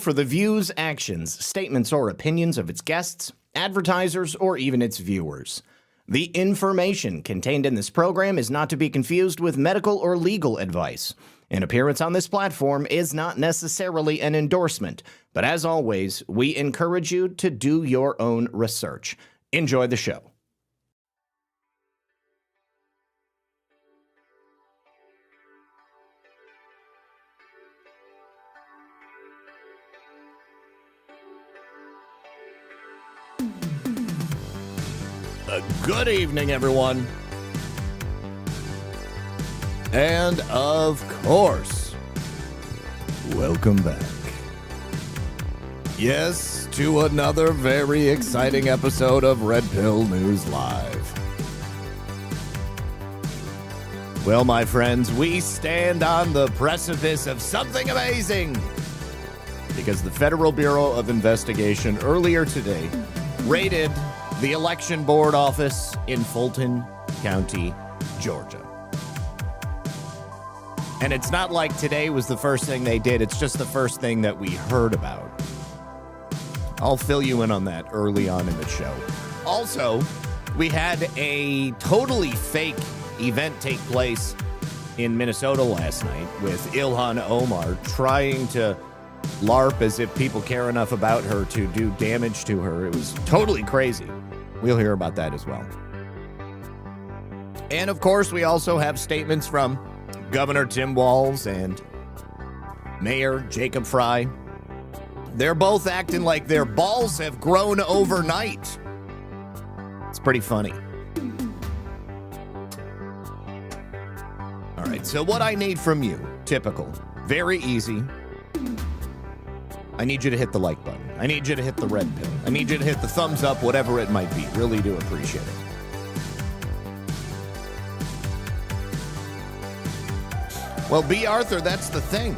For the views, actions, statements, or opinions of its guests, advertisers, or even its viewers. The information contained in this program is not to be confused with medical or legal advice. An appearance on this platform is not necessarily an endorsement, but as always, we encourage you to do your own research. Enjoy the show. Good evening, everyone. And of course, welcome back. Yes, to another very exciting episode of Red Pill News Live. Well, my friends, we stand on the precipice of something amazing, because the Federal Bureau of Investigation earlier today raided the election board office in Fulton County, Georgia. And it's not like today was the first thing they did, it's just the first thing that we heard about. I'll fill you in on that early on in the show. Also, we had a totally fake event take place in Minnesota last night with Ilhan Omar trying to LARP as if people care enough about her to do damage to her. It was totally crazy. We'll hear about that as well. And of course, we also have statements from Governor Tim Walz and Mayor Jacob Fry. They're both acting like their balls have grown overnight. It's pretty funny. All right, so what I need from you, typical, very easy. I need you to hit the like button. I need you to hit the red pill. I need you to hit the thumbs up, whatever it might be. Really do appreciate it. Well, B. Arthur, that's the thing,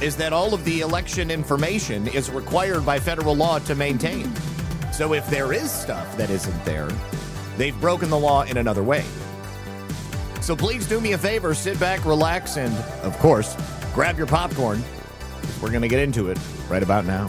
is that all of the election information is required by federal law to maintain. So if there is stuff that isn't there, they've broken the law in another way. So please do me a favor, sit back, relax, and, of course, grab your popcorn. We're going to get into it right about now.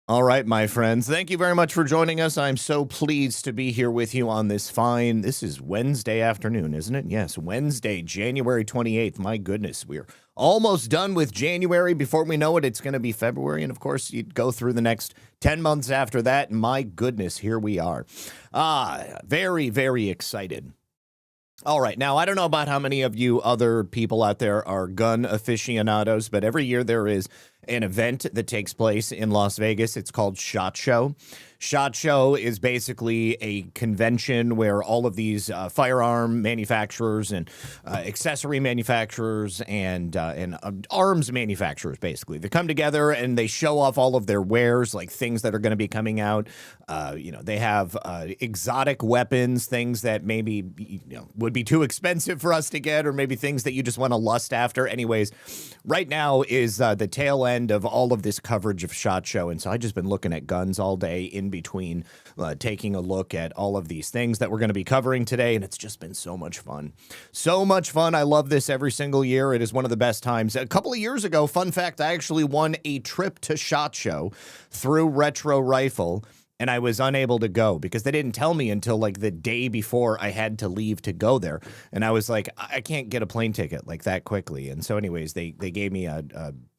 All right, my friends, thank you very much for joining us. I'm so pleased to be here with you on this this is Wednesday afternoon, isn't it? Yes, Wednesday, January 28th. My goodness, we're almost done with January. Before we know it, it's going to be February. And of course, you'd go through the next 10 months after that. And my goodness, here we are. Very, very excited. All right. Now, I don't know about how many of you other people out there are gun aficionados, but every year there is an event that takes place in Las Vegas. It's called SHOT Show. SHOT Show is basically a convention where all of these firearm manufacturers and accessory manufacturers and arms manufacturers, basically, they come together and they show off all of their wares, like things that are going to be coming out. They have exotic weapons, things that maybe would be too expensive for us to get, or maybe things that you just want to lust after. Anyways, right now is the tail end of all of this coverage of SHOT Show, and so I've just been looking at guns all day in between, taking a look at all of these things that we're going to be covering today, and it's just been so much fun. So much fun. I love this every single year. It is one of the best times. A couple of years ago, fun fact, I actually won a trip to SHOT Show through Retro Rifle, and I was unable to go because they didn't tell me until like the day before I had to leave to go there. And I was like, I can't get a plane ticket like that quickly. And so anyways, they gave me a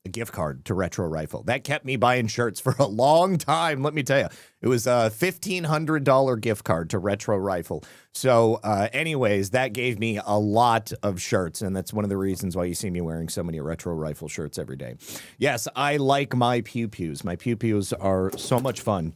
gift card to Retro Rifle. That kept me buying shirts for a long time. Let me tell you, it was a $1,500 gift card to Retro Rifle. So anyways, that gave me a lot of shirts. And that's one of the reasons why you see me wearing so many Retro Rifle shirts every day. Yes, I like my pew-pews. My pew-pews are so much fun.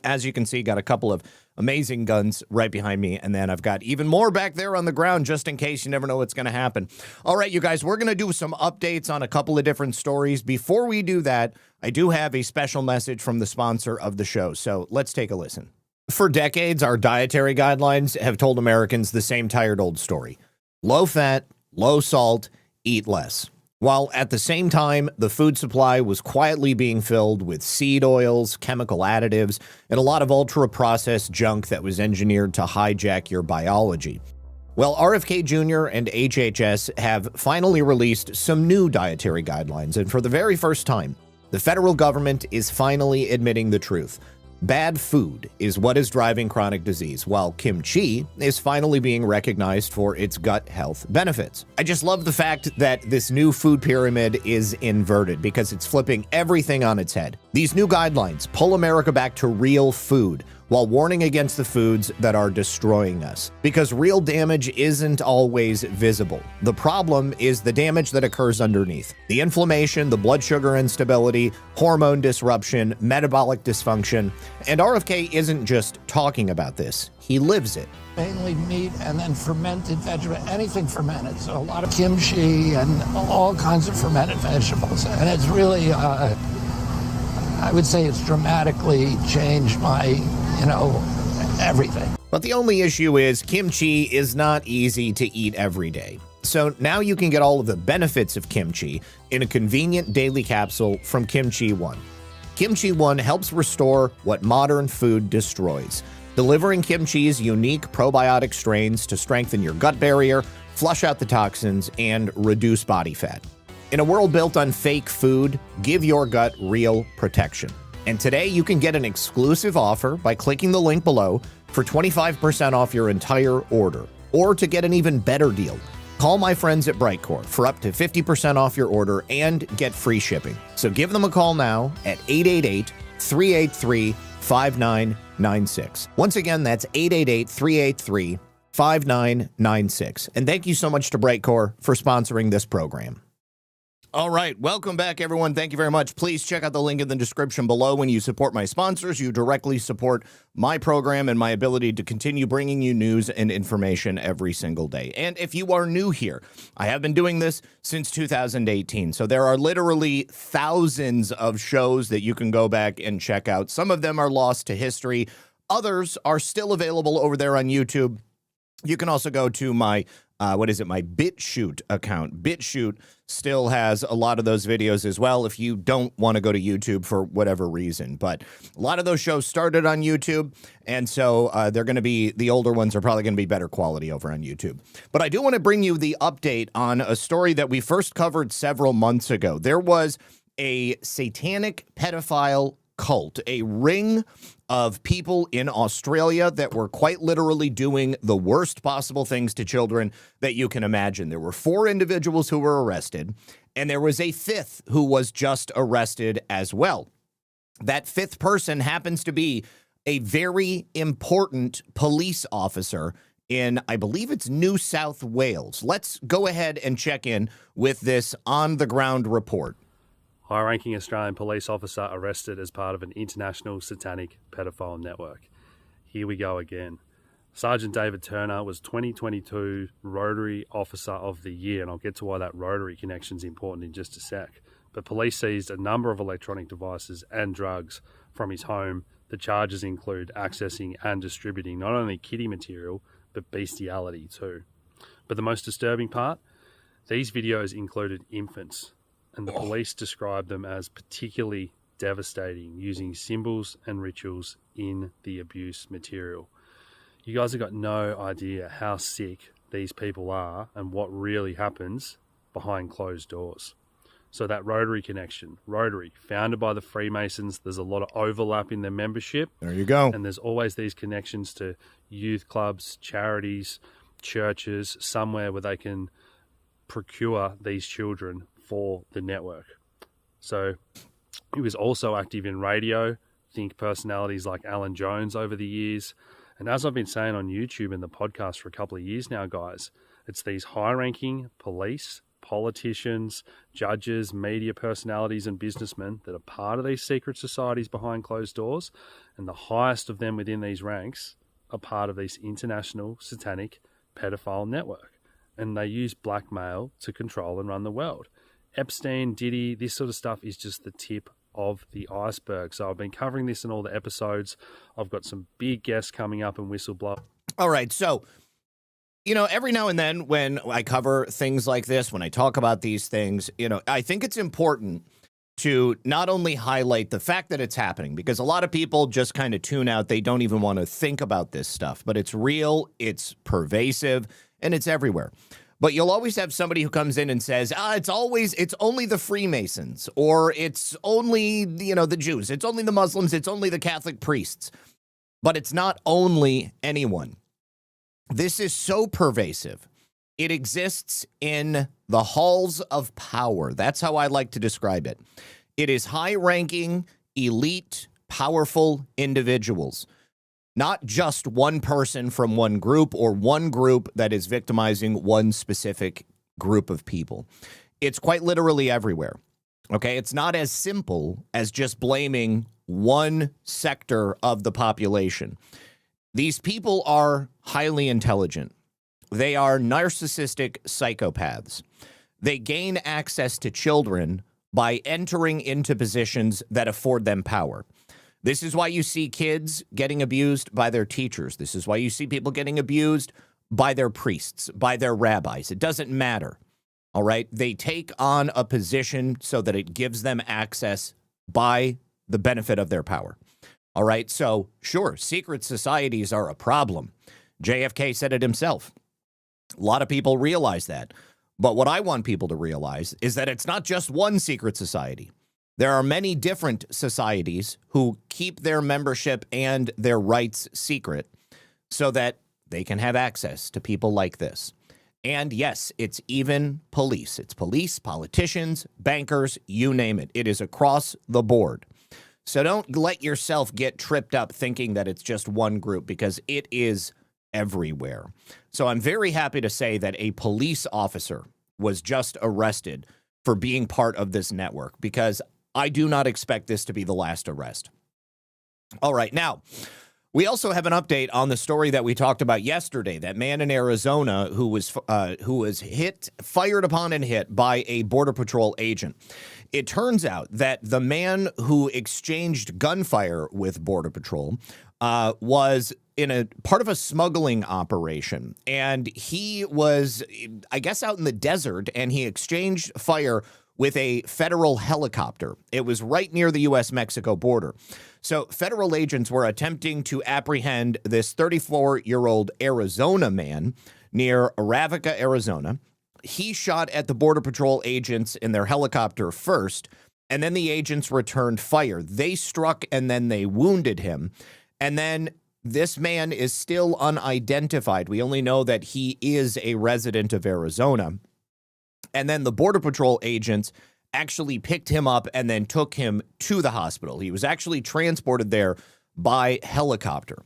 As you can see, got a couple of amazing guns right behind me, and then I've got even more back there on the ground just in case. You never know what's going to happen. All right, you guys, we're going to do some updates on a couple of different stories. Before we do that, I do have a special message from the sponsor of the show, so let's take a listen. For decades, our dietary guidelines have told Americans the same tired old story. Low fat, low salt, eat less. While at the same time, the food supply was quietly being filled with seed oils, chemical additives, and a lot of ultra-processed junk that was engineered to hijack your biology. Well, RFK Jr. and HHS have finally released some new dietary guidelines, and for the very first time, the federal government is finally admitting the truth. Bad food is what is driving chronic disease, while kimchi is finally being recognized for its gut health benefits. I just love the fact that this new food pyramid is inverted because it's flipping everything on its head. These new guidelines pull America back to real food while warning against the foods that are destroying us. Because real damage isn't always visible. The problem is the damage that occurs underneath. The inflammation, the blood sugar instability, hormone disruption, metabolic dysfunction. And RFK isn't just talking about this, he lives it. Mainly meat and then fermented vegetable, anything fermented. So a lot of kimchi and all kinds of fermented vegetables. And it's really, I would say it's dramatically changed my, everything. But the only issue is kimchi is not easy to eat every day. So now you can get all of the benefits of kimchi in a convenient daily capsule from Kimchi One. Kimchi One helps restore what modern food destroys, delivering kimchi's unique probiotic strains to strengthen your gut barrier, flush out the toxins, and reduce body fat. In a world built on fake food, give your gut real protection. And today you can get an exclusive offer by clicking the link below for 25% off your entire order. Or to get an even better deal, call my friends at Brightcore for up to 50% off your order and get free shipping. So give them a call now at 888-383-5996. Once again, that's 888-383-5996. And thank you so much to Brightcore for sponsoring this program. All right, welcome back, everyone. Thank you very much. Please check out the link in the description below. When you support my sponsors, you directly support my program and my ability to continue bringing you news and information every single day. And if you are new here, I have been doing this since 2018. So there are literally thousands of shows that you can go back and check out. Some of them are lost to history. Others are still available over there on YouTube. You can also go to my my BitChute account. BitChute still has a lot of those videos as well if you don't want to go to YouTube for whatever reason. But a lot of those shows started on YouTube, and so they're going to be, the older ones are probably going to be better quality over on YouTube. But I do want to bring you the update on a story that we first covered several months ago. There was a satanic pedophile cult, a ring of people in Australia that were quite literally doing the worst possible things to children that you can imagine. There were 4 individuals who were arrested, and there was a 5th who was just arrested as well. That 5th person happens to be a very important police officer in, I believe it's New South Wales. Let's go ahead and check in with this on-the-ground report. High-ranking Australian police officer arrested as part of an international satanic pedophile network. Here we go again. Sergeant David Turner was 2022 Rotary Officer of the Year, and I'll get to why that Rotary connection is important in just a sec. But police seized a number of electronic devices and drugs from his home. The charges include accessing and distributing not only kiddie material, but bestiality too. But the most disturbing part? These videos included infants, and the police described them as particularly devastating, using symbols and rituals in the abuse material. You guys have got no idea how sick these people are and what really happens behind closed doors. So that Rotary connection, Rotary, founded by the Freemasons, there's a lot of overlap in their membership. There you go. And there's always these connections to youth clubs, charities, churches, somewhere where they can procure these children for the network. So he was also active in radio, think personalities like Alan Jones over the years. And as I've been saying on YouTube and the podcast for a couple of years now, guys, it's these high-ranking police, politicians, judges, media personalities and businessmen that are part of these secret societies behind closed doors, and the highest of them within these ranks are part of this international satanic pedophile network. And they use blackmail to control and run the world. Epstein, Diddy, this sort of stuff is just the tip of the iceberg. So I've been covering this in all the episodes. I've got some big guests coming up and whistleblower. All right, so every now and then when I cover things like this, when I talk about these things, I think it's important to not only highlight the fact that it's happening, because a lot of people just kind of tune out. They don't even want to think about this stuff, but it's real, it's pervasive, and it's everywhere. But you'll always have somebody who comes in and says, it's only the Freemasons, or it's only, the Jews, it's only the Muslims, it's only the Catholic priests. But it's not only anyone. This is so pervasive. It exists in the halls of power. That's how I like to describe it. It is high-ranking, elite, powerful individuals. Not just one person from one group or one group that is victimizing one specific group of people. It's quite literally everywhere. Okay, it's not as simple as just blaming one sector of the population. These people are highly intelligent. They are narcissistic psychopaths. They gain access to children by entering into positions that afford them power. This is why you see kids getting abused by their teachers. This is why you see people getting abused by their priests, by their rabbis. It doesn't matter. All right. They take on a position so that it gives them access by the benefit of their power. All right. So, sure, secret societies are a problem. JFK said it himself. A lot of people realize that. But what I want people to realize is that it's not just one secret society. There are many different societies who keep their membership and their rights secret so that they can have access to people like this. And yes, it's even police. It's police, politicians, bankers, you name it. It is across the board. So don't let yourself get tripped up thinking that it's just one group, because it is everywhere. So I'm very happy to say that a police officer was just arrested for being part of this network, because I do not expect this to be the last arrest. All right. Now, we also have an update on the story that we talked about yesterday, that man in Arizona who was fired upon and hit by a Border Patrol agent. It turns out that the man who exchanged gunfire with Border Patrol was in a part of a smuggling operation, and he was, I guess, out in the desert, and he exchanged fire with a federal helicopter. It was right near the U.S.-Mexico border. So federal agents were attempting to apprehend this 34-year-old Arizona man near Aravica, Arizona. He shot at the Border Patrol agents in their helicopter first, and then the agents returned fire. They struck and then they wounded him. And then this man is still unidentified. We only know that he is a resident of Arizona. And then the Border Patrol agents actually picked him up and then took him to the hospital. He was actually transported there by helicopter.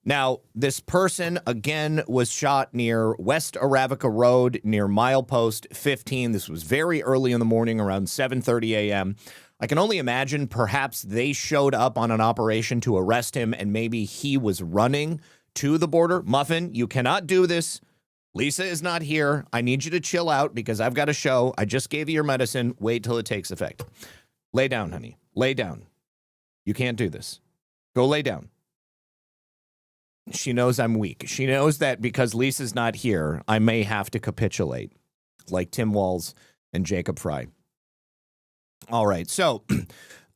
Now, this person, again, was shot near West Aravica Road, near milepost 15. This was very early in the morning, around 7:30 a.m. I can only imagine perhaps they showed up on an operation to arrest him, and maybe he was running to the border. Muffin, you cannot do this. Lisa is not here. I need you to chill out because I've got a show. I just gave you your medicine. Wait till it takes effect. Lay down, honey. Lay down. You can't do this. Go lay down. She knows I'm weak. She knows that because Lisa's not here, I may have to capitulate, like Tim Walz and Jacob Fry. All right, so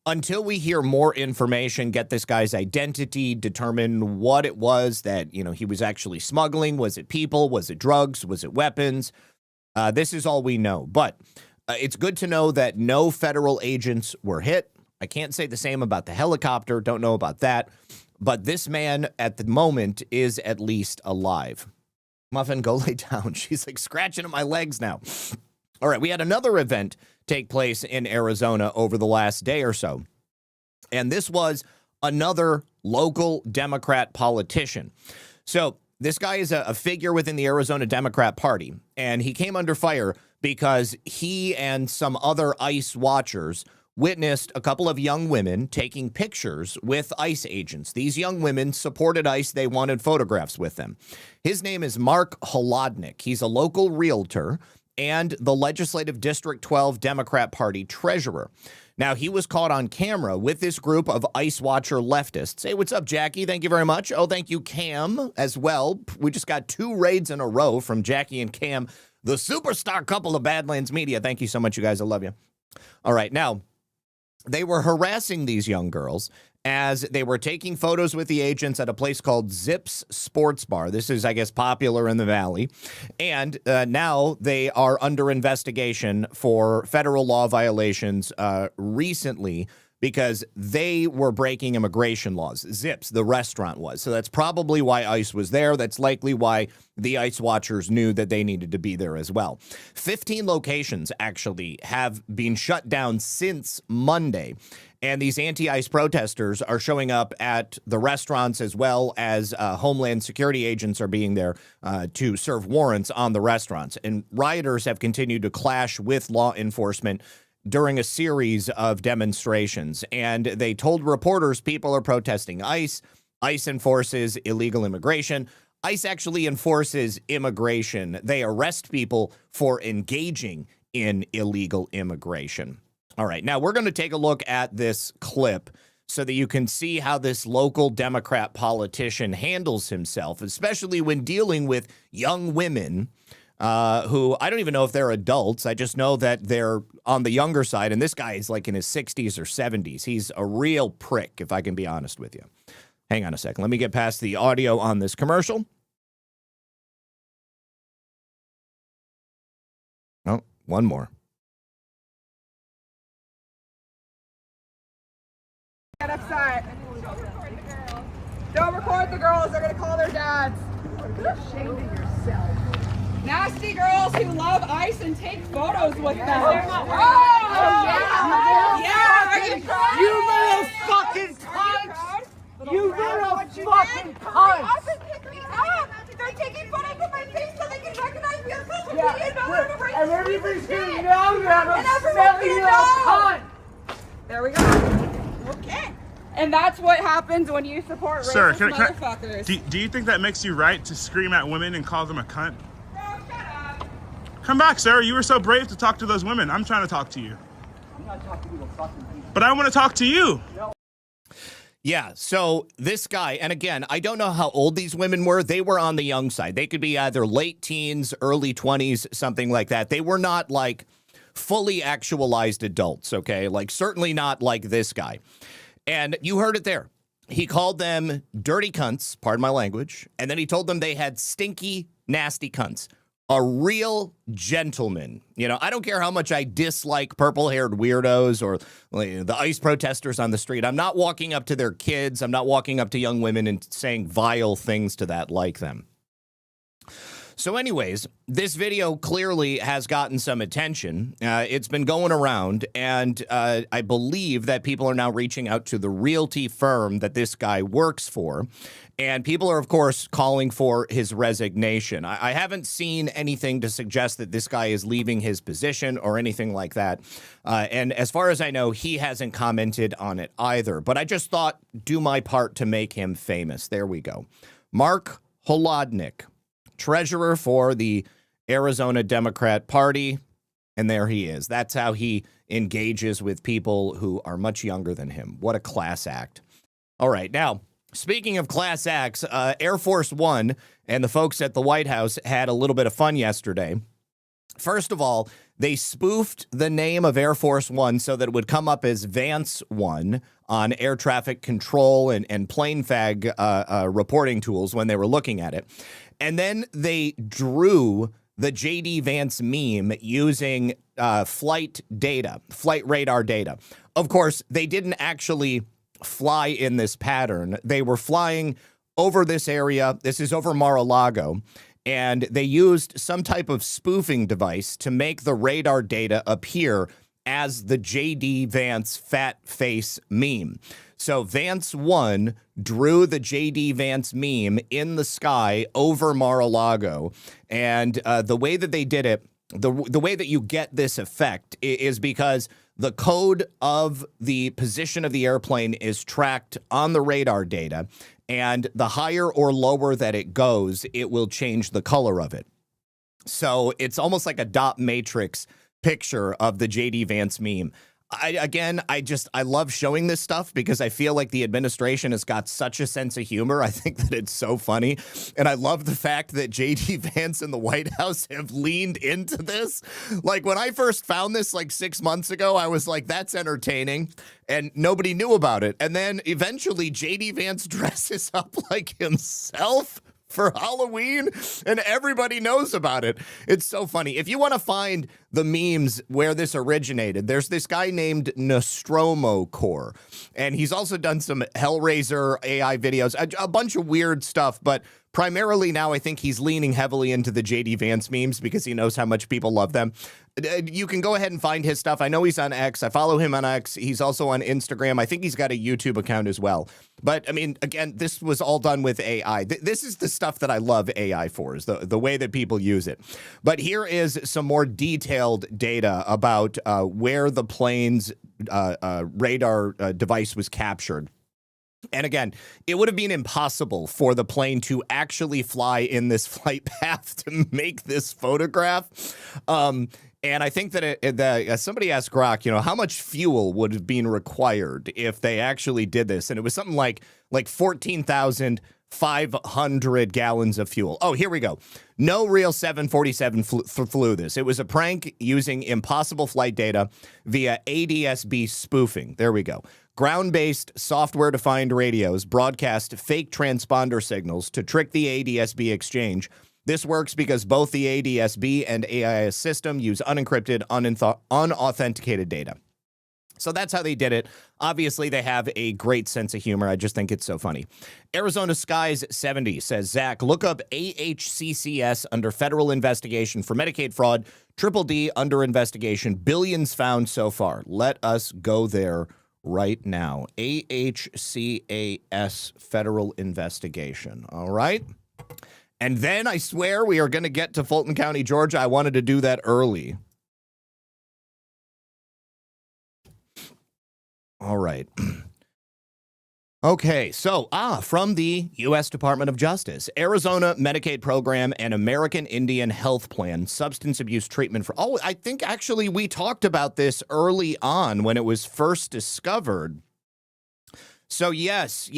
until we hear more information, get this guy's identity, determine what it was that, he was actually smuggling. Was it people? Was it drugs? Was it weapons? This is all we know. But it's good to know that no federal agents were hit. I can't say the same about the helicopter. Don't know about that. But this man at the moment is at least alive. Muffin, go lay down. She's like scratching at my legs now. All right, we had another event take place in Arizona over the last day or so. And this was another local Democrat politician. So this guy is a figure within the Arizona Democrat Party, and he came under fire because he and some other ICE watchers witnessed a couple of young women taking pictures with ICE agents. These young women supported ICE. They wanted photographs with them. His name is Mark Holodnik. He's a local realtor and the Legislative District 12 Democrat Party treasurer. Now, he was caught on camera with this group of ICE watcher leftists. Hey, what's up, Jackie? Thank you very much. Oh, thank you, Cam, as well. We just got 2 raids in a row from Jackie and Cam, the superstar couple of Badlands Media. Thank you so much, you guys. I love you. All right, now, They were harassing these young girls as they were taking photos with the agents at a place called Zips Sports Bar. This is, I guess, popular in the Valley. And now they are under investigation for federal law violations recently because they were breaking immigration laws. Zips, the restaurant, was. So that's probably why ICE was there. That's likely why the ICE watchers knew that they needed to be there as well. 15 locations actually have been shut down since Monday. And these anti-ICE protesters are showing up at the restaurants as well as Homeland Security agents are being there to serve warrants on the restaurants. And rioters have continued to clash with law enforcement during a series of demonstrations. And they told reporters people are protesting ICE. ICE enforces illegal immigration. ICE actually enforces immigration. They arrest people for engaging in illegal immigration. All right, now we're going to take a look at this clip so that you can see how this local Democrat politician handles himself, especially when dealing with young women who I don't even know if they're adults. I just know that they're on the younger side, and this guy is like in his 60s or 70s. He's a real prick, if I can be honest with you. Hang on a second. Let me get past the audio on this commercial. Oh, one more. Get upset. Don't record the girls. They're going to call their dads. Be ashamed of yourself. Nasty girls who love ICE and take photos with them. Oh, yeah. You little fucking cunt! You little fucking cunt! They're taking photos of my face so they can recognize me on social media. And everybody's gonna know that I'm smelly little cunt! There we go. Okay. And that's what happens when you support racist motherfuckers. Do you think that makes you right to scream at women and call them a cunt? Bro, shut up. Come back, sir. You were so brave to talk to those women. I'm trying to talk to you. I'm not talking to you, fucking people. But I want to talk to you. Yeah, so this guy, and again, I don't know how old these women were. They were on the young side. They could be either late teens, early 20s, something like that. They were not like fully actualized adults, okay? Like certainly not like this guy. And you heard it there. He called them dirty cunts, pardon my language, and then he told them they had stinky, nasty cunts. A real gentleman. You know, I don't care how much I dislike purple-haired weirdos or the ICE protesters on the street. I'm not walking up to their kids. I'm not walking up to young women and saying vile things to that like them. So anyways, this video clearly has gotten some attention. It's been going around, and I believe that people are now reaching out to the realty firm that this guy works for. And people are, of course, calling for his resignation. I haven't seen anything to suggest that this guy is leaving his position or anything like that. And as far as I know, he hasn't commented on it either. But I just thought, do my part to make him famous. There we go. Mark Holodnik, treasurer for the Arizona Democrat Party. And there he is. That's how he engages with people who are much younger than him. What a class act. All right, now, speaking of class acts, Air Force One and the folks at the White House had a little bit of fun yesterday. First of all, they spoofed the name of Air Force One so that it would come up as Vance One on air traffic control and plane fag reporting tools when they were looking at it. And then they drew the J.D. Vance meme using flight radar data. Of course, they didn't actually fly in this pattern. They were flying over this area. This is over Mar-a-Lago. And they used some type of spoofing device to make the radar data appear as the J.D. Vance fat face meme. So Vance 1 drew the J.D. Vance meme in the sky over Mar-a-Lago. And the way that they did it, the way that you get this effect is because the code of the position of the airplane is tracked on the radar data, and the higher or lower that it goes, it will change the color of it. So it's almost like a dot matrix picture of the J.D. Vance meme. I love showing this stuff because I feel like the administration has got such a sense of humor. I think that it's so funny. And I love the fact that J.D. Vance and the White House have leaned into this. Like when I first found this like 6 months ago, I was like, that's entertaining. And nobody knew about it. And then eventually J.D. Vance dresses up like himself for Halloween, and everybody knows about it. It's so funny. If you want to find the memes where this originated, there's this guy named Nostromo Core, and he's also done some Hellraiser AI videos, a bunch of weird stuff, but primarily now I think he's leaning heavily into the JD Vance memes because he knows how much people love them. You can go ahead and find his stuff. I know he's on X. I follow him on X. He's also on Instagram. I think he's got a YouTube account as well. But, I mean, again, this was all done with AI. This is the stuff that I love AI for, is the way that people use it. But here is some more detailed data about where the plane's radar device was captured. And again, it would have been impossible for the plane to actually fly in this flight path to make this photograph. And I think that somebody asked Grok, how much fuel would have been required if they actually did this? And it was something like 14,500 gallons of fuel. Oh, here we go. No real 747 flew this. It was a prank using impossible flight data via ADS-B spoofing. There we go. Ground-based, software-defined radios broadcast fake transponder signals to trick the ADS-B exchange. This works because both the ADS-B and AIS system use unencrypted, unauthenticated data. So that's how they did it. Obviously, they have a great sense of humor. I just think it's so funny. Arizona Skies 70 says, Zach, look up AHCCS under federal investigation for Medicaid fraud. Triple D under investigation. Billions found so far. Let us go there right now. AHCAS federal investigation. All right. And then I swear we are going to get to Fulton County, Georgia. I wanted to do that early. All right. Okay, so, from the U.S. Department of Justice, Arizona Medicaid Program and American Indian Health Plan, substance abuse treatment for, I think actually we talked about this early on when it was first discovered. So yes.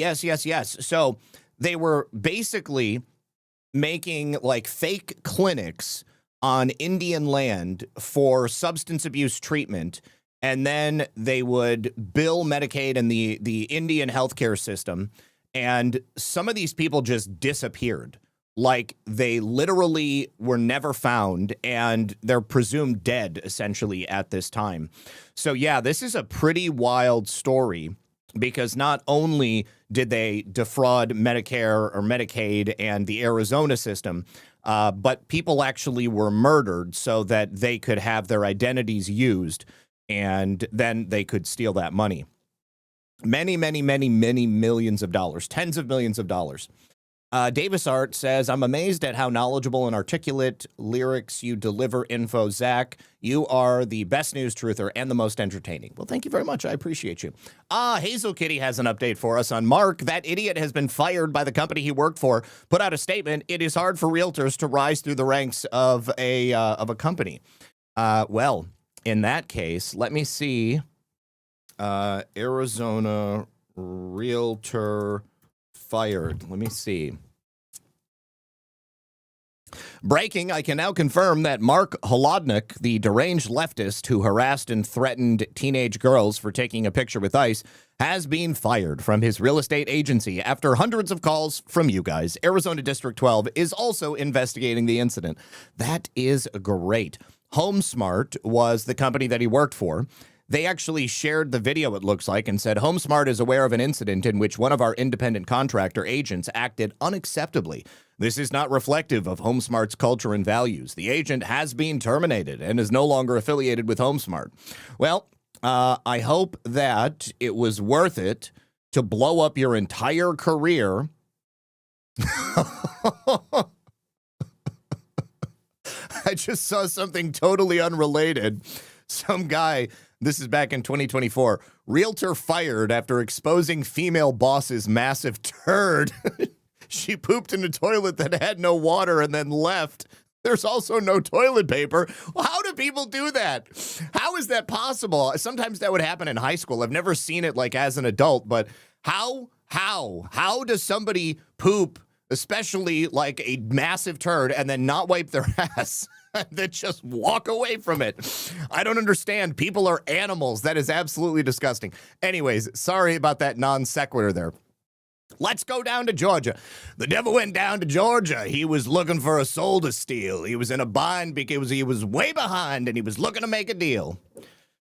So they were basically making like fake clinics on Indian land for substance abuse treatment. And then they would bill Medicaid and the Indian healthcare system. And some of these people just disappeared. Like they literally were never found and they're presumed dead essentially at this time. So yeah, this is a pretty wild story because not only did they defraud Medicare or Medicaid and the Arizona system, but people actually were murdered so that they could have their identities used. And then they could steal that money. Many millions of dollars, tens of millions of dollars. Davis Art says, I'm amazed at how knowledgeable and articulate lyrics you deliver info, Zach. You are the best news truther and the most entertaining. Well, thank you very much. I appreciate you. Hazel Kitty has an update for us on Mark. That idiot has been fired by the company he worked for. Put out a statement. It is hard for realtors to rise through the ranks of a company. Well, in that case, let me see. Arizona realtor fired. Let me see. Breaking, I can now confirm that Mark Holodnik, the deranged leftist who harassed and threatened teenage girls for taking a picture with ICE, has been fired from his real estate agency after hundreds of calls from you guys. Arizona District 12 is also investigating the incident. That is great. HomeSmart was the company that he worked for. They actually shared the video, it looks like, and said, HomeSmart is aware of an incident in which one of our independent contractor agents acted unacceptably. This is not reflective of HomeSmart's culture and values. The agent has been terminated and is no longer affiliated with HomeSmart. Well, I hope that it was worth it to blow up your entire career. I just saw something totally unrelated. Some guy, this is back in 2024, realtor fired after exposing female boss's massive turd. She pooped in a toilet that had no water and then left. There's also no toilet paper. Well, how do people do that? How is that possible? Sometimes that would happen in high school. I've never seen it like as an adult, but how does somebody poop, especially like a massive turd, and then not wipe their ass? That just walk away from it. I don't understand. People are animals. That is absolutely disgusting. Anyways, sorry about that non sequitur there. Let's go down to Georgia. The devil went down to Georgia. He was looking for a soul to steal. He was in a bind because he was way behind and he was looking to make a deal.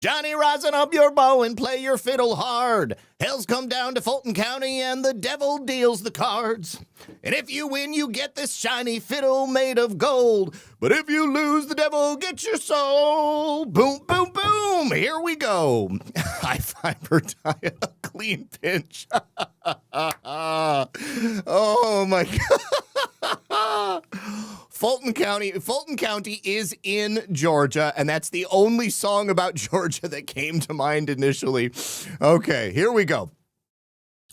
Johnny, rising up your bow and play your fiddle hard. Hell's come down to Fulton County and the devil deals the cards. And if you win, you get this shiny fiddle made of gold. But if you lose, the devil gets your soul. Boom, boom, boom. Here we go. High fiber tie, a clean pinch. Oh, my God. Fulton County is in Georgia, and that's the only song about Georgia that came to mind initially. Okay, here we go.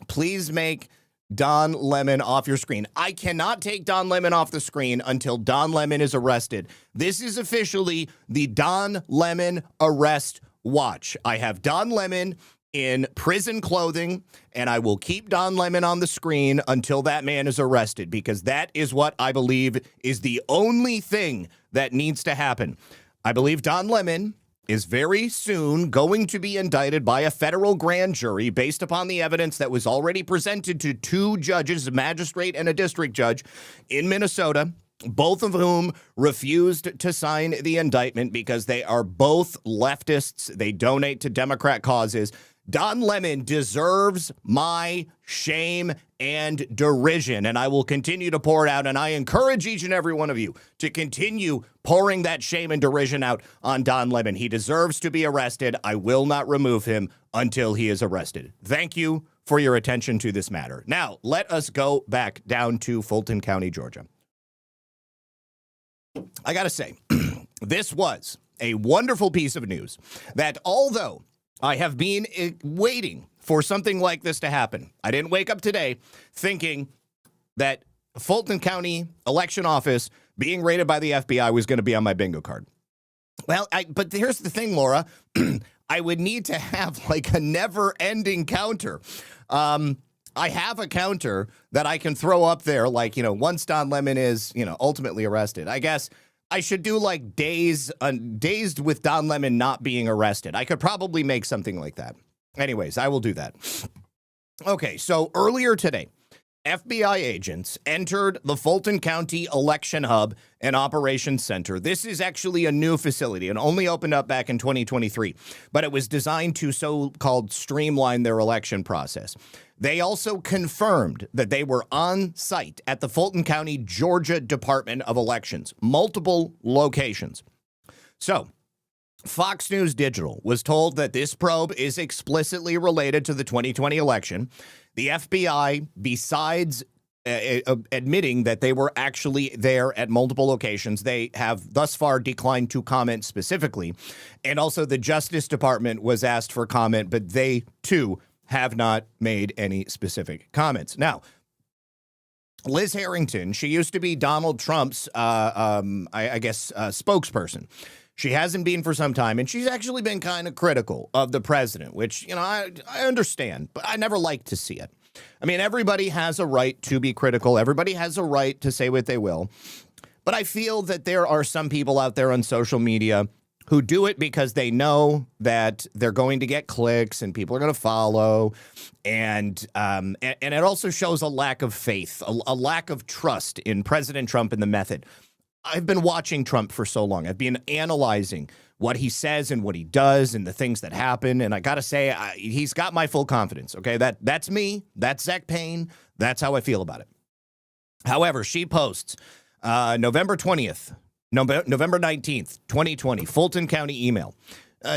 Please make Don Lemon off your screen. I cannot take Don Lemon off the screen until Don Lemon is arrested. This is officially the Don Lemon arrest watch. I have Don Lemon in prison clothing, and I will keep Don Lemon on the screen until that man is arrested, because that is what I believe is the only thing that needs to happen. I believe Don Lemon is very soon going to be indicted by a federal grand jury based upon the evidence that was already presented to two judges, a magistrate and a district judge in Minnesota, both of whom refused to sign the indictment because they are both leftists. They donate to Democrat causes. Don Lemon deserves my shame and derision, and I will continue to pour it out, and I encourage each and every one of you to continue pouring that shame and derision out on Don Lemon. He deserves to be arrested. I will not remove him until he is arrested. Thank you for your attention to this matter. Now, let us go back down to Fulton County, Georgia. I gotta say, this was a wonderful piece of news that although I have been waiting for something like this to happen. I didn't wake up today thinking that Fulton County election office being raided by the FBI was going to be on my bingo card. Well, but here's the thing, Laura. I would need to have like a never-ending counter. I have a counter that I can throw up there, like, once Don Lemon is, ultimately arrested. I guess I should do like dazed with Don Lemon not being arrested. I could probably make something like that. Anyways, I will do that. Okay, so earlier today, FBI agents entered the Fulton County Election Hub and Operations Center. This is actually a new facility and only opened up back in 2023, but it was designed to so-called streamline their election process. They also confirmed that they were on site at the Fulton County, Georgia Department of Elections, multiple locations. So, Fox News Digital was told that this probe is explicitly related to the 2020 election. The FBI, besides admitting that they were actually there at multiple locations, they have thus far declined to comment specifically. And also the Justice Department was asked for comment, but they, too, have not made any specific comments. Now, Liz Harrington, she used to be Donald Trump's, spokesperson. She hasn't been for some time, and she's actually been kind of critical of the president, which, I understand, but I never like to see it. I mean, everybody has a right to be critical. Everybody has a right to say what they will. But I feel that there are some people out there on social media who do it because they know that they're going to get clicks and people are going to follow. And it also shows a lack of faith, a lack of trust in President Trump and the method. I've been watching Trump for so long. I've been analyzing what he says and what he does and the things that happen. And I got to say, he's got my full confidence. OK, that's me. That's Zak Paine. That's how I feel about it. However, she posts November 19th, 2020, Fulton County email.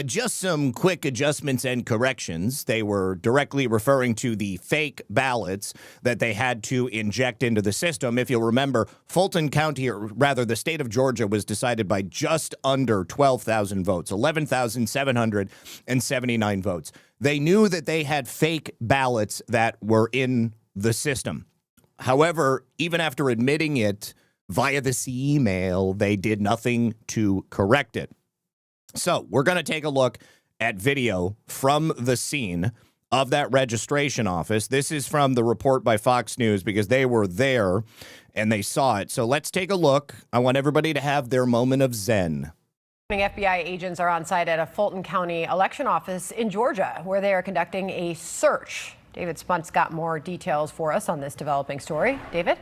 Just some quick adjustments and corrections. They were directly referring to the fake ballots that they had to inject into the system. If you'll remember, Fulton County, or rather the state of Georgia, was decided by just under 12,000 votes, 11,779 votes. They knew that they had fake ballots that were in the system. However, even after admitting it, via this email. They did nothing to correct it. So we're going to take a look at video from the scene of that registration office. This is from the report by Fox News because they were there and they saw it. So let's take a look. I want everybody to have their moment of zen. FBI agents are on site at a Fulton County election office in Georgia where they are conducting a search. David Spunt's got more details for us on this developing story. David?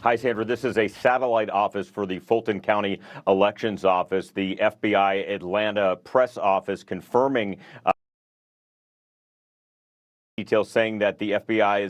Hi, Sandra. This is a satellite office for the Fulton County Elections Office. The FBI Atlanta press office confirming details saying that the FBI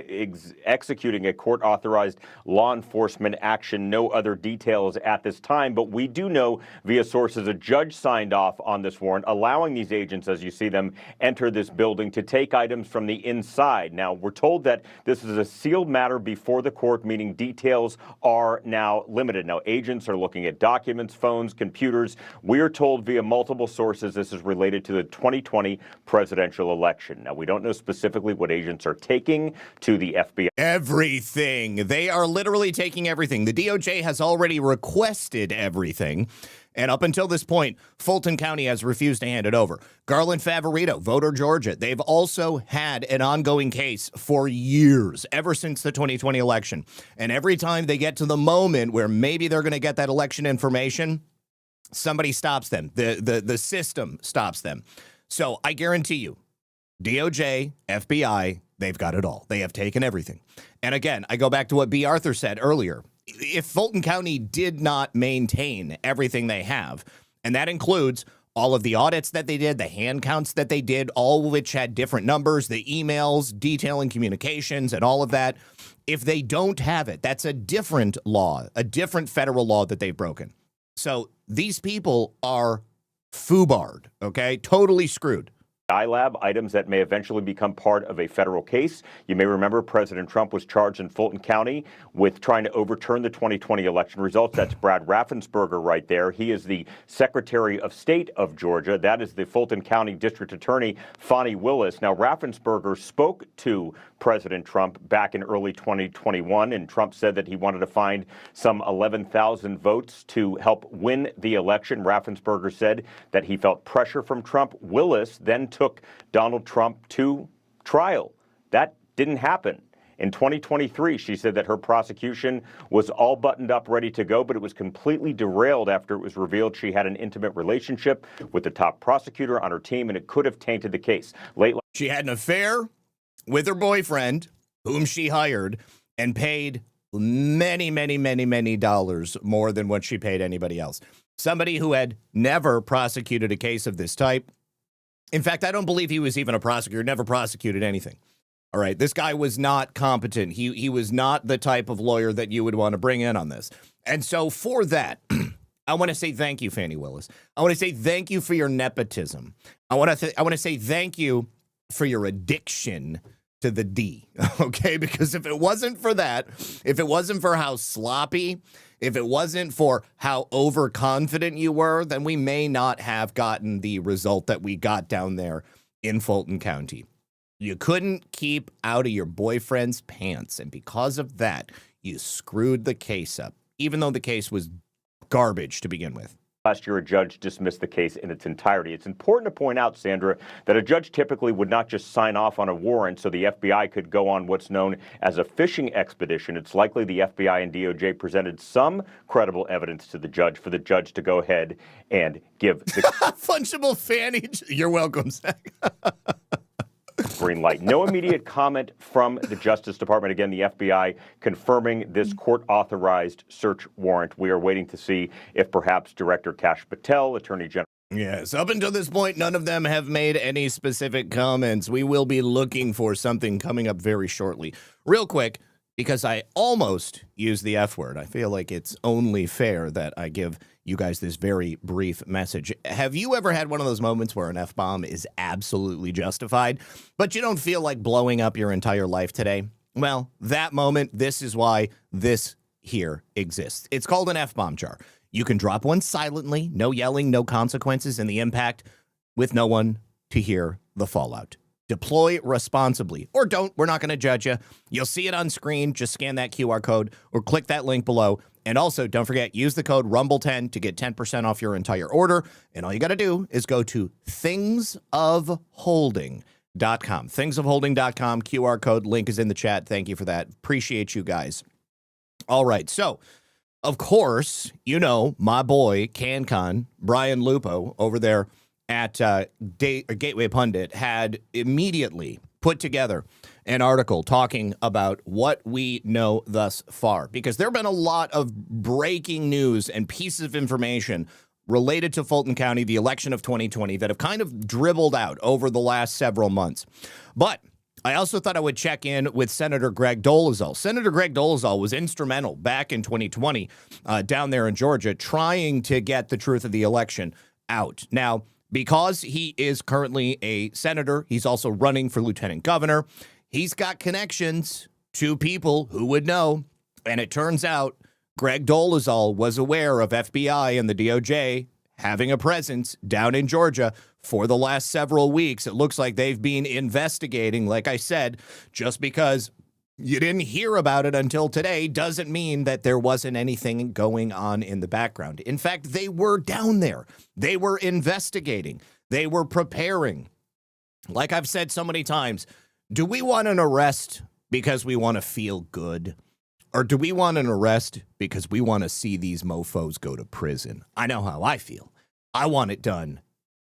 is executing a court-authorized law enforcement action. No other details at this time, but we do know via sources a judge signed off on this warrant, allowing these agents, as you see them, enter this building to take items from the inside. Now, we're told that this is a sealed matter before the court, meaning details are now limited. Now, agents are looking at documents, phones, computers. We are told via multiple sources this is related to the 2020 presidential election. Now, we don't know specifically what agents are taking to the FBI. Everything. They are literally taking everything. The DOJ has already requested everything. And up until this point, Fulton County has refused to hand it over. Garland Favorito, voter Georgia, they've also had an ongoing case for years, ever since the 2020 election. And every time they get to the moment where maybe they're going to get that election information, somebody stops them. The system stops them. So I guarantee you, DOJ, FBI, they've got it all. They have taken everything. And again, I go back to what B. Arthur said earlier. If Fulton County did not maintain everything they have, and that includes all of the audits that they did, the hand counts that they did, all of which had different numbers, the emails detailing communications and all of that, if they don't have it, that's a different law, a different federal law that they've broken. So these people are foobarred, okay? Totally screwed. iLab, items that may eventually become part of a federal case. You may remember President Trump was charged in Fulton County with trying to overturn the 2020 election results. That's Brad Raffensperger right there. He is the Secretary of State of Georgia. That is the Fulton County District Attorney, Fani Willis. Now, Raffensperger spoke to President Trump back in early 2021, and Trump said that he wanted to find some 11,000 votes to help win the election. Raffensperger said that he felt pressure from Trump. Willis then took Donald Trump to trial. That didn't happen. In 2023, she said that her prosecution was all buttoned up, ready to go, but it was completely derailed after it was revealed she had an intimate relationship with the top prosecutor on her team, and it could have tainted the case. She had an affair with her boyfriend, whom she hired, and paid many dollars more than what she paid anybody else. Somebody who had never prosecuted a case of this type. In fact, I don't believe he was even a prosecutor, never prosecuted anything. All right, this guy was not competent. He was not the type of lawyer that you would want to bring in on this. And so for that, I want to say thank you, Fani Willis. I want to say thank you for your nepotism. I want to say thank you for your addiction to the D, okay? Because if it wasn't for that, if it wasn't for how sloppy, if it wasn't for how overconfident you were, then we may not have gotten the result that we got down there in Fulton County. You couldn't keep out of your boyfriend's pants, and because of that, you screwed the case up, even though the case was garbage to begin with. Last year, a judge dismissed the case in its entirety. It's important to point out, Sandra, that a judge typically would not just sign off on a warrant so the FBI could go on what's known as a fishing expedition. It's likely the FBI and DOJ presented some credible evidence to the judge for the judge to go ahead and give the fungible Fanny. You're welcome, Zach. green light. No immediate comment from the Justice Department. Again, the FBI confirming this court-authorized search warrant. We are waiting to see if perhaps Director Kash Patel, Attorney General. Yes, up until this point, none of them have made any specific comments. We will be looking for something coming up very shortly. Real quick, because I almost used the F word, I feel like it's only fair that I give you guys this very brief message. Have you ever had one of those moments where an F-bomb is absolutely justified, but you don't feel like blowing up your entire life today? Well, that moment, this is why this here exists. It's called an F-bomb jar. You can drop one silently, no yelling, no consequences, and the impact with no one to hear the fallout. Deploy responsibly. Or don't. We're not going to judge you. You'll see it on screen. Just scan that QR code or click that link below. And also, don't forget, use the code RUMBLE10 to get 10% off your entire order. And all you got to do is go to thingsofholding.com. Thingsofholding.com. QR code link is in the chat. Thank you for that. Appreciate you guys. All right. So, of course, you know, my boy, CanCon, Brian Lupo, over there at Gateway Pundit, had immediately put together an article talking about what we know thus far, because there have been a lot of breaking news and pieces of information related to Fulton County, the election of 2020, that have kind of dribbled out over the last several months. But I also thought I would check in with Senator Greg Dolezal. Senator Greg Dolezal was instrumental back in 2020 down there in Georgia, trying to get the truth of the election out. Now, because he is currently a senator, he's also running for lieutenant governor. He's got connections to people who would know. And it turns out Greg Dolezal was aware of FBI and the DOJ having a presence down in Georgia for the last several weeks. It looks like they've been investigating. Like I said, just because you didn't hear about it until today doesn't mean that there wasn't anything going on in the background. In fact, they were down there. They were investigating. They were preparing. Like I've said so many times, do we want an arrest because we want to feel good? Or do we want an arrest because we want to see these mofos go to prison? I know how I feel. I want it done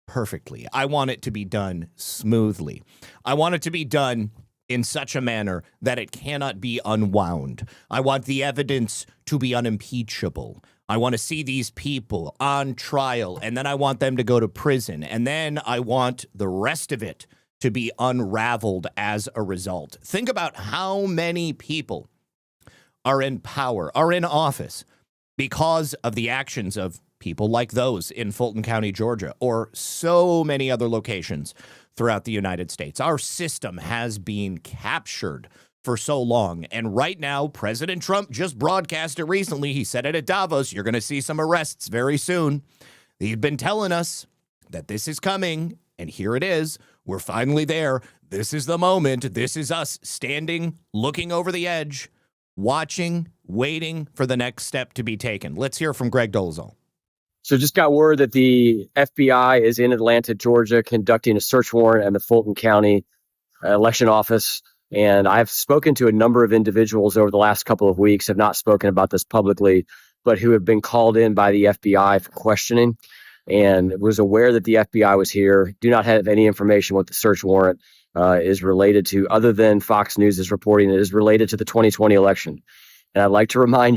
perfectly. I want it to be done smoothly. I want it to be done in such a manner that it cannot be unwound. I want the evidence to be unimpeachable. I want to see these people on trial, and then I want them to go to prison, and then I want the rest of it to be unraveled as a result. Think about how many people are in power, are in office, because of the actions of people like those in Fulton County, Georgia, or so many other locations throughout the United States. Our system has been captured for so long. And right now, President Trump just broadcast it recently. He said it at Davos. You're going to see some arrests very soon. He'd been telling us that this is coming, and here it is. We're finally there. This is the moment. This is us standing, looking over the edge, watching, waiting for the next step to be taken. Let's hear from Greg Dolezal. So just got word that the FBI is in Atlanta, Georgia, conducting a search warrant at the Fulton County election office. And I've spoken to a number of individuals over the last couple of weeks, have not spoken about this publicly, but who have been called in by the FBI for questioning and was aware that the FBI was here. Do not have any information what the search warrant is related to, other than Fox News is reporting it is related to the 2020 election. And I'd like to remind you,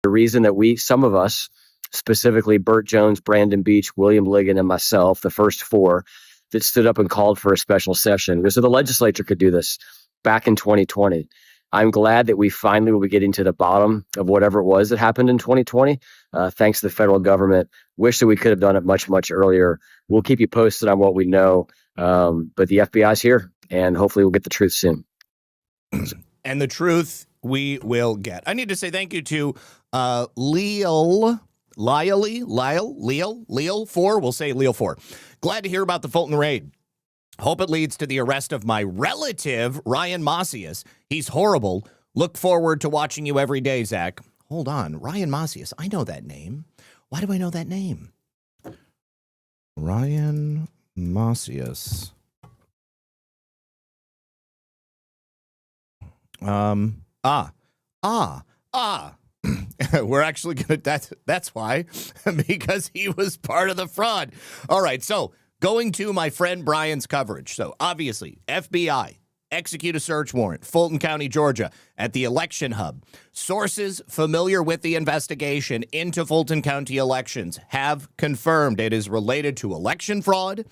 the reason that some of us, specifically Burt Jones, Brandon Beach, William Ligon, and myself, the first four that stood up and called for a special session, was so the legislature could do this back in 2020. I'm glad that we finally will be getting to the bottom of whatever it was that happened in 2020. Thanks to the federal government. Wish that we could have done it much, much earlier. We'll keep you posted on what we know. But the FBI is here, and hopefully we'll get the truth soon. And the truth we will get. I need to say thank you to Lyle 4. We'll say Leo 4. Glad to hear about the Fulton raid. Hope it leads to the arrest of my relative, Ryan Macias. He's horrible. Look forward to watching you every day, Zach. Hold on. Ryan Macias. I know that name. Why do I know that name? Ryan Macias. We're actually gonna, that's why, because he was part of the fraud. All right, so going to my friend Brian's coverage. So obviously, FBI execute a search warrant, Fulton County, Georgia, at the election hub. Sources familiar with the investigation into Fulton County elections have confirmed it is related to election fraud.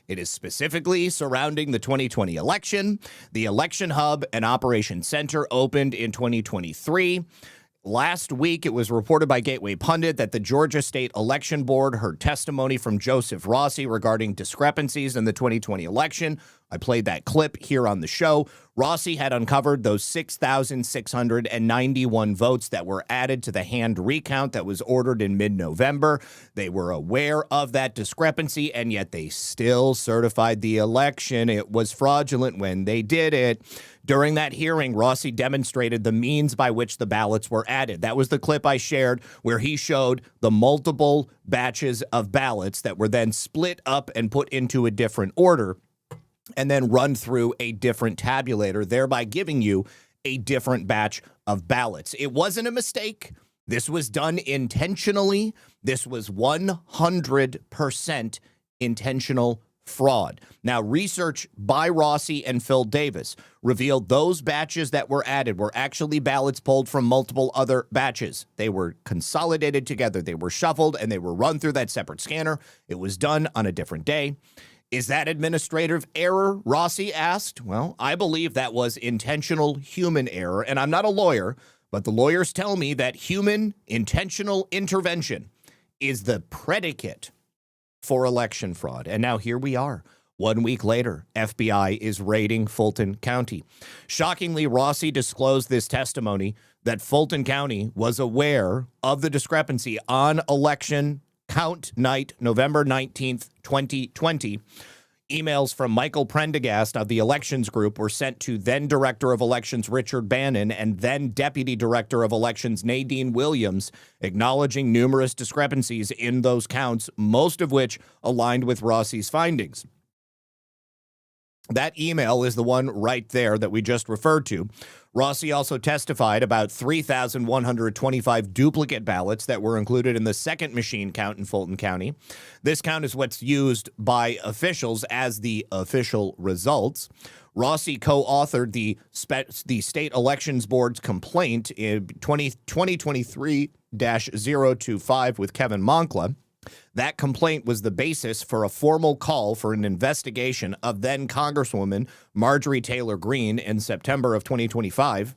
It is specifically surrounding the 2020 election. The election hub and operation center opened in 2023. Last week, it was reported by Gateway Pundit that the Georgia State Election Board heard testimony from Joseph Rossi regarding discrepancies in the 2020 election I played that clip here on the show. Rossi had uncovered those 6,691 votes that were added to the hand recount that was ordered in mid-November. They were aware of that discrepancy, and yet they still certified the election. It was fraudulent when they did it. During that hearing, Rossi demonstrated the means by which the ballots were added. That was the clip I shared where he showed the multiple batches of ballots that were then split up and put into a different order and then run through a different tabulator, thereby giving you a different batch of ballots. It wasn't a mistake. This was done intentionally. This was 100% intentional fraud. Now, research by Rossi and Phil Davis revealed those batches that were added were actually ballots pulled from multiple other batches. They were consolidated together. They were shuffled, and they were run through that separate scanner. It was done on a different day. Is that administrative error? Rossi asked. Well, I believe that was intentional human error, and I'm not a lawyer, but the lawyers tell me that human intentional intervention is the predicate for election fraud. And now here we are. 1 week later, FBI is raiding Fulton County. Shockingly, Rossi disclosed this testimony that Fulton County was aware of the discrepancy on election count night, November 19th, 2020. Emails from Michael Prendergast of the Elections Group were sent to then Director of Elections Richard Bannon and then Deputy Director of Elections Nadine Williams, acknowledging numerous discrepancies in those counts, most of which aligned with Rossi's findings. That email is the one right there that we just referred to. Rossi also testified about 3,125 duplicate ballots that were included in the second machine count in Fulton County. This count is what's used by officials as the official results. Rossi co-authored the State Elections Board's complaint in 2023-025 with Kevin Moncla. That complaint was the basis for a formal call for an investigation of then Congresswoman Marjorie Taylor Greene in September of 2025.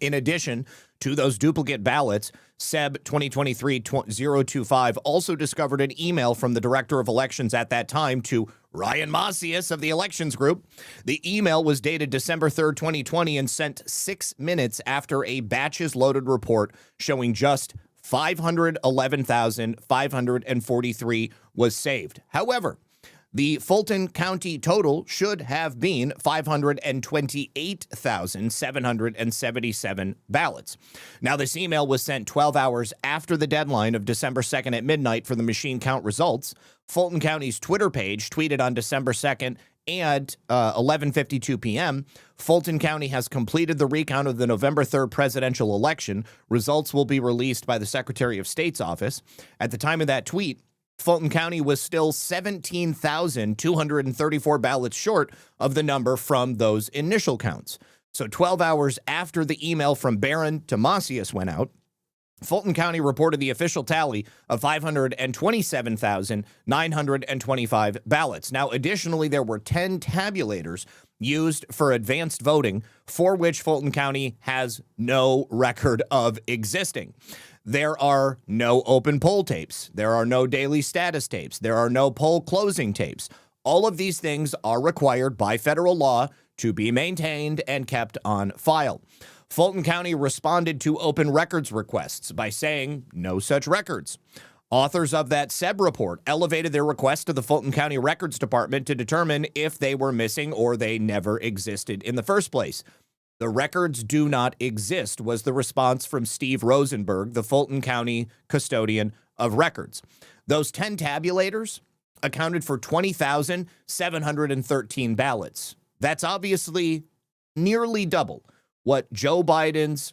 In addition to those duplicate ballots, SEB 2023-025 also discovered an email from the Director of Elections at that time to Ryan Macias of the Elections Group. The email was dated December 3rd, 2020 and sent 6 minutes after a batches loaded report showing just 511,543 was saved. However, the Fulton County total should have been 528,777 ballots. Now, this email was sent 12 hours after the deadline of December 2nd at midnight for the machine count results. Fulton County's Twitter page tweeted on December 2nd and 11:52 p.m., Fulton County has completed the recount of the November 3rd presidential election. Results will be released by the Secretary of State's office. At the time of that tweet, Fulton County was still 17,234 ballots short of the number from those initial counts. So 12 hours after the email from Barron to Macias went out, Fulton County reported the official tally of 527,925 ballots. Now, additionally, there were 10 tabulators used for advanced voting, for which Fulton County has no record of existing. There are no open poll tapes. There are no daily status tapes. There are no poll closing tapes. All of these things are required by federal law to be maintained and kept on file. Fulton County responded to open records requests by saying no such records. Authors of that SEB report elevated their request to the Fulton County Records Department to determine if they were missing or they never existed in the first place. The records do not exist, was the response from Steve Rosenberg, the Fulton County custodian of records. Those 10 tabulators accounted for 20,713 ballots. That's obviously nearly double what Joe Biden's,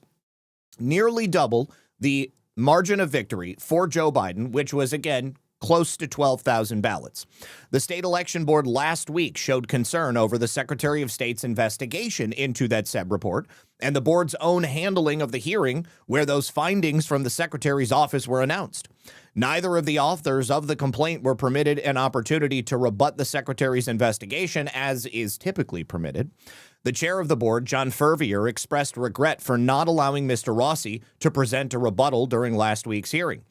nearly double the margin of victory for Joe Biden, which was, again, close to 12,000 ballots. The state election board last week showed concern over the Secretary of State's investigation into that SEB report and the board's own handling of the hearing where those findings from the secretary's office were announced. Neither of the authors of the complaint were permitted an opportunity to rebut the secretary's investigation, as is typically permitted. The chair of the board, John Fervier, expressed regret for not allowing Mr. Rossi to present a rebuttal during last week's hearing.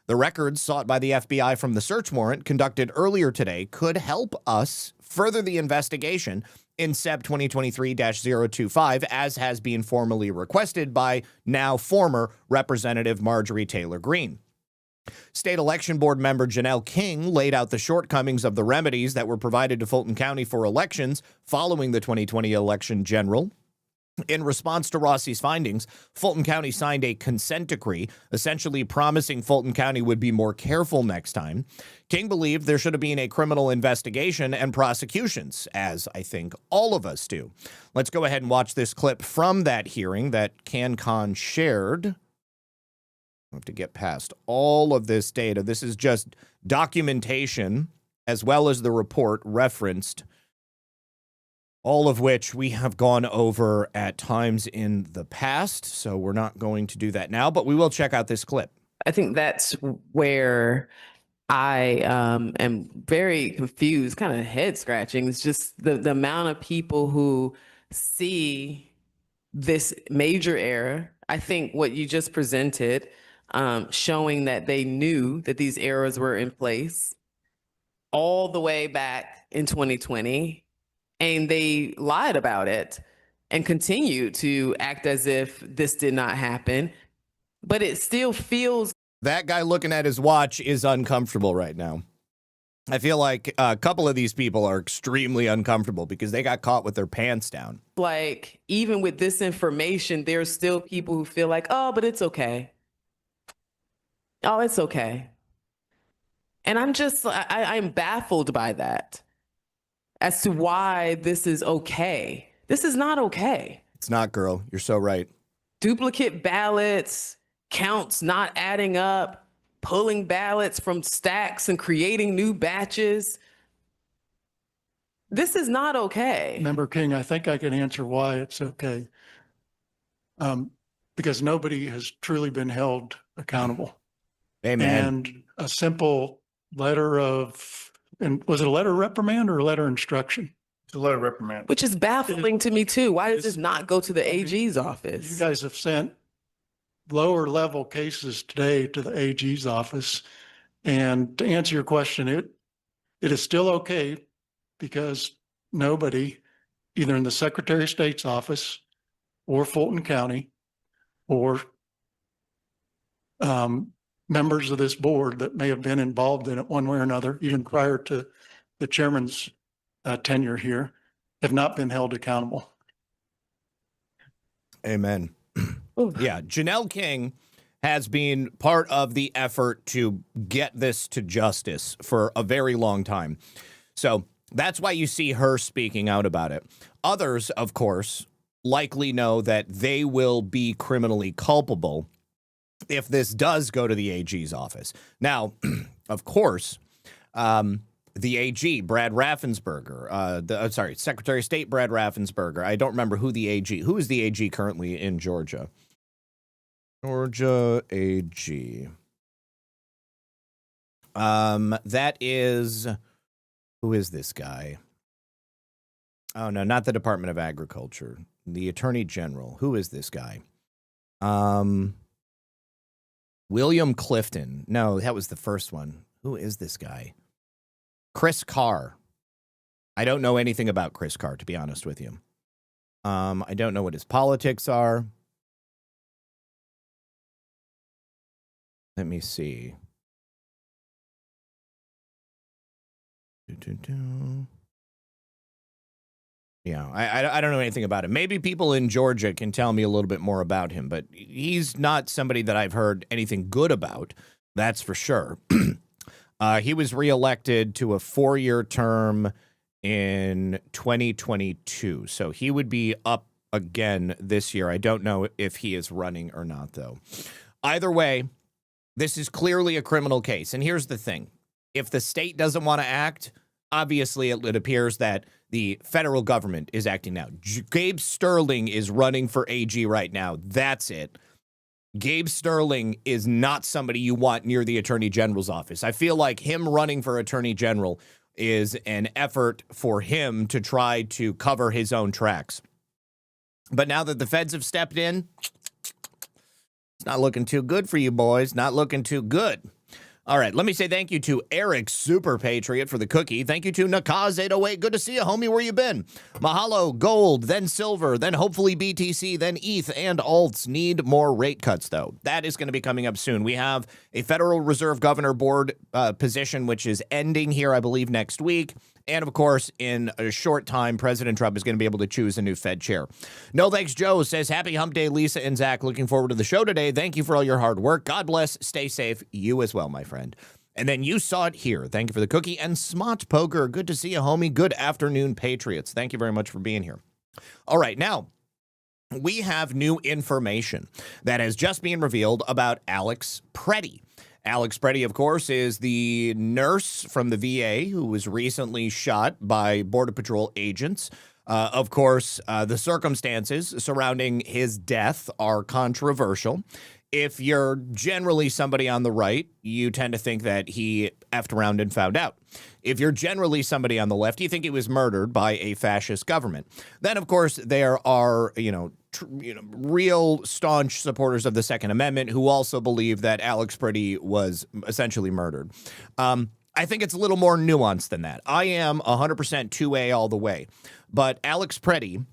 The records sought by the FBI from the search warrant conducted earlier today could help us further the investigation in SEP 2023-025, as has been formally requested by now former Representative Marjorie Taylor Greene. State Election Board member Janelle King laid out the shortcomings of the remedies that were provided to Fulton County for elections following the 2020 election general. In response to Rossi's findings, Fulton County signed a consent decree, essentially promising Fulton County would be more careful next time. King believed there should have been a criminal investigation and prosecutions, as I think all of us do. Let's go ahead and watch this clip from that hearing that CanCon shared. I have to get past all of this data. This is just documentation, as well as the report referenced, all of which we have gone over at times in the past, so we're not going to do that now, but we will check out this clip. I think that's where I am very confused, kind of head scratching. It's just the amount of people who see this major error. I think what you just presented, showing that they knew that these errors were in place all the way back in 2020, and they lied about it and continue to act as if this did not happen. But it still feels... That guy looking at his watch is uncomfortable right now. I feel like a couple of these people are extremely uncomfortable because they got caught with their pants down. Like, even with this information, there's still people who feel like, oh, but it's okay. Oh, it's okay. And I'm baffled by that as to why this is okay. This is not okay. It's not, girl. You're so right. Duplicate ballots, counts not adding up, pulling ballots from stacks and creating new batches. This is not okay. Member King, I think I can answer why it's okay. Because nobody has truly been held accountable. Amen. And a simple letter of, and was it a letter of reprimand or a letter of instruction? It's a letter of reprimand. Which is baffling to me too. Why does this not go to the AG's office? You guys have sent lower level cases today to the AG's office. And to answer your question, it is still okay because nobody, either in the Secretary of State's office or Fulton County or members of this board that may have been involved in it one way or another, even prior to the chairman's tenure here, have not been held accountable. Amen. Yeah, Janelle King has been part of the effort to get this to justice for a very long time. So that's why you see her speaking out about it. Others, of course, likely know that they will be criminally culpable if this does go to the AG's office. Now, of course, the AG, Brad Raffensperger, Secretary of State Brad Raffensperger. I don't remember who is the AG currently in Georgia? Georgia AG. That is, who is this guy? Oh, no, not the Department of Agriculture. The Attorney General. Who is this guy? William Clifton. No, that was the first one. Who is this guy? Chris Carr. I don't know anything about Chris Carr, to be honest with you. I don't know what his politics are. Let me see. Yeah, I don't know anything about him. Maybe people in Georgia can tell me a little bit more about him, but he's not somebody that I've heard anything good about. That's for sure. He was reelected to a 4-year term in 2022, so he would be up again this year. I don't know if he is running or not, though. Either way, this is clearly a criminal case, and here's the thing. If the state doesn't want to act, obviously it appears that the federal government is acting now. Gabe Sterling is running for AG right now. That's it. Gabe Sterling is not somebody you want near the Attorney General's office. I feel like him running for Attorney General is an effort for him to try to cover his own tracks. But now that the feds have stepped in, it's not looking too good for you boys. Not looking too good. All right, let me say thank you to Eric Super Patriot for the cookie. Thank you to Nakaz808. Good to see you, homie. Where you been? Mahalo, gold, then silver, then hopefully BTC, then ETH and alts. Need more rate cuts, though. That is going to be coming up soon. We have a Federal Reserve Governor Board position, which is ending here, I believe, next week. And, of course, in a short time, President Trump is going to be able to choose a new Fed chair. No Thanks Joe says, happy hump day, Lisa and Zach. Looking forward to the show today. Thank you for all your hard work. God bless. Stay safe. You as well, my friend. And then you saw it here. Thank you for the cookie. And Smot Poker, good to see you, homie. Good afternoon, Patriots. Thank you very much for being here. All right, now, we have new information that has just been revealed about Alex Preddy. Alex Preddy, of course, is the nurse from the VA who was recently shot by Border Patrol agents. Of course, the circumstances surrounding his death are controversial. If you're generally somebody on the right, you tend to think that he effed around and found out. If you're generally somebody on the left, you think he was murdered by a fascist government. Then, of course, there are, real staunch supporters of the Second Amendment who also believe that Alex Preddy was essentially murdered. I think it's a little more nuanced than that. I am 100% 2A all the way. But Alex Preddy,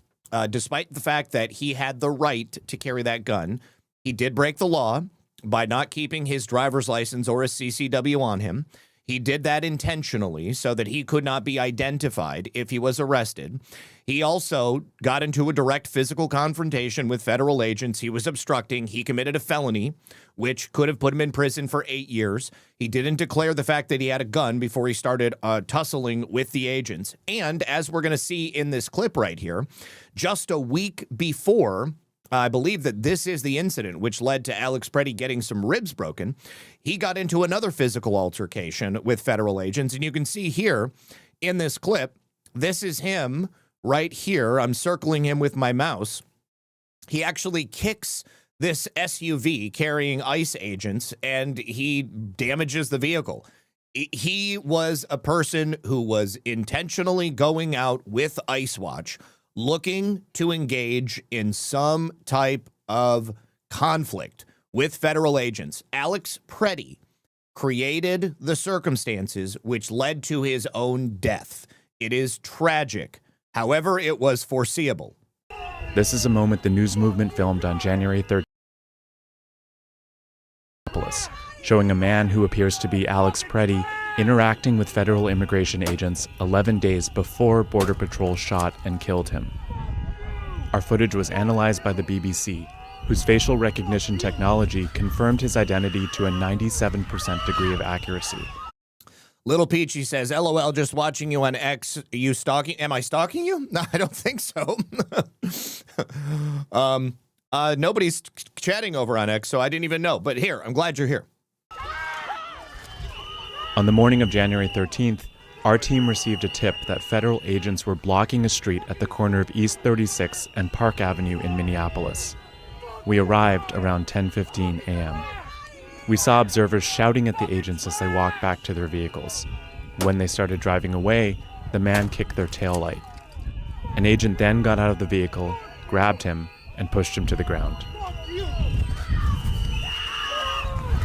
despite the fact that he had the right to carry that gun, he did break the law by not keeping his driver's license or a CCW on him. He did that intentionally so that he could not be identified if he was arrested. He also got into a direct physical confrontation with federal agents. He was obstructing. He committed a felony, which could have put him in prison for 8 years. He didn't declare the fact that he had a gun before he started tussling with the agents. And as we're going to see in this clip right here, just a week before, I believe that this is the incident which led to Alex Preddy getting some ribs broken. He got into another physical altercation with federal agents. And you can see here in this clip, this is him right here. I'm circling him with my mouse. He actually kicks this SUV carrying ICE agents and he damages the vehicle. He was a person who was intentionally going out with ICE Watch, looking to engage in some type of conflict with federal agents. Alex Preddy created the circumstances which led to his own death. It is tragic. However, it was foreseeable. This is a moment the news movement filmed on January 3rd, showing a man who appears to be Alex Preddy interacting with federal immigration agents 11 days before Border Patrol shot and killed him. Our footage was analyzed by the BBC, whose facial recognition technology confirmed his identity to a 97% degree of accuracy. Little Peachy says, LOL, just watching you on X. Are you stalking? Am I stalking you? No, I don't think so. Nobody's chatting over on X, so I didn't even know. But here, I'm glad you're here. On the morning of January 13th, our team received a tip that federal agents were blocking a street at the corner of East 36 and Park Avenue in Minneapolis. We arrived around 10:15 a.m. We saw observers shouting at the agents as they walked back to their vehicles. When they started driving away, the man kicked their taillight. An agent then got out of the vehicle, grabbed him, and pushed him to the ground.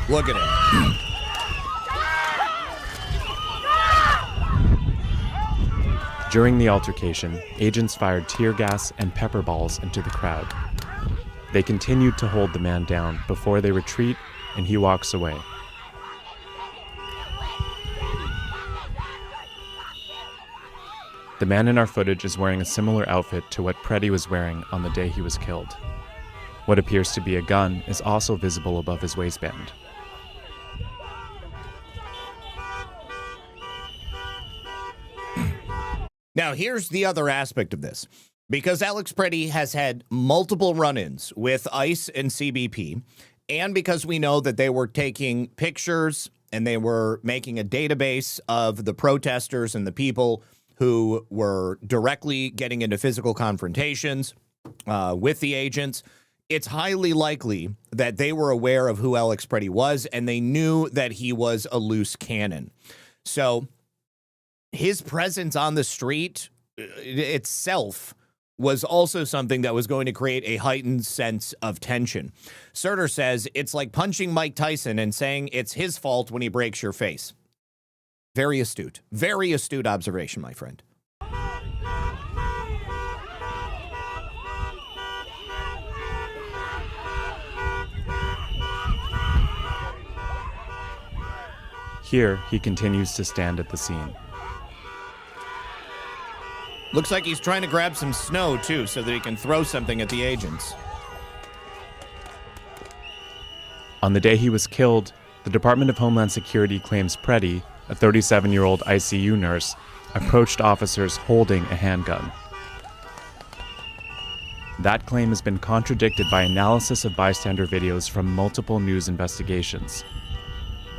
Look at him. During the altercation, agents fired tear gas and pepper balls into the crowd. They continued to hold the man down before they retreat and he walks away. The man in our footage is wearing a similar outfit to what Preddy was wearing on the day he was killed. What appears to be a gun is also visible above his waistband. Now, here's the other aspect of this. Because Alex Preddy has had multiple run-ins with ICE and CBP, and because we know that they were taking pictures and they were making a database of the protesters and the people who were directly getting into physical confrontations with the agents, it's highly likely that they were aware of who Alex Preddy was, and they knew that he was a loose cannon. So his presence on the street itself was also something that was going to create a heightened sense of tension. Surter says it's like punching Mike Tyson and saying it's his fault when he breaks your face. Very astute observation, my friend. Here, he continues to stand at the scene. Looks like he's trying to grab some snow, too, so that he can throw something at the agents. On the day he was killed, the Department of Homeland Security claims Preddy, a 37-year-old ICU nurse, approached officers holding a handgun. That claim has been contradicted by analysis of bystander videos from multiple news investigations,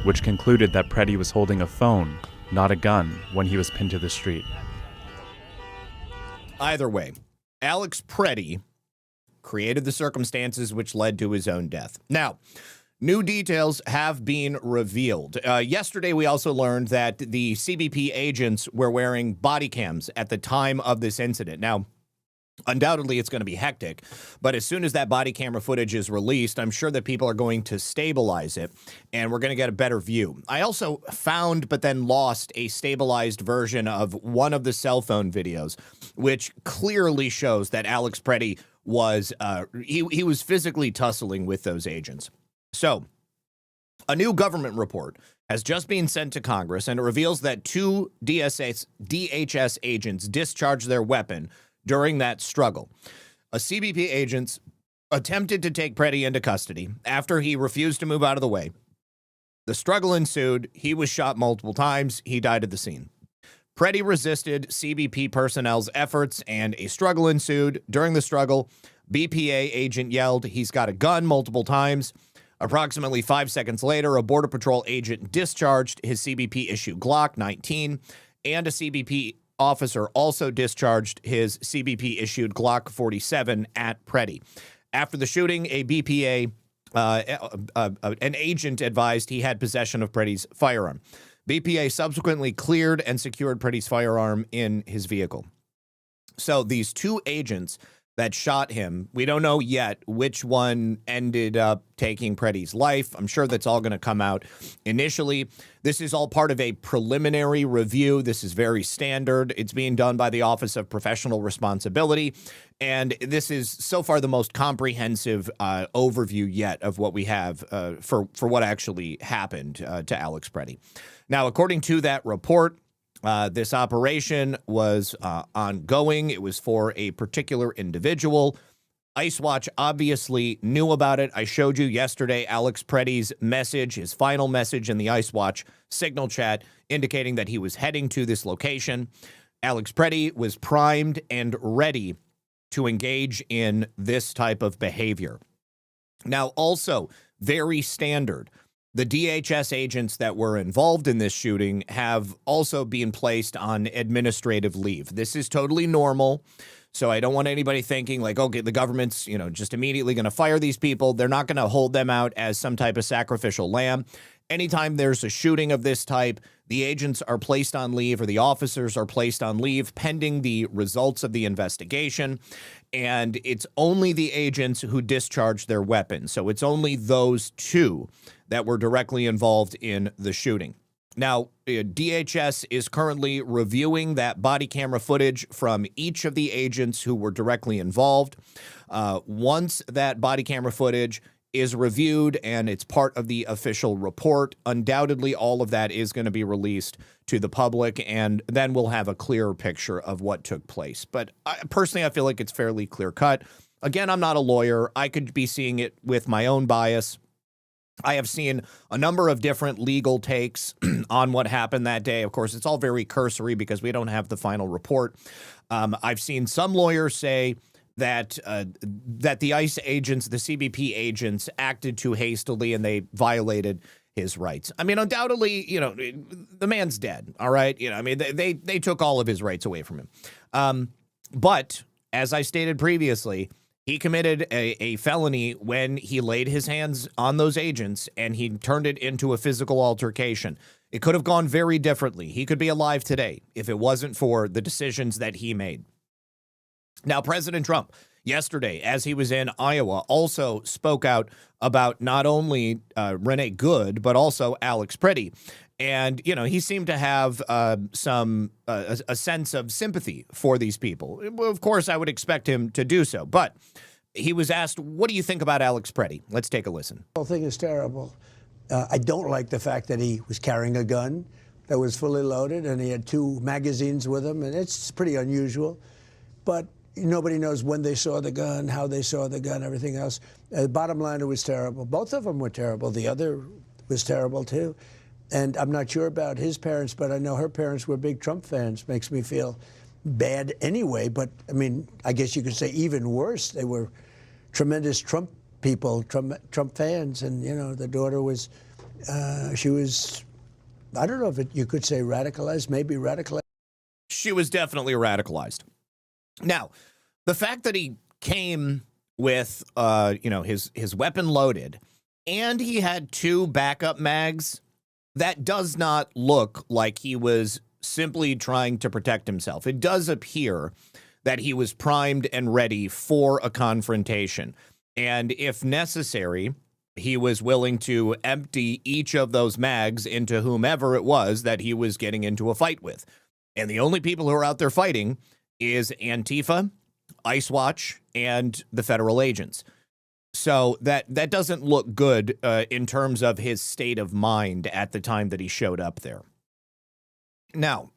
which concluded that Preddy was holding a phone, not a gun, when he was pinned to the street. Either way, Alex Preddy created the circumstances which led to his own death. Now, new details have been revealed. Yesterday, we also learned that the CBP agents were wearing body cams at the time of this incident. Now, undoubtedly, it's going to be hectic, but as soon as that body camera footage is released, I'm sure that people are going to stabilize it, and we're going to get a better view. I also found, but then lost, a stabilized version of one of the cell phone videos, which clearly shows that Alex Preddy was, he was physically tussling with those agents. So, a new government report has just been sent to Congress, and it reveals that two DHS agents discharged their weapon during that struggle. A CBP agent attempted to take Preddy into custody after he refused to move out of the way. The struggle ensued. He was shot multiple times. He died at the scene. Preddy resisted CBP personnel's efforts, and a struggle ensued. During the struggle, BPA agent yelled, "He's got a gun," multiple times. Approximately 5 seconds later, a Border Patrol agent discharged his CBP-issued Glock 19, and a CBP officer also discharged his CBP-issued Glock 47 at Preddy. After the shooting, a BPA, an agent advised he had possession of Preddy's firearm. BPA subsequently cleared and secured Preddy's firearm in his vehicle. So these two agents that shot him, we don't know yet which one ended up taking Preddy's life. I'm sure that's all going to come out initially. This is all part of a preliminary review. This is very standard. It's being done by the Office of Professional Responsibility. And this is so far the most comprehensive overview yet of what we have for what actually happened to Alex Preddy. Now, according to that report, this operation was ongoing. It was for a particular individual. Ice Watch obviously knew about it. I showed you yesterday Alex Preddy's message, his final message in the Ice Watch signal chat, indicating that he was heading to this location. Alex Preddy was primed and ready to engage in this type of behavior. Now, also very standard, the DHS agents that were involved in this shooting have also been placed on administrative leave. This is totally normal. So I don't want anybody thinking like, okay, the government's, just immediately going to fire these people. They're not going to hold them out as some type of sacrificial lamb. Anytime there's a shooting of this type, the agents are placed on leave, or the officers are placed on leave pending the results of the investigation. And it's only the agents who discharge their weapons. So it's only those two that were directly involved in the shooting. Now, DHS is currently reviewing that body camera footage from each of the agents who were directly involved. Once that body camera footage is reviewed and it's part of the official report, undoubtedly all of that is going to be released to the public, and then we'll have a clearer picture of what took place. But personally, I feel like it's fairly clear-cut. Again, I'm not a lawyer. I could be seeing it with my own bias. I have seen a number of different legal takes on what happened that day. Of course, it's all very cursory because we don't have the final report. I've seen some lawyers say that the ICE agents, the CBP agents, acted too hastily and they violated his rights. I mean, undoubtedly, the man's dead. All right. They took all of his rights away from him. But as I stated previously, he committed a felony when he laid his hands on those agents and he turned it into a physical altercation. It could have gone very differently. He could be alive today if it wasn't for the decisions that he made. Now, President Trump, yesterday, as he was in Iowa, also spoke out about not only Renee Good, but also Alex Pretty. And, you know, he seemed to have a sense of sympathy for these people. Of course, I would expect him to do so. But he was asked, what do you think about Alex Pretty? Let's take a listen. The whole thing is terrible. I don't like the fact that he was carrying a gun that was fully loaded and he had 2 magazines with him, and it's pretty unusual. But nobody knows when they saw the gun, how they saw the gun, everything else. Bottom line, it was terrible. Both of them were terrible. The other was terrible, too. And I'm not sure about his parents, but I know her parents were big Trump fans. Makes me feel bad anyway. But, I mean, I guess you could say even worse. They were tremendous Trump people, Trump fans. And, you know, the daughter was, she was, I don't know if you could say radicalized, maybe radicalized. She was definitely radicalized. Now, the fact that he came with, you know, his weapon loaded and he had 2 backup mags, that does not look like he was simply trying to protect himself. It does appear that he was primed and ready for a confrontation. And if necessary, he was willing to empty each of those mags into whomever it was that he was getting into a fight with. And the only people who are out there fighting is Antifa, Ice Watch, and the federal agents. So that doesn't look good in terms of his state of mind at the time that he showed up there. Now,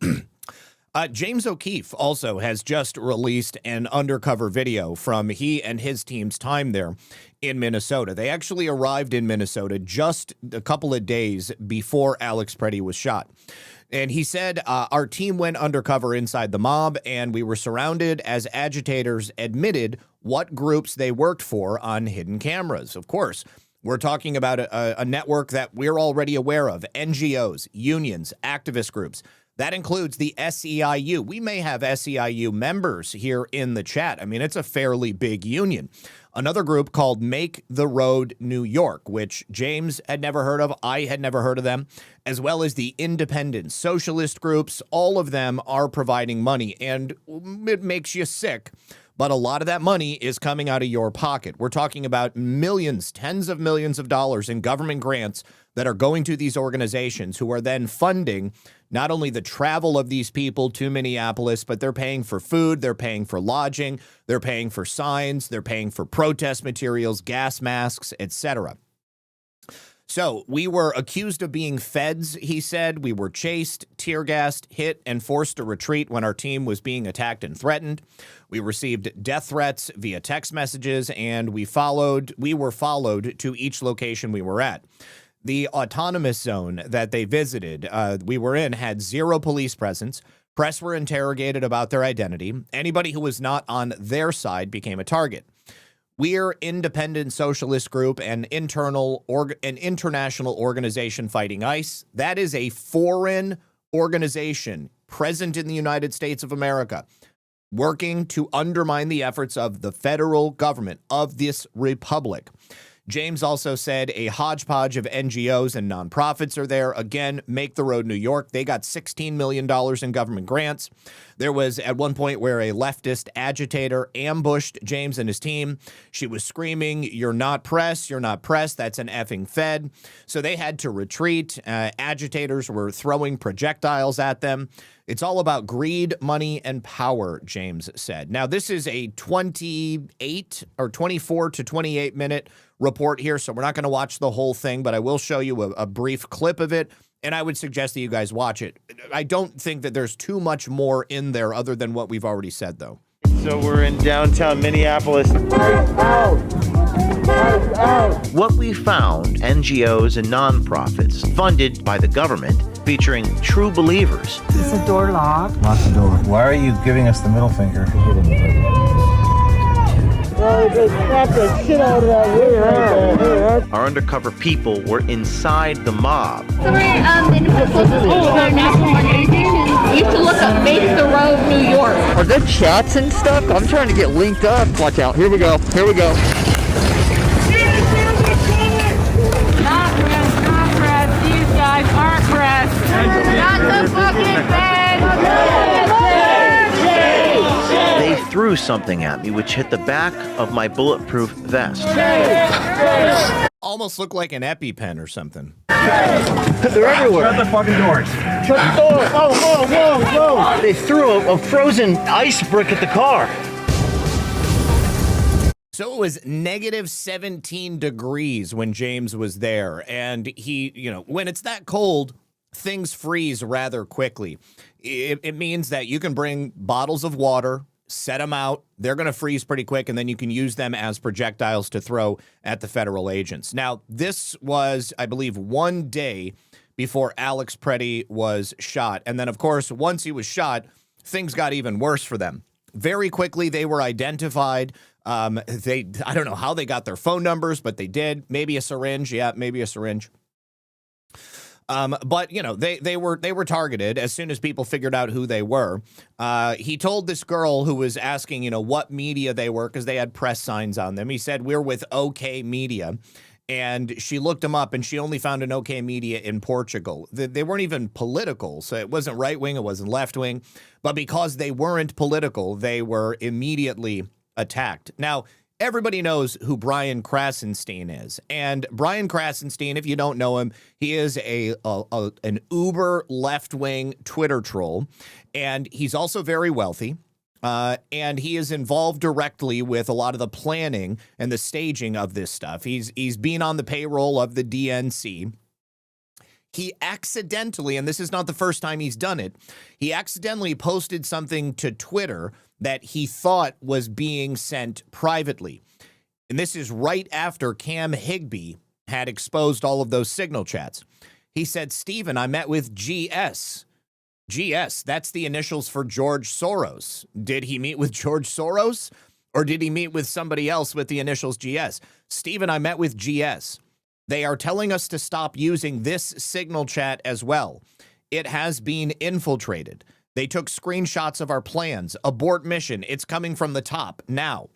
James O'Keefe also has just released an undercover video from he and his team's time there in Minnesota. They actually arrived in Minnesota just a couple of days before Alex Pretty was shot. And he said, our team went undercover inside the mob, and we were surrounded as agitators admitted what groups they worked for on hidden cameras. Of course, we're talking about a network that we're already aware of, NGOs, unions, activist groups. That includes the SEIU. We may have SEIU members here in the chat. I mean, it's a fairly big union. Another group called Make the Road New York, which James had never heard of. I had never heard of them, as well as the independent socialist groups. All of them are providing money, and it makes you sick. But a lot of that money is coming out of your pocket. We're talking about millions, tens of millions of dollars in government grants that are going to these organizations who are then funding not only the travel of these people to Minneapolis, but they're paying for food, they're paying for lodging, they're paying for signs, they're paying for protest materials, gas masks, etc. So we were accused of being feds, he said. We were chased, tear gassed, hit, and forced to retreat when our team was being attacked and threatened. We received death threats via text messages, and we were followed to each location we were at. The autonomous zone that they visited, we were in, had 0 police presence. Press were interrogated about their identity. Anybody who was not on their side became a target. We're independent socialist group and an international organization fighting ICE. That is a foreign organization present in the United States of America, working to undermine the efforts of the federal government of this republic. James also said a hodgepodge of NGOs and nonprofits are there. Again, Make the Road New York. They got $16 million in government grants. There was at one point where a leftist agitator ambushed James and his team. She was screaming, "You're not press, you're not press. That's an effing Fed." So they had to retreat. Agitators were throwing projectiles at them. It's all about greed, money, and power, James said. Now, this is a 24 to 28 minute report here, so we're not going to watch the whole thing, but I will show you a brief clip of it, and I would suggest that you guys watch it. I don't think that there's too much more in there other than what we've already said, though. So we're in downtown Minneapolis. What we found, NGOs and nonprofits funded by the government, featuring true believers. Is the door locked? Lock the door. Why are you giving us the middle finger? Our undercover people were inside the mob. So we're in our national organizations. You have to look up Make the Road New York. Are there chats and stuff? I'm trying to get linked up. Watch out. Here we go. Here we go. Not press. These guys aren't press. Not the fucking Fed. They threw something at me, which hit the back of my bulletproof vest. Almost looked like an EpiPen or something. They're everywhere. Shut the fucking doors. Shut the door. Whoa. They threw a frozen ice brick at the car. So it was negative 17 degrees when James was there. And he, when it's that cold, things freeze rather quickly. It means that you can bring bottles of water, set them out. They're going to freeze pretty quick, and then you can use them as projectiles to throw at the federal agents. Now, this was, I believe, 1 day before Alex Preddy was shot. And then, of course, once he was shot, things got even worse for them. Very quickly, they were identified. I don't know how they got their phone numbers, but they did. Maybe a syringe. Yeah, maybe a syringe. But they were targeted as soon as people figured out who they were. He told this girl who was asking, what media they were, because they had press signs on them. He said, "We're with OK Media." And she looked them up, and she only found an OK Media in Portugal. They weren't even political, so it wasn't right-wing, it wasn't left-wing. But because they weren't political, they were immediately attacked. Now, everybody knows who Brian Krasenstein is. And Brian Krasenstein, if you don't know him, he is an uber left-wing Twitter troll. And he's also very wealthy. And he is involved directly with a lot of the planning and the staging of this stuff. He's been on the payroll of the DNC. He accidentally, and this is not the first time he's done it, he accidentally posted something to Twitter that he thought was being sent privately. And this is right after Cam Higbee had exposed all of those signal chats. He said, "Stephen, I met with GS. GS, that's the initials for George Soros. Did he meet with George Soros? Or did he meet with somebody else with the initials GS? Stephen, I met with GS. They are telling us to stop using this signal chat as well. It has been infiltrated. They took screenshots of our plans. Abort mission. It's coming from the top now."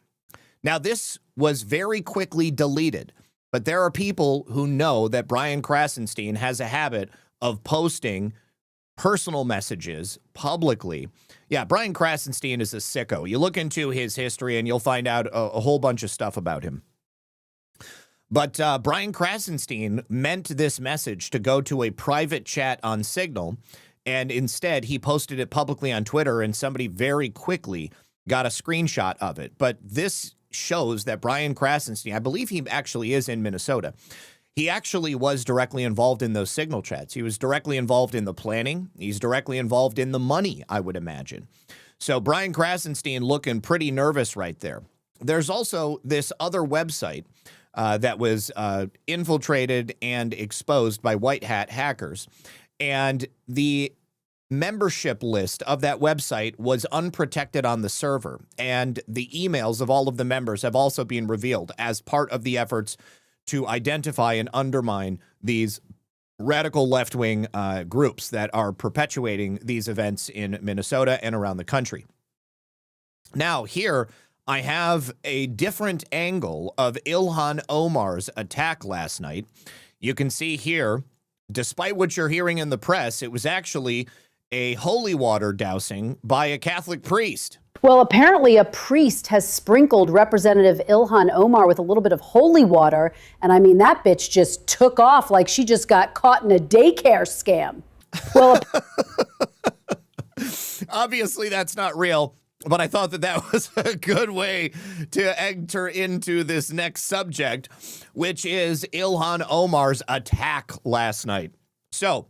Now, this was very quickly deleted, but there are people who know that Brian Krasenstein has a habit of posting personal messages publicly. Yeah, Brian Krasenstein is a sicko. You look into his history and you'll find out a whole bunch of stuff about him. But Brian Krasenstein meant this message to go to a private chat on Signal, and instead he posted it publicly on Twitter, and somebody very quickly got a screenshot of it. But this shows that Brian Krasenstein, I believe he actually is in Minnesota, he actually was directly involved in those signal chats. He was directly involved in the planning. He's directly involved in the money, I would imagine. So Brian Krasenstein looking pretty nervous right there. There's also this other website that was infiltrated and exposed by white hat hackers. And the membership list of that website was unprotected on the server. And the emails of all of the members have also been revealed as part of the efforts to identify and undermine these radical left-wing groups that are perpetuating these events in Minnesota and around the country. Now, here I have a different angle of Ilhan Omar's attack last night. You can see here, despite what you're hearing in the press, it was actually a holy water dousing by a Catholic priest. Well, apparently a priest has sprinkled Representative Ilhan Omar with a little bit of holy water. And I mean, that bitch just took off like she just got caught in a daycare scam. Well, obviously that's not real, but I thought that that was a good way to enter into this next subject, which is Ilhan Omar's attack last night. So,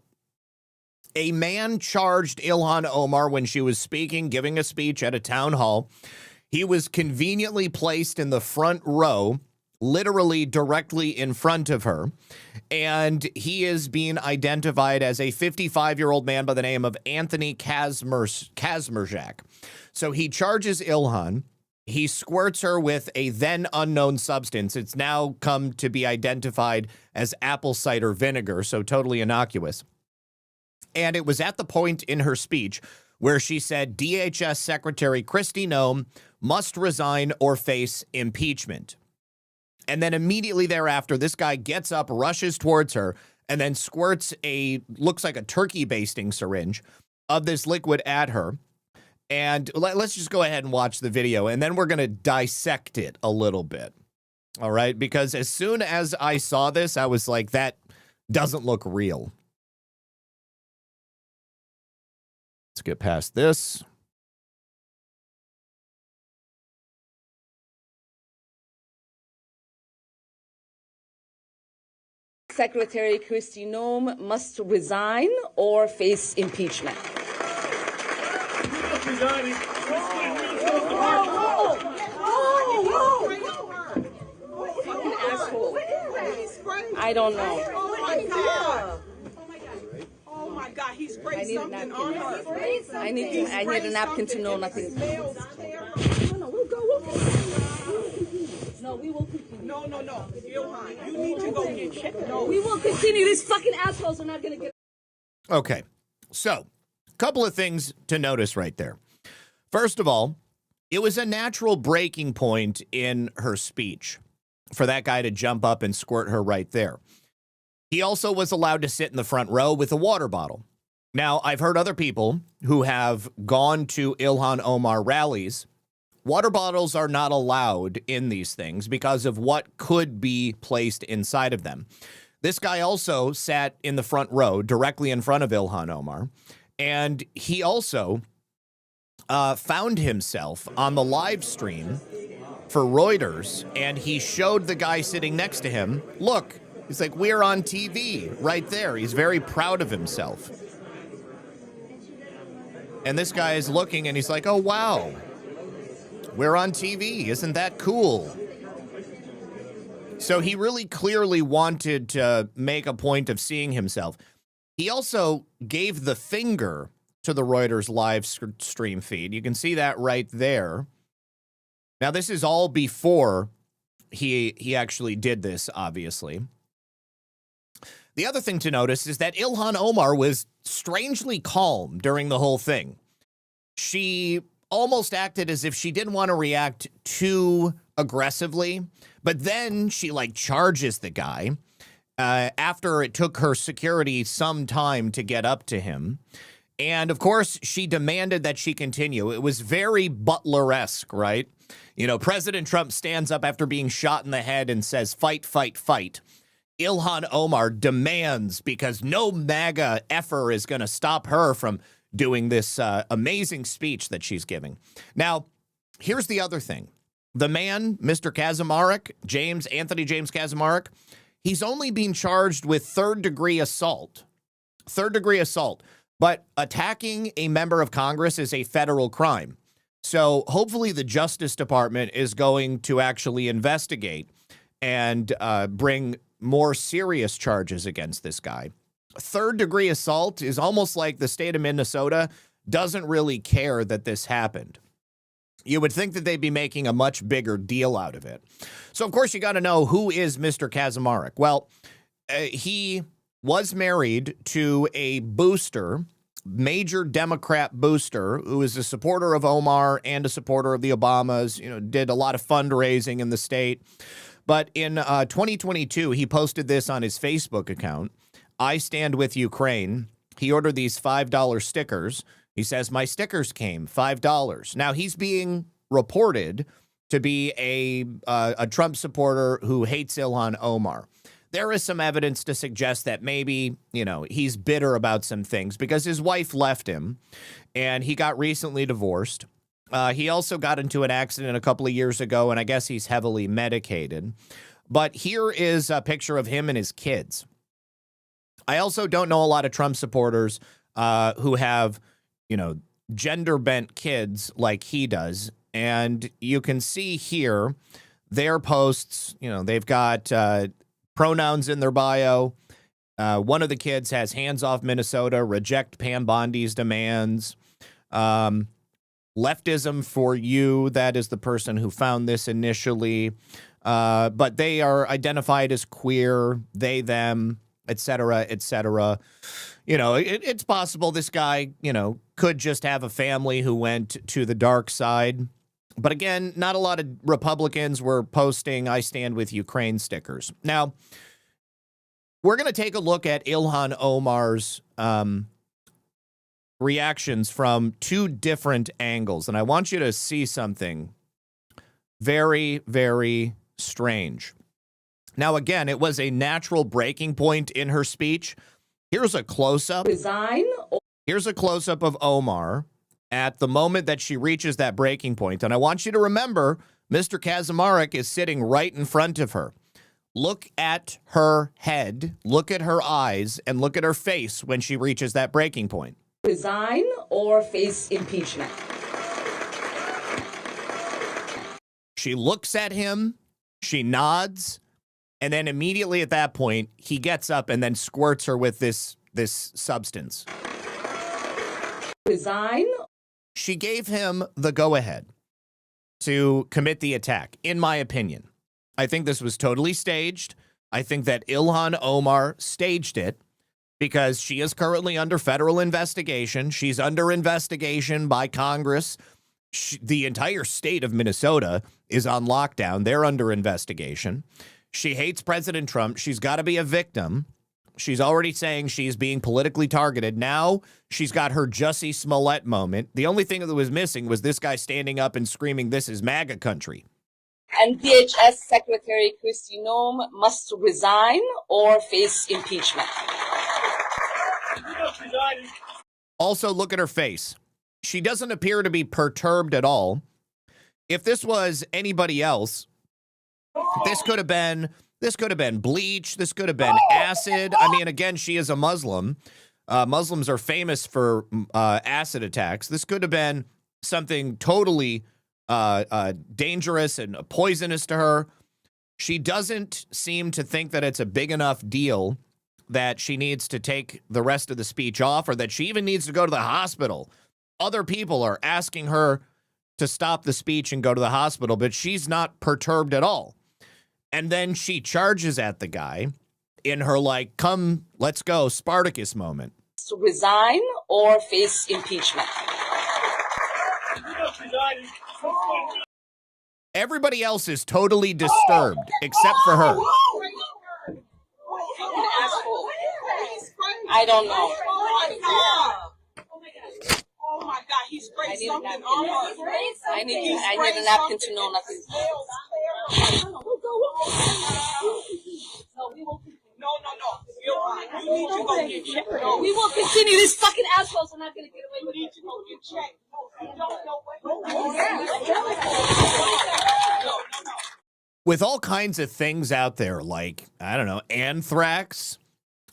a man charged Ilhan Omar when she was speaking, giving a speech at a town hall. He was conveniently placed in the front row, literally directly in front of her. And he is being identified as a 55-year-old man by the name of Anthony Kazmierczak. So he charges Ilhan. He squirts her with a then unknown substance. It's now come to be identified as apple cider vinegar, so totally innocuous. And it was at the point in her speech where she said DHS Secretary Kristi Noem must resign or face impeachment. And then immediately thereafter, this guy gets up, rushes towards her, and then squirts looks like a turkey basting syringe of this liquid at her. And let's just go ahead and watch the video, and then we're going to dissect it a little bit. All right? Because as soon as I saw this, I was like, that doesn't look real. Let's get past this. Secretary Kristi Noem must resign or face impeachment. Fucking asshole. I don't know. Oh my God, he sprayed something on her. I need a napkin to know nothing. No, we will continue. No. Ilhan, you need to go get checked. No, we will continue. These fucking assholes are not going to get. Okay, so a couple of things to notice right there. First of all, it was a natural breaking point in her speech for that guy to jump up and squirt her right there. He also was allowed to sit in the front row with a water bottle. Now, I've heard other people who have gone to Ilhan Omar rallies. Water bottles are not allowed in these things because of what could be placed inside of them. This guy also sat in the front row directly in front of Ilhan Omar, and he also found himself on the live stream for Reuters, and he showed the guy sitting next to him, look, he's like, we're on TV right there. He's very proud of himself. And this guy is looking, and he's like, oh, wow. We're on TV. Isn't that cool? So he really clearly wanted to make a point of seeing himself. He also gave the finger to the Reuters live stream feed. You can see that right there. Now, this is all before he actually did this, obviously. The other thing to notice is that Ilhan Omar was strangely calm during the whole thing. She almost acted as if she didn't want to react too aggressively, but then she charges the guy after it took her security some time to get up to him. And of course, she demanded that she continue. It was very Butler-esque, right? You know, President Trump stands up after being shot in the head and says, fight, fight, fight. Ilhan Omar demands, because no MAGA effer is going to stop her from doing this amazing speech that she's giving. Now, here's the other thing. The man, Mr. Kaczmarek, Anthony James Kaczmarek, he's only being charged with third-degree assault. Third-degree assault. But attacking a member of Congress is a federal crime. So hopefully the Justice Department is going to actually investigate and bring more serious charges against this guy. Third-degree assault is almost like the state of Minnesota doesn't really care that this happened. You would think that they'd be making a much bigger deal out of it. So, of course, you got to know, who is Mr. Kaczmarek? Well, he was married to a booster, major Democrat booster, who is a supporter of Omar and a supporter of the Obamas, did a lot of fundraising in the state. But in 2022, he posted this on his Facebook account. I stand with Ukraine. He ordered these $5 stickers. He says, my stickers came, $5. Now, he's being reported to be a Trump supporter who hates Ilhan Omar. There is some evidence to suggest that maybe, he's bitter about some things because his wife left him and he got recently divorced. He also got into an accident a couple of years ago, and I guess he's heavily medicated. But here is a picture of him and his kids. I also don't know a lot of Trump supporters who have, gender-bent kids like he does. And you can see here their posts, they've got pronouns in their bio. One of the kids has hands off Minnesota, reject Pam Bondi's demands. Leftism for you, that is the person who found this initially. But they are identified as queer, they, them, etc., etc. It's possible this guy, could just have a family who went to the dark side. But again, not a lot of Republicans were posting I stand with Ukraine stickers. Now, we're going to take a look at Ilhan Omar's reactions from two different angles, and I want you to see something very, very strange. Now, again, it was a natural breaking point in her speech. Here's a close-up. Here's a close-up of Omar at the moment that she reaches that breaking point. And I want you to remember, Mr. Kaczmarek is sitting right in front of her. Look at her head, look at her eyes, and look at her face when she reaches that breaking point. Resign or face impeachment. She looks at him, she nods, and then immediately at that point, he gets up and then squirts her with this substance. Resign. She gave him the go-ahead to commit the attack, in my opinion. I think this was totally staged. I think that Ilhan Omar staged it because she is currently under federal investigation. She's under investigation by Congress. The entire state of Minnesota is on lockdown. They're under investigation. She hates President Trump. She's got to be a victim. She's already saying she's being politically targeted. Now she's got her Jussie Smollett moment. The only thing that was missing was this guy standing up and screaming, "This is MAGA country." And DHS Secretary Kristi Noem must resign or face impeachment. Also, look at her face. She doesn't appear to be perturbed at all. If this was anybody else, this could have been bleach. This could have been acid. I mean, again, she is a Muslim. Muslims are famous for acid attacks. This could have been something totally dangerous and poisonous to her. She doesn't seem to think that it's a big enough deal that she needs to take the rest of the speech off, or that she even needs to go to the hospital. Other people are asking her to stop the speech and go to the hospital, but she's not perturbed at all. And then she charges at the guy in her, like, come, let's go, Spartacus moment. To resign or face impeachment. Everybody else is totally disturbed except for her. I don't know. Oh my God, he sprayed something on her. I need a napkin to know nothing. No. You're fine. You need to go get checked. No, we will continue. These fucking assholes are not going to get away with it. You need to go get checked. You don't know what. With all kinds of things out there, like, I don't know, anthrax,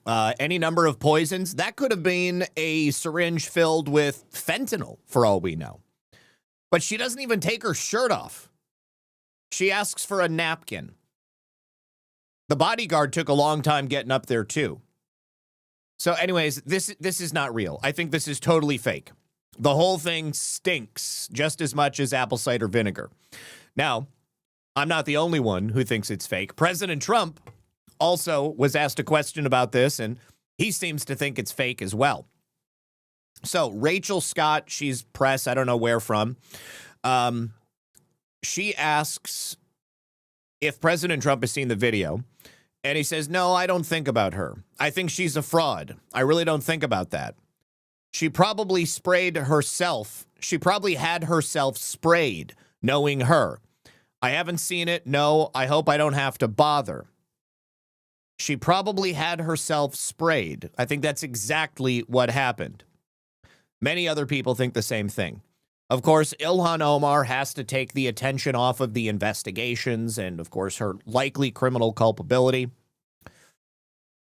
any number of poisons, that could have been a syringe filled with fentanyl, for all we know. But she doesn't even take her shirt off. She asks for a napkin. The bodyguard took a long time getting up there, too. So anyways, this is not real. I think this is totally fake. The whole thing stinks just as much as apple cider vinegar. Now, I'm not the only one who thinks it's fake. President Trump also was asked a question about this, and he seems to think it's fake as well. So Rachel Scott, she's press, I don't know where from. She asks if President Trump has seen the video, and he says, no, I don't think about her. I think she's a fraud. I really don't think about that. She probably sprayed herself. She probably had herself sprayed, knowing her. I haven't seen it. No, I hope I don't have to bother. She probably had herself sprayed. I think that's exactly what happened. Many other people think the same thing. Of course, Ilhan Omar has to take the attention off of the investigations and, of course, her likely criminal culpability.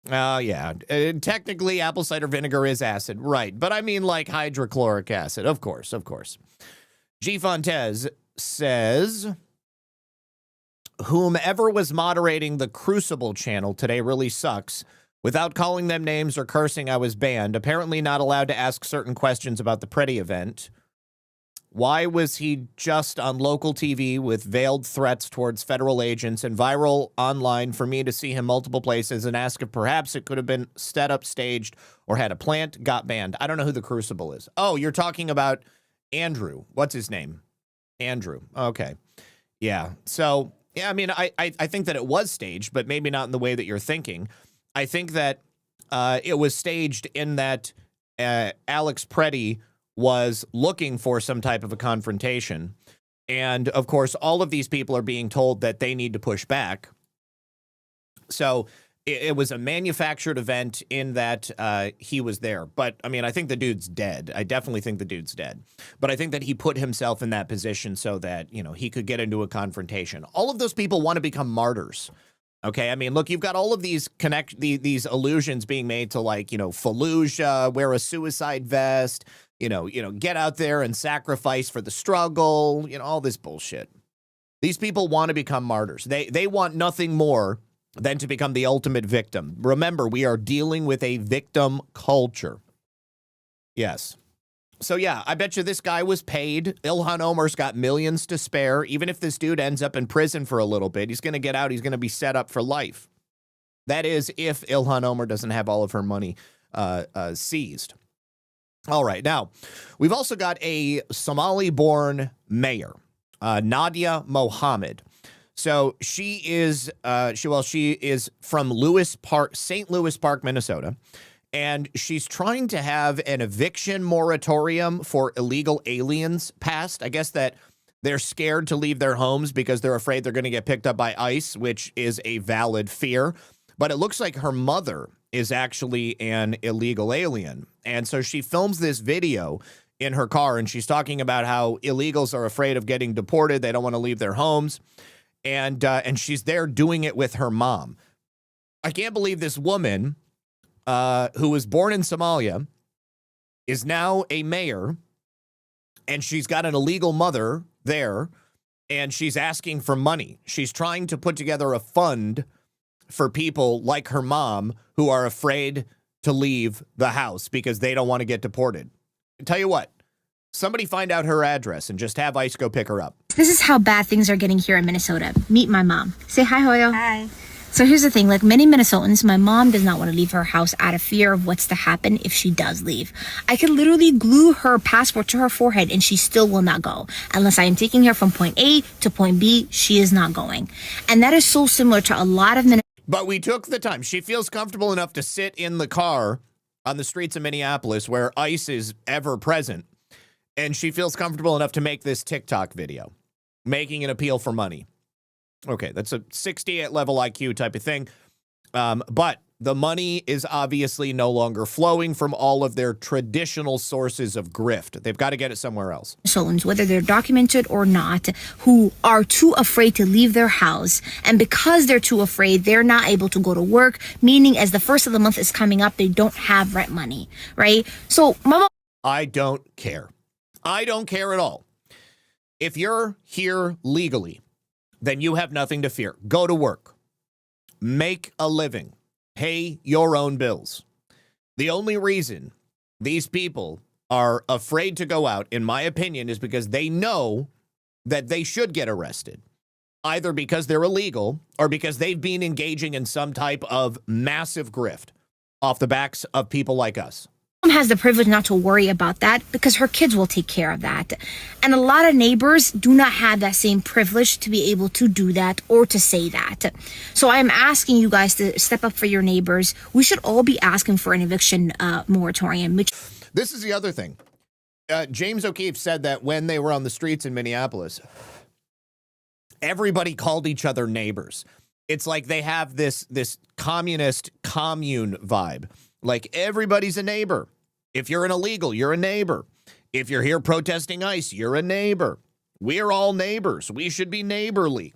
Yeah, technically apple cider vinegar is acid, right? But I mean like hydrochloric acid, of course. G. Fontez says, whomever was moderating the Crucible channel today really sucks. Without calling them names or cursing, I was banned. Apparently not allowed to ask certain questions about the Pretty event. Why was he just on local TV with veiled threats towards federal agents and viral online for me to see him multiple places and ask if perhaps it could have been set up, staged, or had a plant, got banned? I don't know who the Crucible is. Oh, you're talking about Andrew. What's his name? Andrew. Okay. Yeah. So, yeah, I mean, I think that it was staged, but maybe not in the way that you're thinking. I think that it was staged in that Alex Preddy was looking for some type of a confrontation. And, of course, all of these people are being told that they need to push back. So it was a manufactured event in that he was there. But, I mean, I think the dude's dead. I definitely think the dude's dead. But I think that he put himself in that position so that, you know, he could get into a confrontation. All of those people want to become martyrs. Okay, I mean, look, you've got all of these these allusions being made to, like, you know, Fallujah, wear a suicide vest, you know, get out there and sacrifice for the struggle, you know, all this bullshit. These people want to become martyrs. They want nothing more than to become the ultimate victim. Remember, we are dealing with a victim culture. Yes. So, yeah, I bet you this guy was paid. Ilhan Omar's got millions to spare. Even if this dude ends up in prison for a little bit, he's going to get out. He's going to be set up for life. That is, if Ilhan Omar doesn't have all of her money seized. All right. Now, we've also got a Somali-born mayor, Nadia Mohammed. So she is from St. Louis Park, Minnesota. And she's trying to have an eviction moratorium for illegal aliens passed. I guess that they're scared to leave their homes because they're afraid they're going to get picked up by ICE, which is a valid fear. But it looks like her mother is actually an illegal alien. And so she films this video in her car, and she's talking about how illegals are afraid of getting deported. They don't want to leave their homes. And she's there doing it with her mom. I can't believe this woman, who was born in Somalia, is now a mayor, and she's got an illegal mother there, and she's asking for money. She's trying to put together a fund for people like her mom who are afraid to leave the house because they don't want to get deported. I tell you what, somebody find out her address and just have ICE go pick her up. This is how bad things are getting here in Minnesota. Meet my mom. Say hi, Hoyo. Hi. So here's the thing, like many Minnesotans, my mom does not want to leave her house out of fear of what's to happen if she does leave. I could literally glue her passport to her forehead and she still will not go. Unless I am taking her from point A to point B, she is not going. And that is so similar to a lot of Minnesotans. But we took the time. She feels comfortable enough to sit in the car on the streets of Minneapolis where ICE is ever present. And she feels comfortable enough to make this TikTok video, making an appeal for money. Okay, that's a 68 level IQ type of thing. But the money is obviously no longer flowing from all of their traditional sources of grift. They've got to get it somewhere else. Minnesotans, whether they're documented or not, who are too afraid to leave their house. And because they're too afraid, they're not able to go to work, meaning as the first of the month is coming up, they don't have rent money, right? So, Mama. I don't care. I don't care at all. If you're here legally, then you have nothing to fear. Go to work. Make a living. Pay your own bills. The only reason these people are afraid to go out, in my opinion, is because they know that they should get arrested, either because they're illegal or because they've been engaging in some type of massive grift off the backs of people like us. Has the privilege not to worry about that because her kids will take care of that. And a lot of neighbors do not have that same privilege to be able to do that or to say that. So I am asking you guys to step up for your neighbors. We should all be asking for an eviction moratorium. This is the other thing. James O'Keefe said that when they were on the streets in Minneapolis, everybody called each other neighbors. It's like they have this communist commune vibe. Like everybody's a neighbor. If you're an illegal, you're a neighbor. If you're here protesting ICE, you're a neighbor. We're all neighbors. We should be neighborly.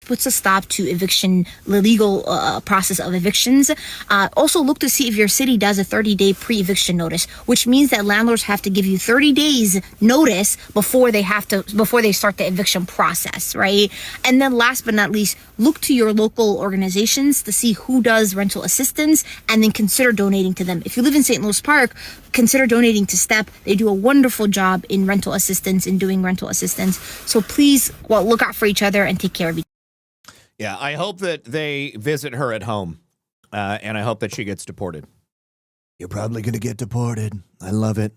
Puts a stop to eviction, the legal process of evictions. Also look to see if your city does a 30-day pre-eviction notice, which means that landlords have to give you 30 days notice before they start the eviction process, right? And then last but not least, look to your local organizations to see who does rental assistance and then consider donating to them. If you live in St. Louis Park, consider donating to STEP. They do a wonderful job in rental assistance and doing rental assistance. So please, look out for each other and take care of each other. Yeah, I hope that they visit her at home, and I hope that she gets deported. You're probably going to get deported. I love it.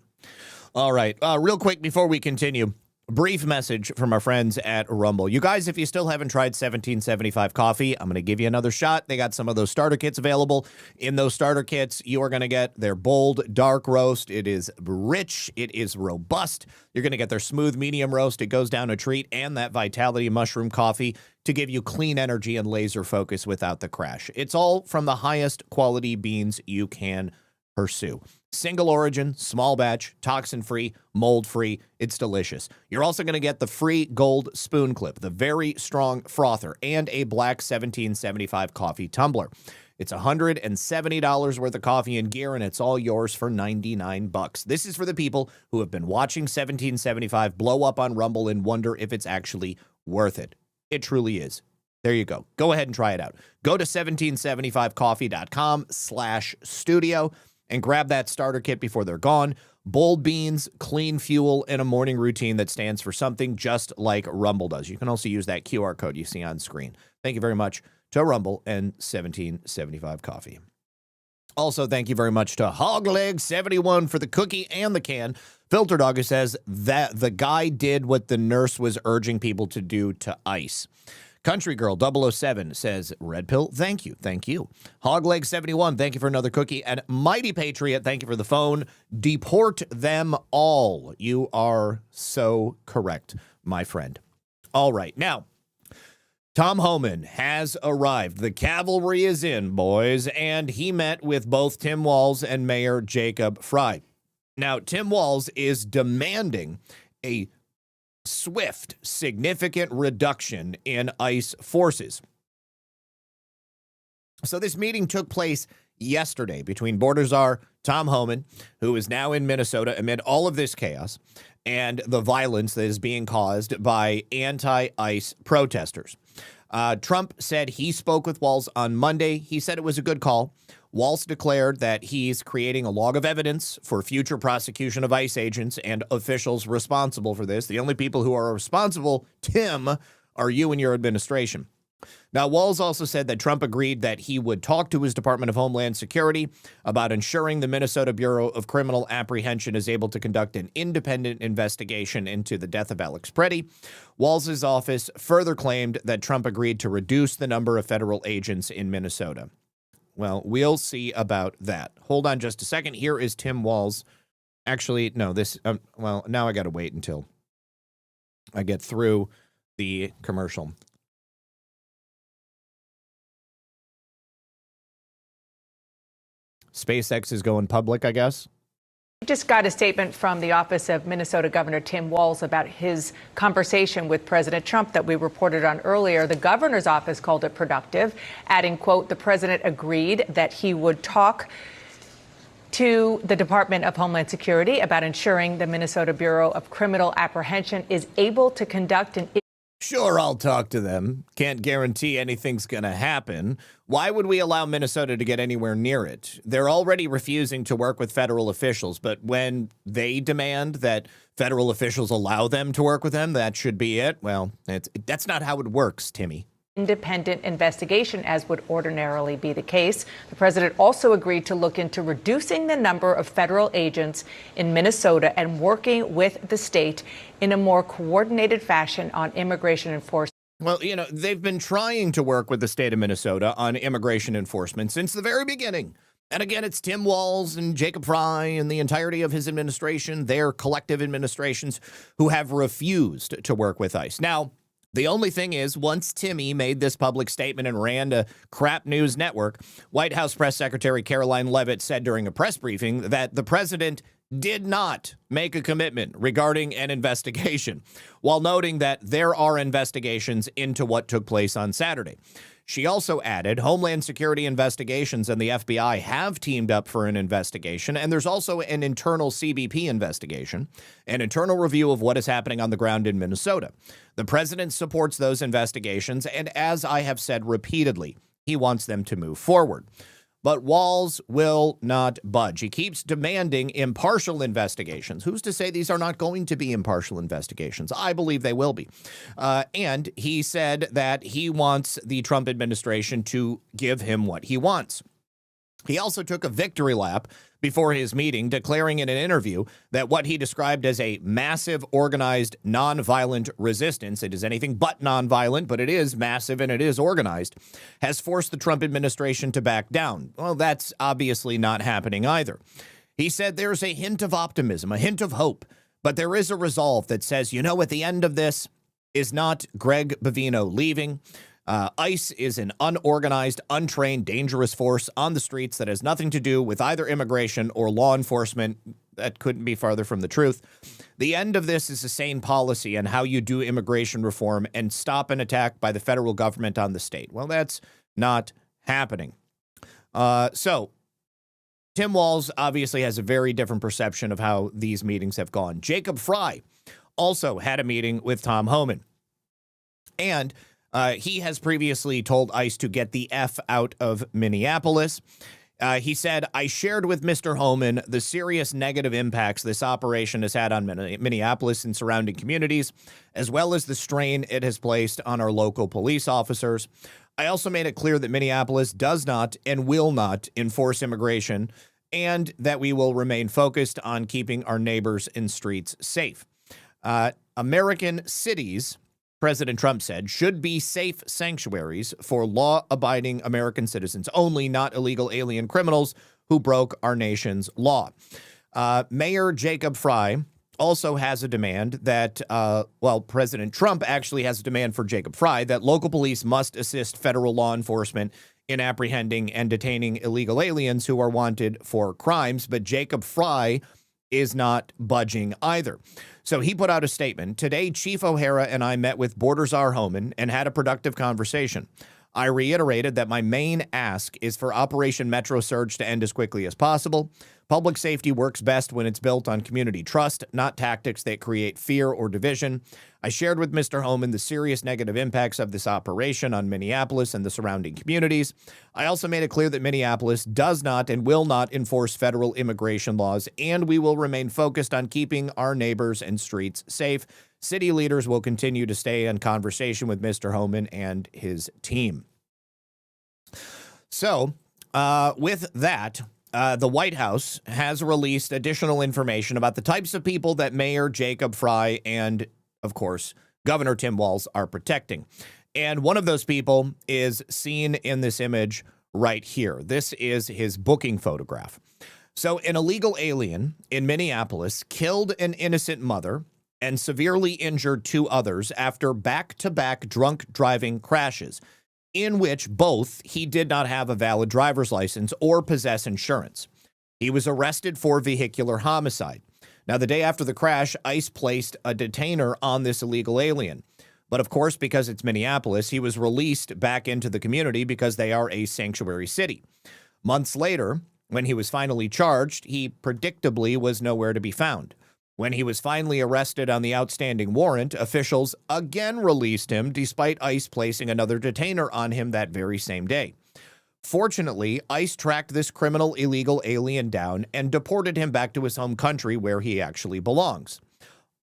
All right, real quick before we continue, brief message from our friends at Rumble. You guys, if you still haven't tried 1775 coffee, I'm going to give you another shot. They got some of those starter kits available. In those starter kits, you are going to get their bold dark roast. It is rich. It is robust. You're going to get their smooth medium roast. It goes down a treat, and that Vitality mushroom coffee to give you clean energy and laser focus without the crash. It's all from the highest quality beans you can pursue. Single origin, small batch, toxin-free, mold-free. It's delicious. You're also going to get the free gold spoon clip, the very strong frother, and a black 1775 coffee tumbler. It's $170 worth of coffee and gear, and it's all yours for $99. This is for the people who have been watching 1775 blow up on Rumble and wonder if it's actually worth it. It truly is. There you go. Go ahead and try it out. Go to 1775coffee.com/studio and grab that starter kit before they're gone. Bold beans, clean fuel, and a morning routine that stands for something just like Rumble does. You can also use that QR code you see on screen. Thank you very much to Rumble and 1775 Coffee. Also, thank you very much to Hogleg71 for the cookie and the can. Filter Dog, who says that the guy did what the nurse was urging people to do to ICE. Country Girl 007 says, Red Pill, thank you, thank you. Hogleg71, thank you for another cookie. And Mighty Patriot, thank you for the phone. Deport them all. You are so correct, my friend. All right, now, Tom Homan has arrived. The cavalry is in, boys, and he met with both Tim Walz and Mayor Jacob Frey. Now, Tim Walz is demanding a swift, significant reduction in ICE forces. So this meeting took place yesterday between Border Czar Tom Homan, who is now in Minnesota amid all of this chaos and the violence that is being caused by anti-ICE protesters. Trump said he spoke with Walz on Monday. He said it was a good call. Walz declared that he's creating a log of evidence for future prosecution of ICE agents and officials responsible for this. The only people who are responsible, Tim, are you and your administration. Now, Walz also said that Trump agreed that he would talk to his Department of Homeland Security about ensuring the Minnesota Bureau of Criminal Apprehension is able to conduct an independent investigation into the death of Alex Preddy. Walz's office further claimed that Trump agreed to reduce the number of federal agents in Minnesota. Well, we'll see about that. Hold on just a second. Here is Tim Walz. Actually, no, this, well, now I got to wait until I get through the commercial. SpaceX is going public, I guess. We just got a statement from the office of Minnesota Governor Tim Walz about his conversation with President Trump that we reported on earlier. The governor's office called it productive, adding, quote, the president agreed that he would talk to the Department of Homeland Security about ensuring the Minnesota Bureau of Criminal Apprehension is able to conduct an... Sure, I'll talk to them. Can't guarantee anything's going to happen. Why would we allow Minnesota to get anywhere near it? They're already refusing to work with federal officials, but when they demand that federal officials allow them to work with them, that should be it. Well, that's not how it works, Timmy. Independent investigation, as would ordinarily be the case. The president also agreed to look into reducing the number of federal agents in Minnesota and working with the state in a more coordinated fashion on immigration enforcement. Well, you know, they've been trying to work with the state of Minnesota on immigration enforcement since the very beginning. And again, it's Tim Walz and Jacob Frey and the entirety of his administration, their collective administrations, who have refused to work with ICE. Now, the only thing is, once Timmy made this public statement and ran a crap news network, White House Press Secretary Caroline Leavitt said during a press briefing that the president did not make a commitment regarding an investigation, while noting that there are investigations into what took place on Saturday. She also added Homeland Security investigations and the FBI have teamed up for an investigation, and there's also an internal CBP investigation, an internal review of what is happening on the ground in Minnesota. The president supports those investigations, and as I have said repeatedly, he wants them to move forward. But Walz will not budge. He keeps demanding impartial investigations. Who's to say these are not going to be impartial investigations? I believe they will be. And he said that he wants the Trump administration to give him what he wants. He also took a victory lap before his meeting, declaring in an interview that what he described as a massive, organized, nonviolent resistance, it is anything but nonviolent, but it is massive and it is organized, has forced the Trump administration to back down. Well, that's obviously not happening either. He said there's a hint of optimism, a hint of hope, but there is a resolve that says, you know, at the end of this is not Greg Bavino leaving. ICE is an unorganized, untrained, dangerous force on the streets that has nothing to do with either immigration or law enforcement. That couldn't be farther from the truth. The end of this is a sane policy on how you do immigration reform and stop an attack by the federal government on the state. Well, that's not happening. So Tim Walz obviously has a very different perception of how these meetings have gone. Jacob Frey also had a meeting with Tom Homan. And he has previously told ICE to get the F out of Minneapolis. He said, I shared with Mr. Homan the serious negative impacts this operation has had on Minneapolis and surrounding communities, as well as the strain it has placed on our local police officers. I also made it clear that Minneapolis does not and will not enforce immigration, and that we will remain focused on keeping our neighbors and streets safe. American cities, President Trump said, should be safe sanctuaries for law-abiding American citizens only, not illegal alien criminals who broke our nation's law. Mayor Jacob Frey also has a demand that, President Trump actually has a demand for Jacob Frey that local police must assist federal law enforcement in apprehending and detaining illegal aliens who are wanted for crimes. But Jacob Frey is not budging either. So he put out a statement. Today, Chief O'Hara and I met with Border Czar Homan and had a productive conversation. I reiterated that my main ask is for Operation Metro Surge to end as quickly as possible. Public safety works best when it's built on community trust, not tactics that create fear or division. I shared with Mr. Homan the serious negative impacts of this operation on Minneapolis and the surrounding communities. I also made it clear that Minneapolis does not and will not enforce federal immigration laws, and we will remain focused on keeping our neighbors and streets safe. City leaders will continue to stay in conversation with Mr. Homan and his team. So, with that, the White House has released additional information about the types of people that Mayor Jacob Frey and, of course, Governor Tim Walz are protecting. And one of those people is seen in this image right here. This is his booking photograph. So an illegal alien in Minneapolis killed an innocent mother and severely injured two others after back-to-back drunk driving crashes, in which both he did not have a valid driver's license or possess insurance. He was arrested for vehicular homicide. Now, the day after the crash, ICE placed a detainer on this illegal alien. But of course, because it's Minneapolis, he was released back into the community because they are a sanctuary city. Months later, when he was finally charged, he predictably was nowhere to be found. When he was finally arrested on the outstanding warrant, officials again released him despite ICE placing another detainer on him that very same day. Fortunately, ICE tracked this criminal illegal alien down and deported him back to his home country where he actually belongs.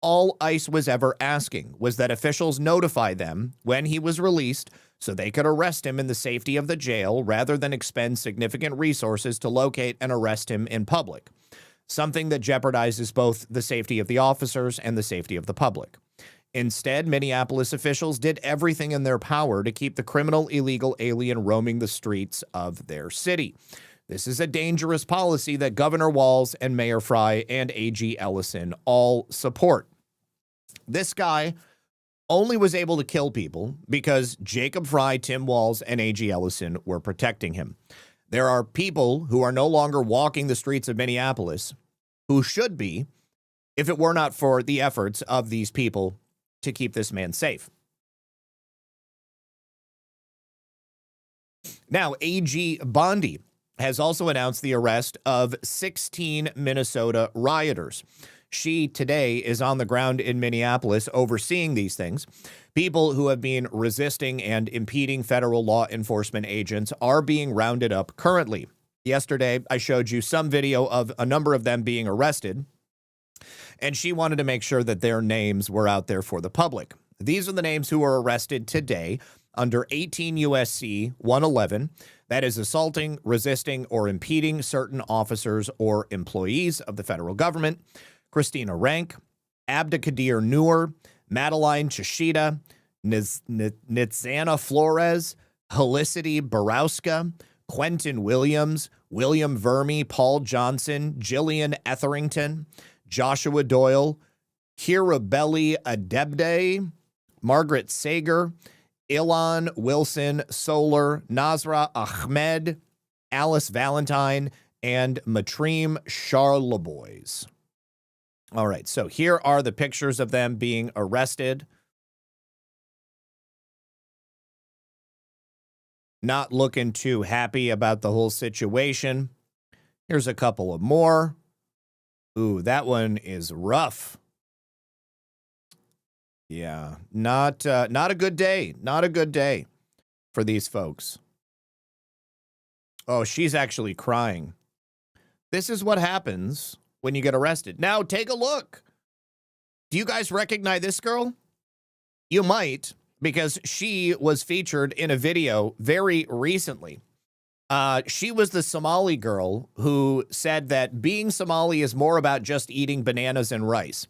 All ICE was ever asking was that officials notify them when he was released so they could arrest him in the safety of the jail rather than expend significant resources to locate and arrest him in public, something that jeopardizes both the safety of the officers and the safety of the public. Instead, Minneapolis officials did everything in their power to keep the criminal illegal alien roaming the streets of their city. This is a dangerous policy that Governor Walz and Mayor Frey and AG Ellison all support. This guy only was able to kill people because Jacob Frey, Tim Walz, and AG Ellison were protecting him. There are people who are no longer walking the streets of Minneapolis who should be, if it were not for the efforts of these people to keep this man safe. Now, AG Bondi has also announced the arrest of 16 Minnesota rioters. She today is on the ground in Minneapolis overseeing these things. People who have been resisting and impeding federal law enforcement agents are being rounded up currently. Yesterday, I showed you some video of a number of them being arrested, and she wanted to make sure that their names were out there for the public. These are the names who were arrested today under 18 U.S.C. 111. That is assaulting, resisting, or impeding certain officers or employees of the federal government. Christina Rank, Abdikadir Noor, Madeline Chishita, Nitzana Flores, Helicity Borowska, Quentin Williams, William Verme, Paul Johnson, Jillian Etherington, Joshua Doyle, Kirabelli Adebde, Margaret Sager, Ilan Wilson Solar, Nasra Ahmed, Alice Valentine, and Matreem Charlebois. All right, so here are the pictures of them being arrested. Not looking too happy about the whole situation. Here's a couple of more. Ooh, that one is rough. Yeah, not a good day. Not a good day for these folks. Oh, she's actually crying. This is what happens when you get arrested. Now, take a look. Do you guys recognize this girl? You might, because she was featured in a video very recently. She was the Somali girl who said that being Somali is more about just eating bananas and rice.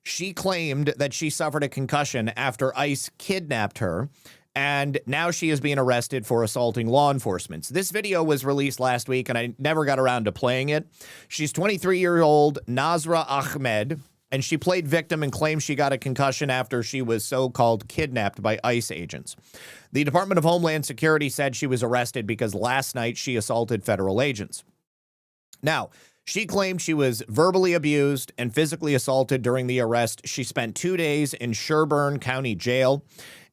She claimed that she suffered a concussion after ICE kidnapped her, and now she is being arrested for assaulting law enforcement. This video was released last week, and I never got around to playing it. She's 23-year-old Nasra Ahmed, and she played victim and claimed she got a concussion after she was so-called kidnapped by ICE agents. The Department of Homeland Security said she was arrested because last night she assaulted federal agents. Now, she claimed she was verbally abused and physically assaulted during the arrest. She spent 2 days in Sherburne County Jail,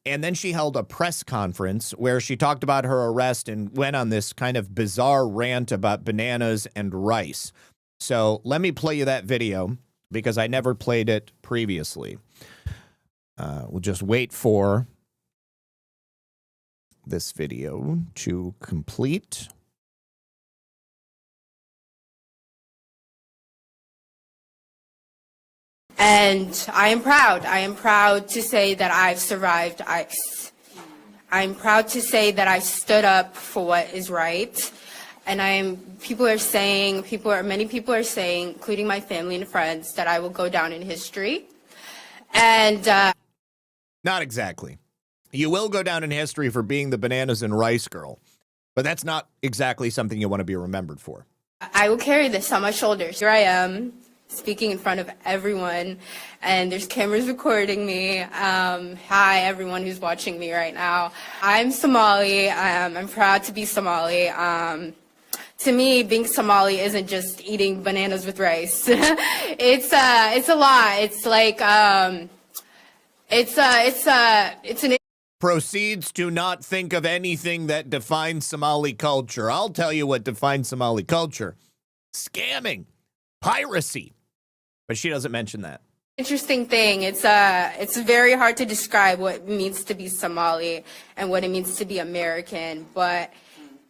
and then she held a press conference where she talked about her arrest and went on this kind of bizarre rant about bananas and rice. So let me play you that video because I never played it previously. We'll just wait for this video to complete. And I am proud. I am proud to say that I've survived ICE. I'm proud to say that I stood up for what is right. And many people are saying, including my family and friends, that I will go down in history. And not exactly. You will go down in history for being the bananas and rice girl, but that's not exactly something you want to be remembered for. I will carry this on my shoulders. Here I am, speaking in front of everyone, and there's cameras recording me. Hi, everyone who's watching me right now. I'm Somali. I'm proud to be Somali. To me, being Somali isn't just eating bananas with rice. It's a lot. It's like it's an. Proceeds to not think of anything that defines Somali culture. I'll tell you what defines Somali culture: scamming, piracy. But she doesn't mention that. Interesting thing. It's very hard to describe what it means to be Somali and what it means to be American, but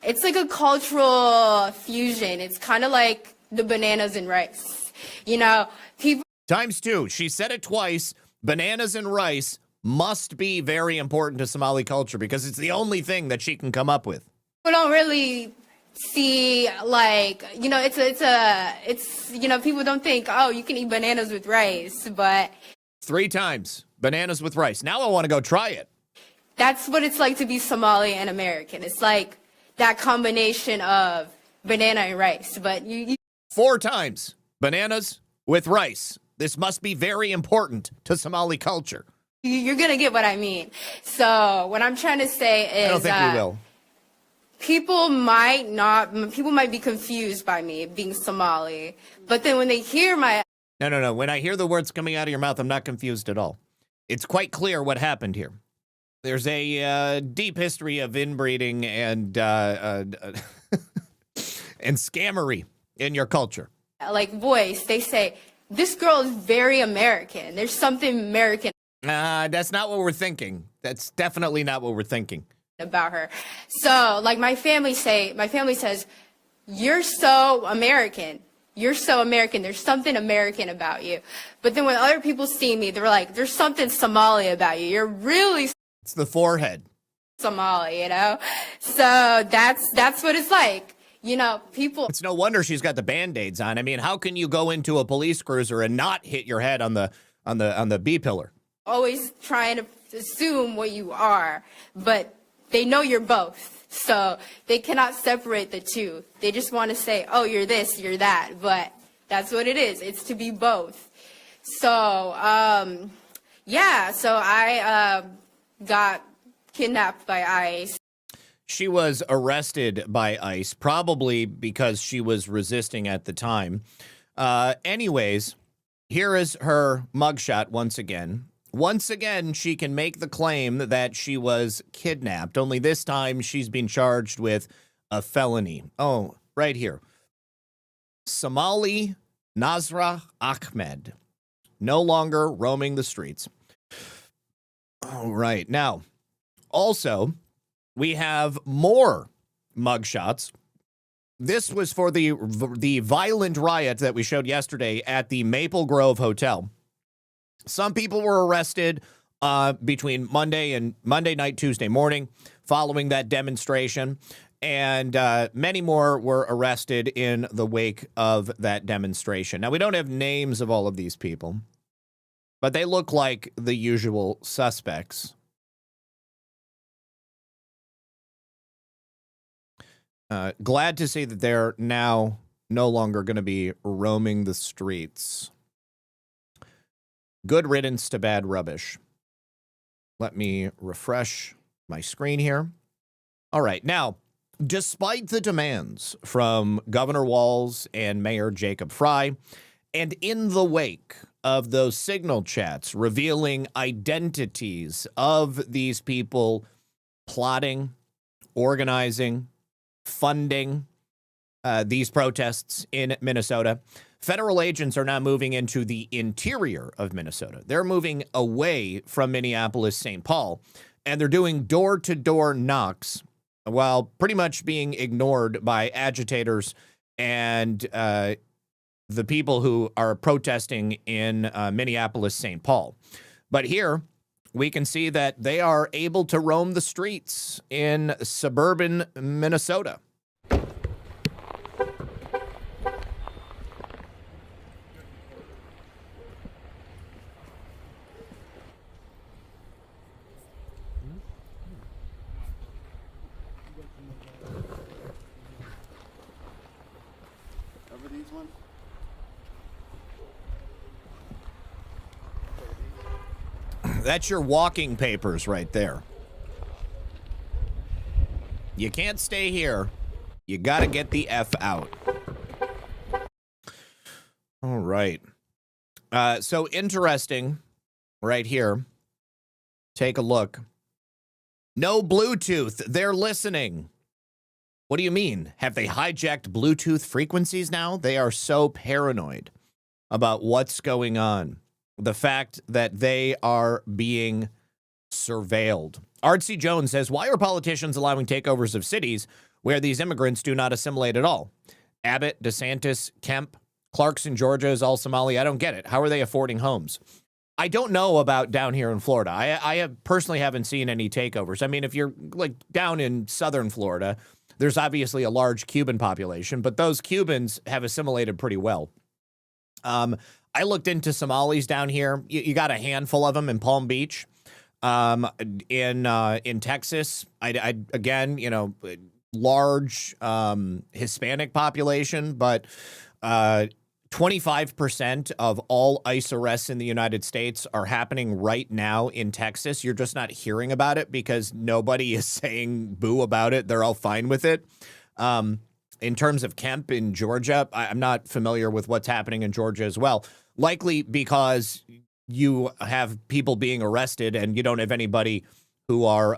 it's like a cultural fusion. It's kind of like the bananas and rice. You know, people. Times two. She said it twice. Bananas and rice must be very important to Somali culture because it's the only thing that she can come up with. People don't really see, like, you know, it's you know, people don't think, oh, you can eat bananas with rice, but 3 times bananas with rice. Now I want to go try it. That's what it's like to be Somali and American. It's like that combination of banana and rice, but you 4 times bananas with rice. This must be very important to Somali culture. You're gonna get what I mean. So what I'm trying to say is, I don't think we will. People might be confused by me being Somali, but then when they hear my No. When I hear the words coming out of your mouth, I'm not confused at all. It's quite clear what happened here. There's a deep history of inbreeding and and scammery in your culture. Like voice, they say this girl is very American. There's something American. That's not what we're thinking. That's definitely not what we're thinking About her. So, like my family says, you're so American. You're so American. There's something American about you. But then when other people see me, they're like, there's something Somali about you. You're really. It's the forehead. Somali, you know? So that's what it's like. You know, people. It's no wonder she's got the Band-Aids on. I mean, how can you go into a police cruiser and not hit your head on the B pillar? Always trying to assume what you are, but they know you're both. So they cannot separate the two. They just want to say, oh, you're this, you're that. But that's what it is. It's to be both. So, yeah, so I got kidnapped by ICE. She was arrested by ICE, probably because she was resisting at the time. Anyways, here is her mugshot once again. Once again, she can make the claim that she was kidnapped, only this time she's been charged with a felony. Oh, right here. Somali Nasra Ahmed, no longer roaming the streets. All right. Now, also, we have more mugshots. This was for the violent riot that we showed yesterday at the Maple Grove Hotel. Some people were arrested between Monday night, Tuesday morning, following that demonstration, and many more were arrested in the wake of that demonstration. Now, we don't have names of all of these people, but they look like the usual suspects. Glad to see that they're now no longer going to be roaming the streets. Good riddance to bad rubbish. Let me refresh my screen here. All right. Now, despite the demands from Governor Walz and Mayor Jacob Fry, and in the wake of those signal chats revealing identities of these people plotting, organizing, funding these protests in Minnesota, federal agents are now moving into the interior of Minnesota. They're moving away from Minneapolis-St. Paul, and they're doing door-to-door knocks while pretty much being ignored by agitators and the people who are protesting in Minneapolis-St. Paul. But here, we can see that they are able to roam the streets in suburban Minnesota. That's your walking papers right there. You can't stay here. You got to get the F out. All right. So interesting right here. Take a look. No Bluetooth. They're listening. What do you mean? Have they hijacked Bluetooth frequencies now? They are so paranoid about what's going on. The fact that they are being surveilled. Artsy Jones says, why are politicians allowing takeovers of cities where these immigrants do not assimilate at all? Abbott, DeSantis, Kemp, Clarkson, Georgia is all Somali. I don't get it. How are they affording homes? I don't know about down here in Florida. I have personally haven't seen any takeovers. I mean, if you're like down in southern Florida, there's obviously a large Cuban population, but those Cubans have assimilated pretty well. I looked into Somalis down here. You got a handful of them in Palm Beach. In Texas, I again, you know, large Hispanic population, but 25% of all ICE arrests in the United States are happening right now in Texas. You're just not hearing about it because nobody is saying boo about it. They're all fine with it. In terms of Kemp in Georgia, I'm not familiar with what's happening in Georgia as well. Likely because you have people being arrested and you don't have anybody who are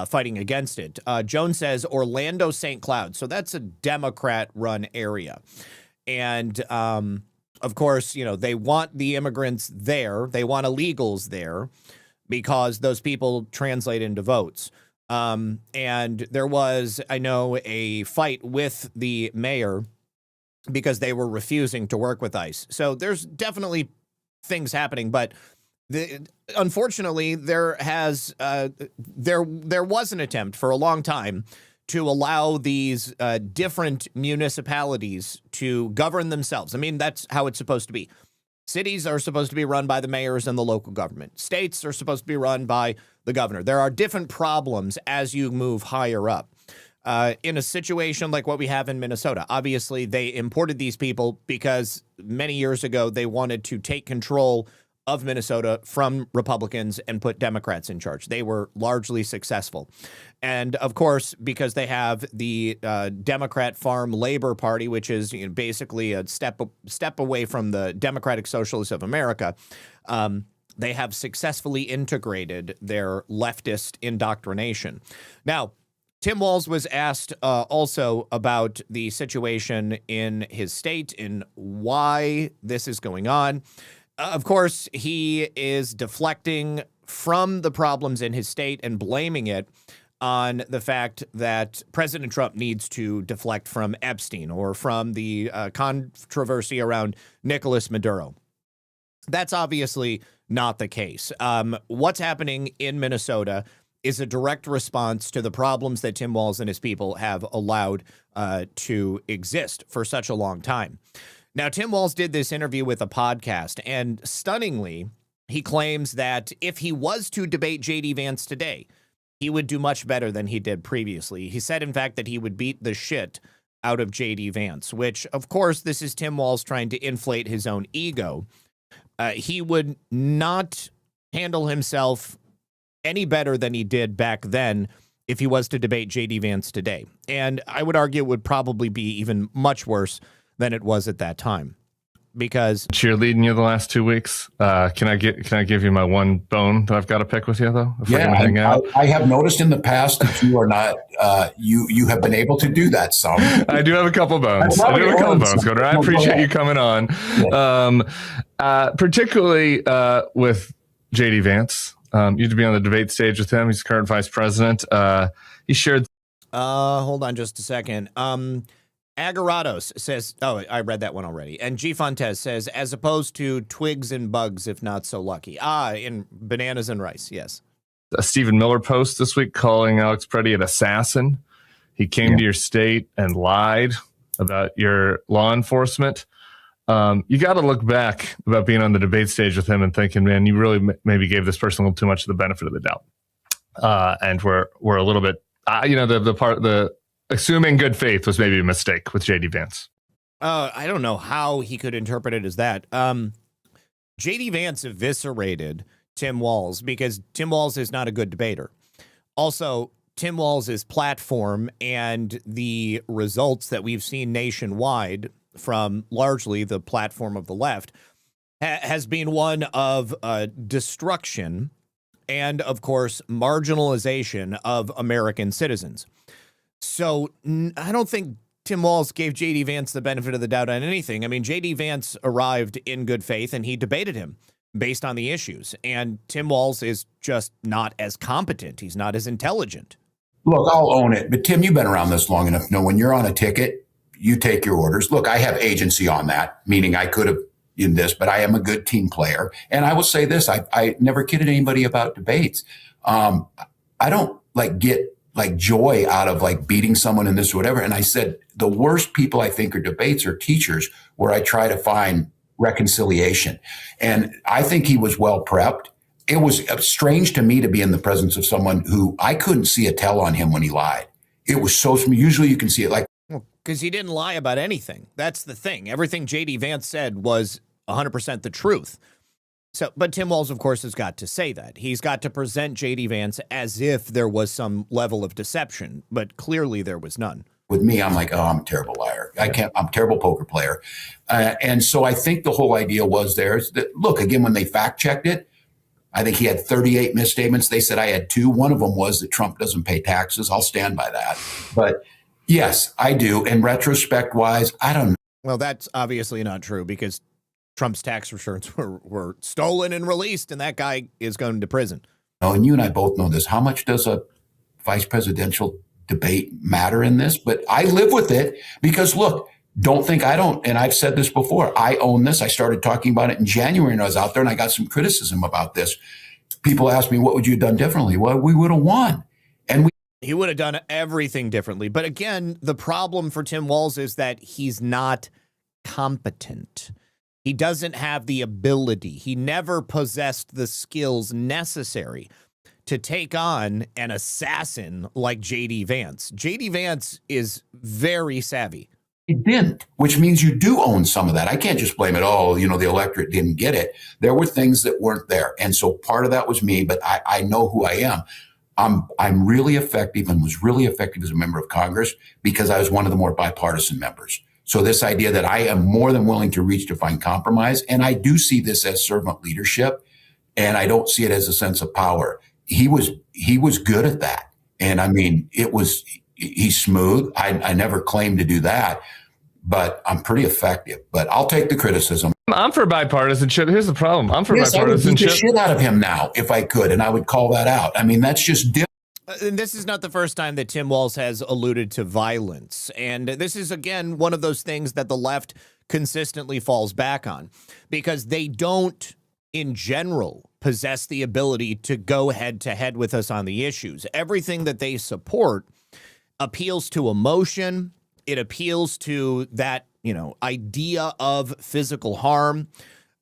fighting against it. Jones says Orlando, St. Cloud. So that's a Democrat-run area. And, of course, you know, they want the immigrants there. They want illegals there because those people translate into votes. And there was, I know, a fight with the mayor because they were refusing to work with ICE. So there's definitely things happening, but Unfortunately, there was an attempt for a long time to allow these different municipalities to govern themselves. I mean, that's how it's supposed to be. Cities are supposed to be run by the mayors and the local government. States are supposed to be run by the governor. There are different problems as you move higher up. In a situation like what we have in Minnesota, obviously they imported these people because many years ago they wanted to take control of Minnesota from Republicans and put Democrats in charge. They were largely successful. And of course, because they have the Democrat Farm Labor Party, which is basically a step away from the Democratic Socialists of America, they have successfully integrated their leftist indoctrination. Now, Tim Walz was asked also about the situation in his state and why this is going on. Of course, he is deflecting from the problems in his state and blaming it on the fact that President Trump needs to deflect from Epstein or from the controversy around Nicolas Maduro. That's obviously not the case. What's happening in Minnesota is a direct response to the problems that Tim Walz and his people have allowed to exist for such a long time. Now, Tim Walz did this interview with a podcast, and stunningly, he claims that if he was to debate J.D. Vance today, he would do much better than he did previously. He said, in fact, that he would beat the shit out of J.D. Vance, which, of course, this is Tim Walz trying to inflate his own ego. He would not handle himself any better than he did back then if he was to debate J.D. Vance today. And I would argue it would probably be even much worse than it was at that time, because cheerleading you the last 2 weeks. Can I give you my one bone that I've got to pick with you though? If we're gonna hang out? I have noticed in the past that you are not. You have been able to do that some. I do have a couple bones. Gunnar. I appreciate you coming on, particularly with J.D. Vance. You to be on the debate stage with him. He's current vice president. He shared. Hold on just a second. Agarados says, oh, I read that one already. And G. Fontes says, as opposed to twigs and bugs, if not so lucky. In bananas and rice, yes. A Stephen Miller post this week calling Alex Preddy an assassin. He came to your state and lied about your law enforcement. You got to look back about being on the debate stage with him and thinking, man, you really maybe gave this person a little too much of the benefit of the doubt. And we're a little bit, assuming good faith was maybe a mistake with J.D. Vance. I don't know how he could interpret it as that. J.D. Vance eviscerated Tim Walz because Tim Walz is not a good debater. Also, Tim Walz's platform and the results that we've seen nationwide from largely the platform of the left has been one of destruction and, of course, marginalization of American citizens. So I don't think Tim Walz gave J.D. Vance the benefit of the doubt on anything. I mean, J.D. Vance arrived in good faith and he debated him based on the issues. And Tim Walz is just not as competent. He's not as intelligent. Look, I'll own it. But Tim, you've been around this long enough. No, when you're on a ticket, you take your orders. Look, I have agency on that, meaning I could have in this, but I am a good team player. And I will say this, I never kidded anybody about debates. I don't get joy out of beating someone in this or whatever. And I said, the worst people I think are debates are teachers where I try to find reconciliation. And I think he was well prepped. It was strange to me to be in the presence of someone who I couldn't see a tell on him when he lied. It was so, usually you can see it because he didn't lie about anything. That's the thing. Everything J.D. Vance said was 100% the truth. So, but Tim Walz, of course, has got to say that. He's got to present J.D. Vance as if there was some level of deception, but clearly there was none. With me, I'm like, oh, I'm a terrible liar. I'm a terrible poker player. And so I think the whole idea was is that, look, again, when they fact checked it, I think he had 38 misstatements. They said I had 2. One of them was that Trump doesn't pay taxes. I'll stand by that. But yes, I do. In retrospect wise, I don't know. Well, that's obviously not true because Trump's tax returns were stolen and released, and that guy is going to prison. Oh, and you and I both know this. How much does a vice presidential debate matter in this? But I live with it because, look, don't think I don't. And I've said this before. I own this. I started talking about it in January, and I was out there, and I got some criticism about this. People asked me, what would you have done differently? Well, we would have won. And he would have done everything differently. But again, the problem for Tim Walz is that he's not competent. He doesn't have the ability. He never possessed the skills necessary to take on an assassin like J.D. Vance. J.D. Vance is very savvy. He didn't, which means you do own some of that. I can't just blame it. Oh, the electorate didn't get it. There were things that weren't there. And so part of that was me, but I know who I am. I'm really effective and was really effective as a member of Congress because I was one of the more bipartisan members. So this idea that I am more than willing to reach to find compromise, and I do see this as servant leadership, and I don't see it as a sense of power. He was good at that. And I mean, he's smooth. I never claimed to do that, but I'm pretty effective. But I'll take the criticism. I'm for bipartisanship. Here's the problem. I'm for bipartisanship. I would beat the shit out of him now if I could, and I would call that out. I mean, that's just different. And this is not the first time that Tim Walz has alluded to violence. And this is, again, one of those things that the left consistently falls back on because they don't, in general, possess the ability to go head to head with us on the issues. Everything that they support appeals to emotion. It appeals to that, idea of physical harm.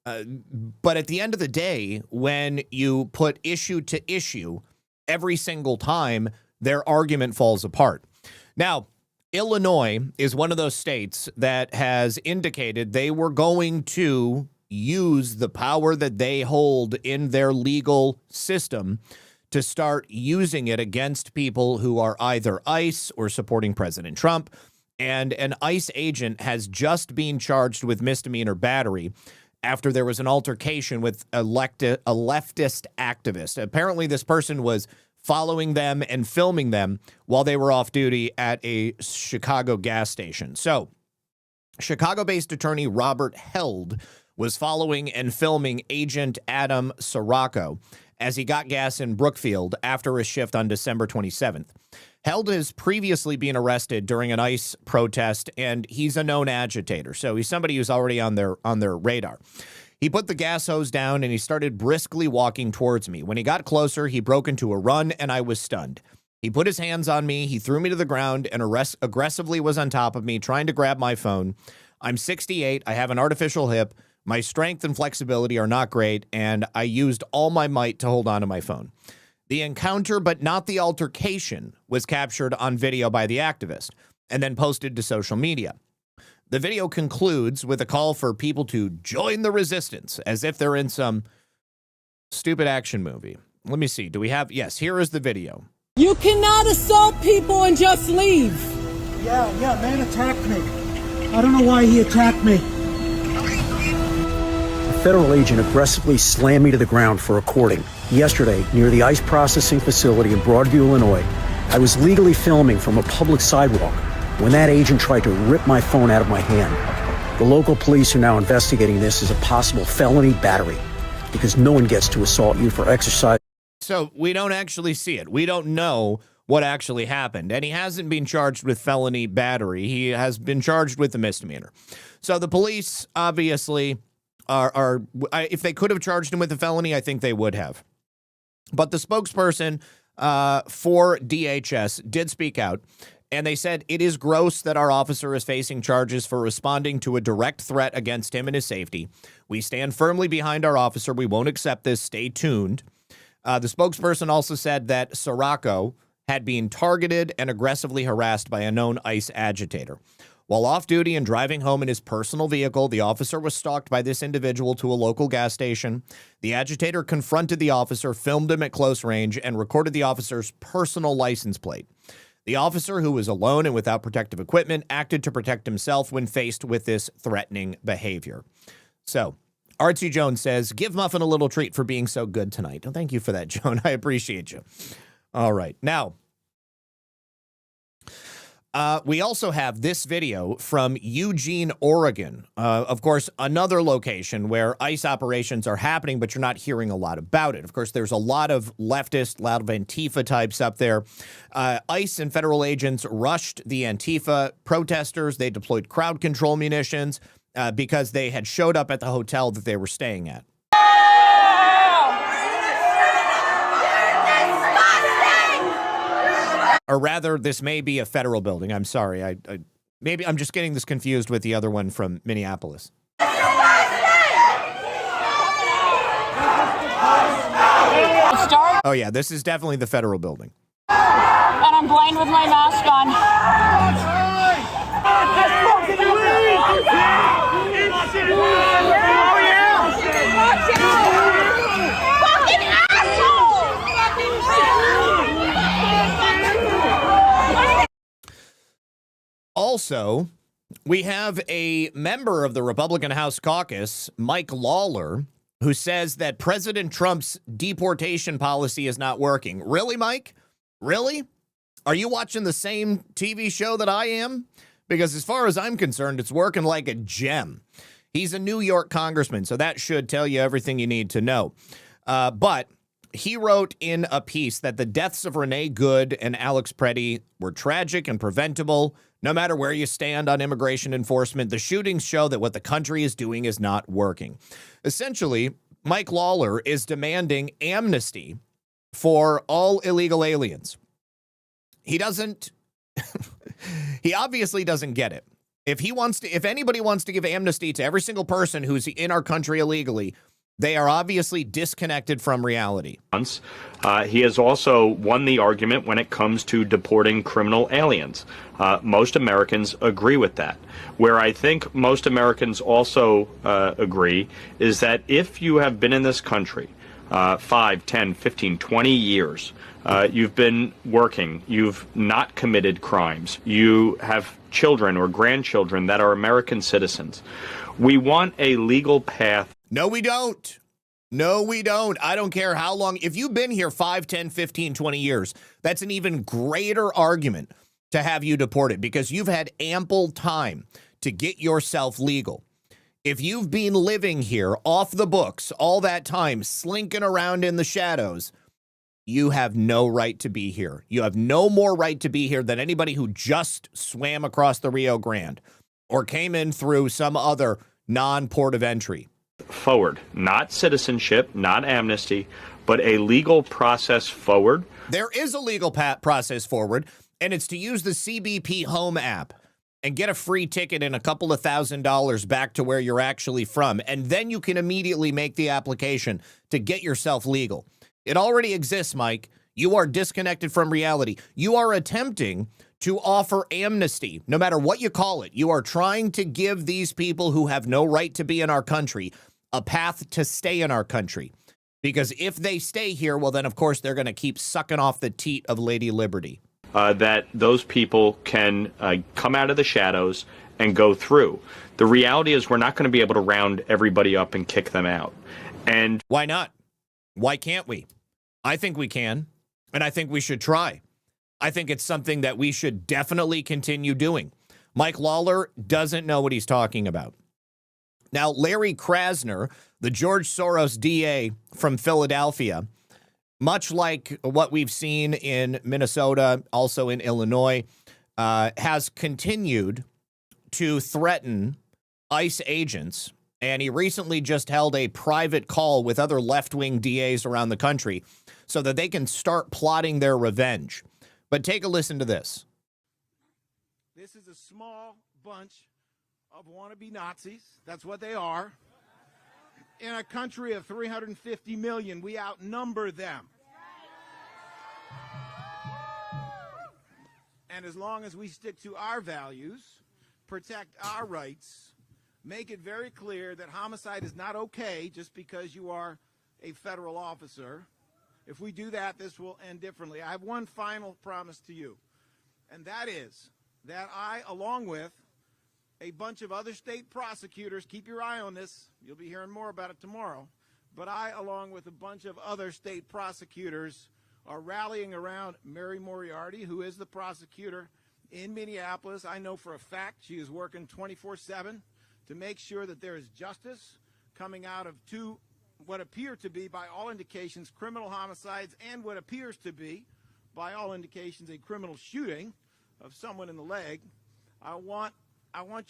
But at the end of the day, when you put issue to issue, every single time, their argument falls apart. Now, Illinois is one of those states that has indicated they were going to use the power that they hold in their legal system to start using it against people who are either ICE or supporting President Trump. And an ICE agent has just been charged with misdemeanor battery after there was an altercation with a leftist activist. Apparently, this person was following them and filming them while they were off duty at a Chicago gas station. So, Chicago-based attorney Robert Held was following and filming Agent Adam Sirocco as he got gas in Brookfield after a shift on December 27th. Held has previously been arrested during an ICE protest, and he's a known agitator, so he's somebody who's already on their radar. He put the gas hose down, and he started briskly walking towards me. When he got closer, he broke into a run, and I was stunned. He put his hands on me, he threw me to the ground, and aggressively was on top of me, trying to grab my phone. I'm 68, I have an artificial hip, my strength and flexibility are not great, and I used all my might to hold on to my phone. The encounter, but not the altercation, was captured on video by the activist and then posted to social media. The video concludes with a call for people to join the resistance, as if they're in some stupid action movie. Let me see. Do we have? Yes, here is the video. You cannot assault people and just leave. Yeah, man attacked me. I don't know why he attacked me. A federal agent aggressively slammed me to the ground for recording. Yesterday, near the ICE processing facility in Broadview, Illinois, I was legally filming from a public sidewalk when that agent tried to rip my phone out of my hand. The local police are now investigating this as a possible felony battery because no one gets to assault you for exercise. So we don't actually see it. We don't know what actually happened. And he hasn't been charged with felony battery. He has been charged with a misdemeanor. So the police obviously are if they could have charged him with a felony, I think they would have. But the spokesperson for DHS did speak out, and they said it is gross that our officer is facing charges for responding to a direct threat against him and his safety. We stand firmly behind our officer. We won't accept this. Stay tuned. The spokesperson also said that Sirocco had been targeted and aggressively harassed by a known ICE agitator. While off duty and driving home in his personal vehicle, the officer was stalked by this individual to a local gas station. The agitator confronted the officer, filmed him at close range, and recorded the officer's personal license plate. The officer, who was alone and without protective equipment, acted to protect himself when faced with this threatening behavior. So, Artsy Jones says, give Muffin a little treat for being so good tonight. Oh, thank you for that, Joan. I appreciate you. All right. Now, We also have this video from Eugene, Oregon. Of course, another location where ICE operations are happening, but you're not hearing a lot about it. Of course, there's a lot of leftist, a lot of Antifa types up there. ICE and federal agents rushed the Antifa protesters. They deployed crowd control munitions because they had showed up at the hotel that they were staying at. Or rather, this may be a federal building. I'm sorry. Maybe I'm just getting this confused with the other one from Minneapolis. Oh, yeah, this is definitely the federal building. And I'm blind with my mask on. Also, we have a member of the Republican House Caucus, Mike Lawler, who says that President Trump's deportation policy is not working. Really, Mike? Really? Are you watching the same TV show that I am? Because as far as I'm concerned, it's working like a gem. He's a New York congressman, so that should tell you everything you need to know. But he wrote in a piece that the deaths of Renee Good and Alex Preddy were tragic and preventable. No matter where you stand on immigration enforcement, the shootings show that what the country is doing is not working. Essentially, Mike Lawler is demanding amnesty for all illegal aliens. He doesn't, he obviously doesn't get it. If anybody wants to give amnesty to every single person who's in our country illegally, they are obviously disconnected from reality. He has also won the argument when it comes to deporting criminal aliens. Most Americans agree with that. Where I think most Americans also agree is that if you have been in this country 5, 10, 15, 20 years, you've been working, you've not committed crimes, you have children or grandchildren that are American citizens, we want a legal path. No, we don't. No, we don't. I don't care how long. If you've been here 5, 10, 15, 20 years, that's an even greater argument to have you deported because you've had ample time to get yourself legal. If you've been living here off the books all that time, slinking around in the shadows, you have no right to be here. You have no more right to be here than anybody who just swam across the Rio Grande or came in through some other non-port of entry. Forward, not citizenship, not amnesty, but a legal process forward. There is a legal process forward, and it's to use the CBP Home app and get a free ticket and a couple of $1,000s back to where you're actually from. And then you can immediately make the application to get yourself legal. It already exists, Mike. You are disconnected from reality. You are attempting to offer amnesty, no matter what you call it. You are trying to give these people who have no right to be in our country a path to stay in our country. Because if they stay here, well, then, of course, they're going to keep sucking off the teat of Lady Liberty. That those people can come out of the shadows and go through. The reality is we're not going to be able to round everybody up and kick them out. And why not? Why can't we? I think we can, and I think we should try. I think it's something that we should definitely continue doing. Mike Lawler doesn't know what he's talking about. Now, Larry Krasner, the George Soros DA from Philadelphia, much like what we've seen in Minnesota, also in Illinois, has continued to threaten ICE agents. And he recently just held a private call with other left-wing DAs around the country so that they can start plotting their revenge. But take a listen to this. This is a small bunch of wannabe Nazis. That's what they are. In a country of 350 million, we outnumber them. And as long as we stick to our values, protect our rights, make it very clear that homicide is not okay just because you are a federal officer. If we do that, this will end differently. I have one final promise to you, and that is that I, along with a bunch of other state prosecutors, keep your eye on this, you'll be hearing more about it tomorrow, but I, along with a bunch of other state prosecutors, are rallying around Mary Moriarty, who is the prosecutor in Minneapolis. I know for a fact she is working 24/7 to make sure that there is justice coming out of what appear to be, by all indications, criminal homicides and what appears to be, by all indications, a criminal shooting of someone in the leg. I want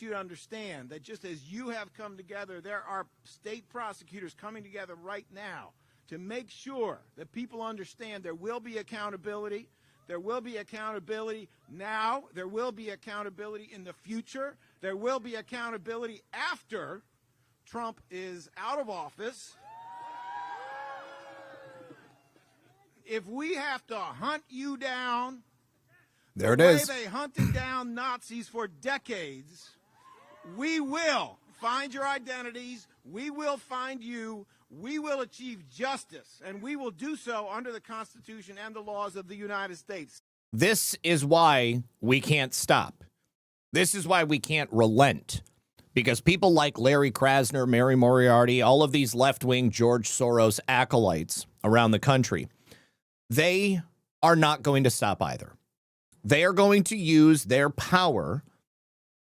you to understand that just as you have come together, there are state prosecutors coming together right now to make sure that people understand there will be accountability. There will be accountability now. There will be accountability in the future. There will be accountability after Trump is out of office. If we have to hunt you down, there it the way is. they hunted down Nazis for decades, we will find your identities. We will find you. We will achieve justice, and we will do so under the Constitution and the laws of the United States. This is why we can't stop. This is why we can't relent. Because people like Larry Krasner, Mary Moriarty, all of these left-wing George Soros acolytes around the country, they are not going to stop either. They are going to use their power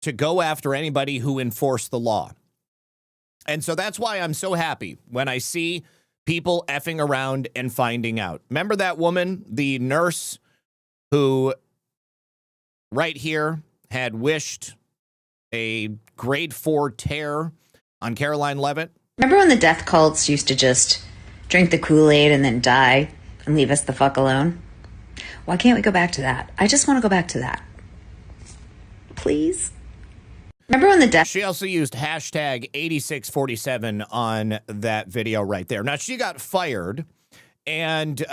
to go after anybody who enforced the law. And so that's why I'm so happy when I see people effing around and finding out. Remember that woman, the nurse who right here had wished a grade 4 tear on Caroline Leavitt? Remember when the death cults used to just drink the Kool-Aid and then die and leave us the fuck alone? Why can't we go back to that? I just want to go back to that. Please? Remember when the death... She also used hashtag 8647 on that video right there. Now, she got fired, and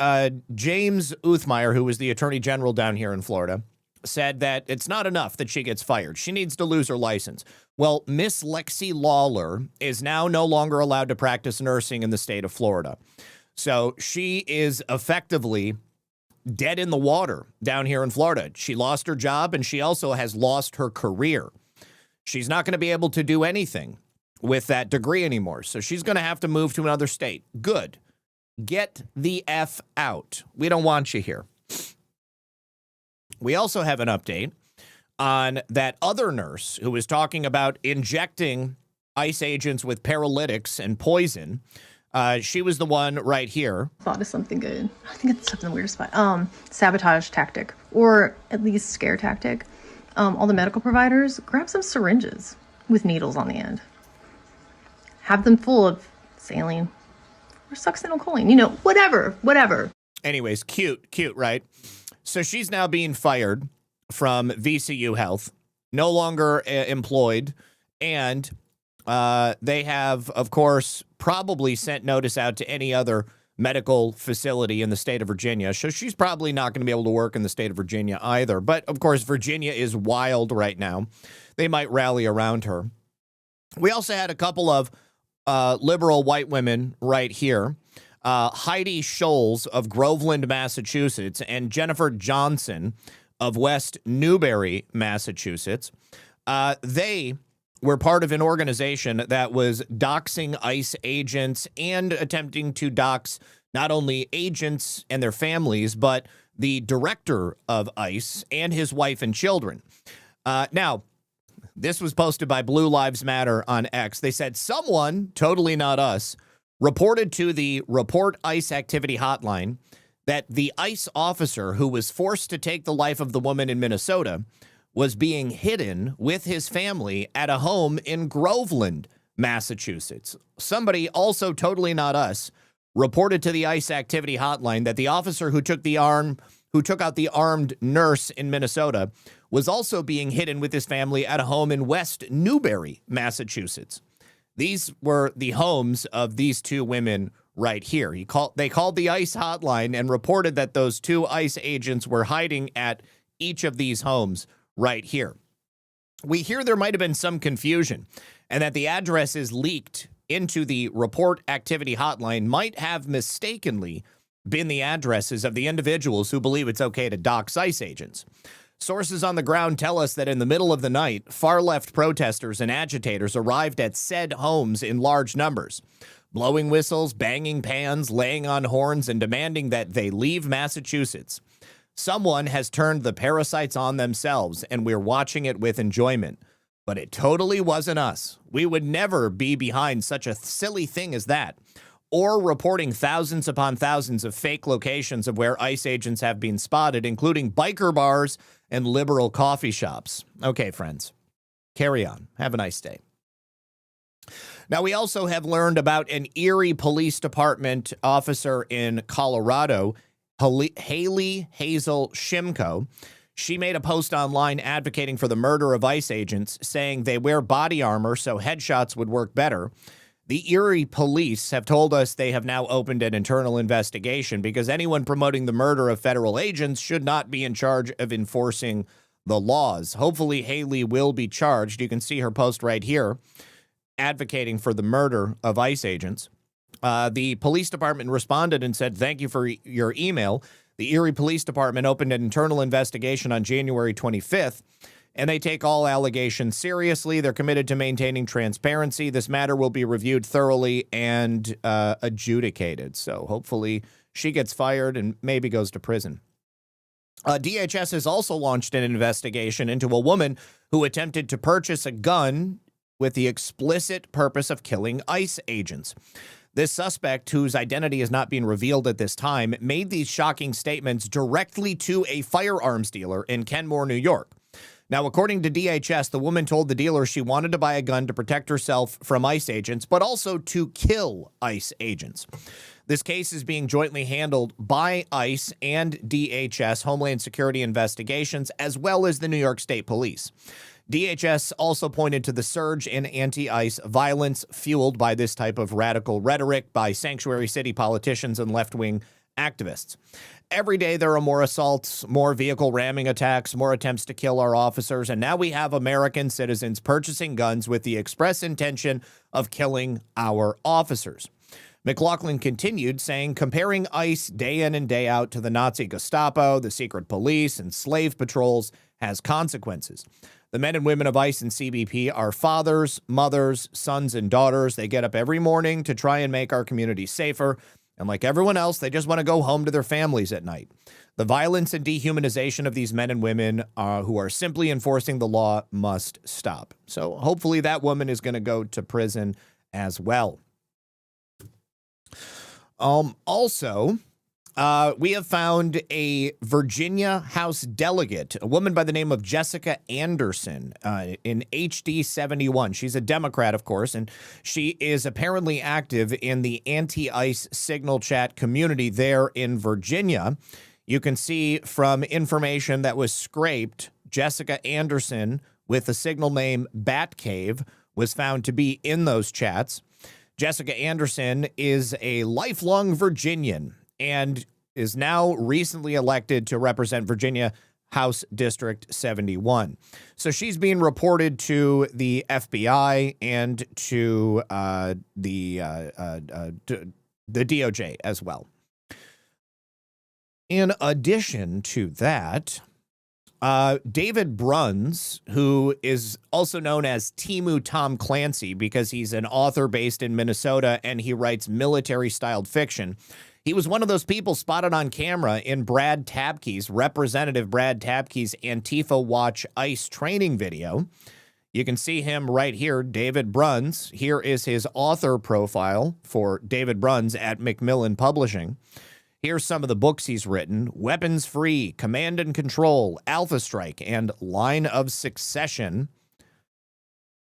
James Uthmeyer, who was the attorney general down here in Florida, said that it's not enough that she gets fired. She needs to lose her license. Well, Miss Lexi Lawler is now no longer allowed to practice nursing in the state of Florida. So she is effectively dead in the water down here in Florida. She lost her job, and she also has lost her career. She's not going to be able to do anything with that degree anymore. So she's going to have to move to another state. Good. Get the F out. We don't want you here. We also have an update on that other nurse who was talking about injecting ICE agents with paralytics and poison. She was the one right here. Thought of something good. I think it's something weird spot. Sabotage tactic, or at least scare tactic. All the medical providers, grab some syringes with needles on the end. Have them full of saline or succinylcholine, whatever. Anyways, cute, right? So she's now being fired from VCU Health, no longer employed, and they have, of course, probably sent notice out to any other medical facility in the state of Virginia. So she's probably not going to be able to work in the state of Virginia either. But, of course, Virginia is wild right now. They might rally around her. We also had a couple of liberal white women right here. Heidi Scholes of Groveland, Massachusetts, and Jennifer Johnson of West Newbury, Massachusetts. They were part of an organization that was doxing ICE agents and attempting to dox not only agents and their families, but the director of ICE and his wife and children. Now, this was posted by Blue Lives Matter on X. They said someone, totally not us, reported to the Report ICE Activity Hotline that the ICE officer who was forced to take the life of the woman in Minnesota was being hidden with his family at a home in Groveland, Massachusetts. Somebody, also totally not us, reported to the ICE Activity Hotline that the officer who took out the armed nurse in Minnesota was also being hidden with his family at a home in West Newbury, Massachusetts. These were the homes of these two women right here. They called the ICE hotline and reported that those two ICE agents were hiding at each of these homes right here. We hear there might have been some confusion and that the addresses leaked into the Report Activity Hotline might have mistakenly been the addresses of the individuals who believe it's okay to dox ICE agents. Sources on the ground tell us that in the middle of the night, far-left protesters and agitators arrived at said homes in large numbers, blowing whistles, banging pans, laying on horns, and demanding that they leave Massachusetts. Someone has turned the parasites on themselves, and we're watching it with enjoyment. But it totally wasn't us. We would never be behind such a silly thing as that, or reporting thousands upon thousands of fake locations of where ICE agents have been spotted, including biker bars and liberal coffee shops. Okay, friends, carry on. Have a nice day. Now, we also have learned about an Erie Police Department officer in Colorado, Haley Hazel Shimko. She made a post online advocating for the murder of ICE agents, saying they wear body armor so headshots would work better. The Erie police have told us they have now opened an internal investigation because anyone promoting the murder of federal agents should not be in charge of enforcing the laws. Hopefully, Haley will be charged. You can see her post right here, advocating for the murder of ICE agents. The police department responded and said, "Thank you for your email." The Erie Police Department opened an internal investigation on January 25th, and they take all allegations seriously. They're committed to maintaining transparency. This matter will be reviewed thoroughly and adjudicated. So hopefully she gets fired and maybe goes to prison. DHS has also launched an investigation into a woman who attempted to purchase a gun with the explicit purpose of killing ICE agents. This suspect, whose identity is not being revealed at this time, made these shocking statements directly to a firearms dealer in Kenmore, New York. Now, according to DHS, the woman told the dealer she wanted to buy a gun to protect herself from ICE agents, but also to kill ICE agents. This case is being jointly handled by ICE and DHS, Homeland Security Investigations, as well as the New York State Police. DHS also pointed to the surge in anti-ICE violence fueled by this type of radical rhetoric by sanctuary city politicians and left-wing activists. Every day there are more assaults, more vehicle ramming attacks, more attempts to kill our officers, and now we have American citizens purchasing guns with the express intention of killing our officers. McLaughlin continued, saying, comparing ICE day in and day out to the Nazi Gestapo, the secret police, and slave patrols has consequences. The men and women of ICE and CBP are fathers, mothers, sons, and daughters. They get up every morning to try and make our community safer. And like everyone else, they just want to go home to their families at night. The violence and dehumanization of these men and women who are simply enforcing the law must stop. So hopefully that woman is going to go to prison as well. Also, we have found a Virginia House delegate, a woman by the name of Jessica Anderson, in HD 71. She's a Democrat, of course, and she is apparently active in the anti-ICE signal chat community there in Virginia. You can see from information that was scraped, Jessica Anderson with the signal name Batcave was found to be in those chats. Jessica Anderson is a lifelong Virginian and is now recently elected to represent Virginia House District 71. So she's being reported to the FBI and to the DOJ as well. In addition to that, David Bruns, who is also known as Timu Tom Clancy because he's an author based in Minnesota and he writes military-styled fiction. He was one of those people spotted on camera in Brad Tabke's, Representative Brad Tabke's Antifa Watch ICE training video. You can see him right here, David Bruns. Here is his author profile for David Bruns at Macmillan Publishing. Here's some of the books he's written: Weapons Free, Command and Control, Alpha Strike, and Line of Succession,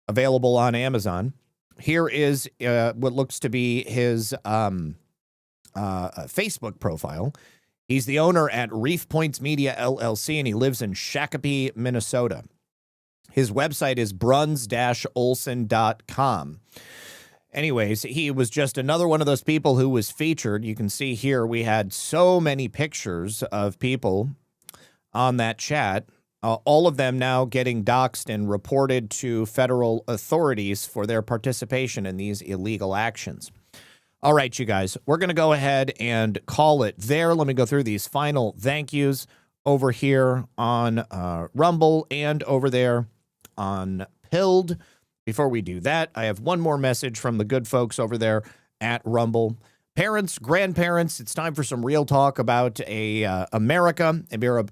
available on Amazon. Here is what looks to be his Facebook profile. He's the owner at Reef Points Media, LLC, and he lives in Shakopee, Minnesota. His website is bruns-olson.com. Anyways, he was just another one of those people who was featured. You can see here we had so many pictures of people on that chat, all of them now getting doxxed and reported to federal authorities for their participation in these illegal actions. All right, you guys, we're going to go ahead and call it there. Let me go through these final thank yous over here on Rumble and over there on Pilled. Before we do that, I have one more message from the good folks over there at Rumble. Parents, grandparents, it's time for some real talk about America.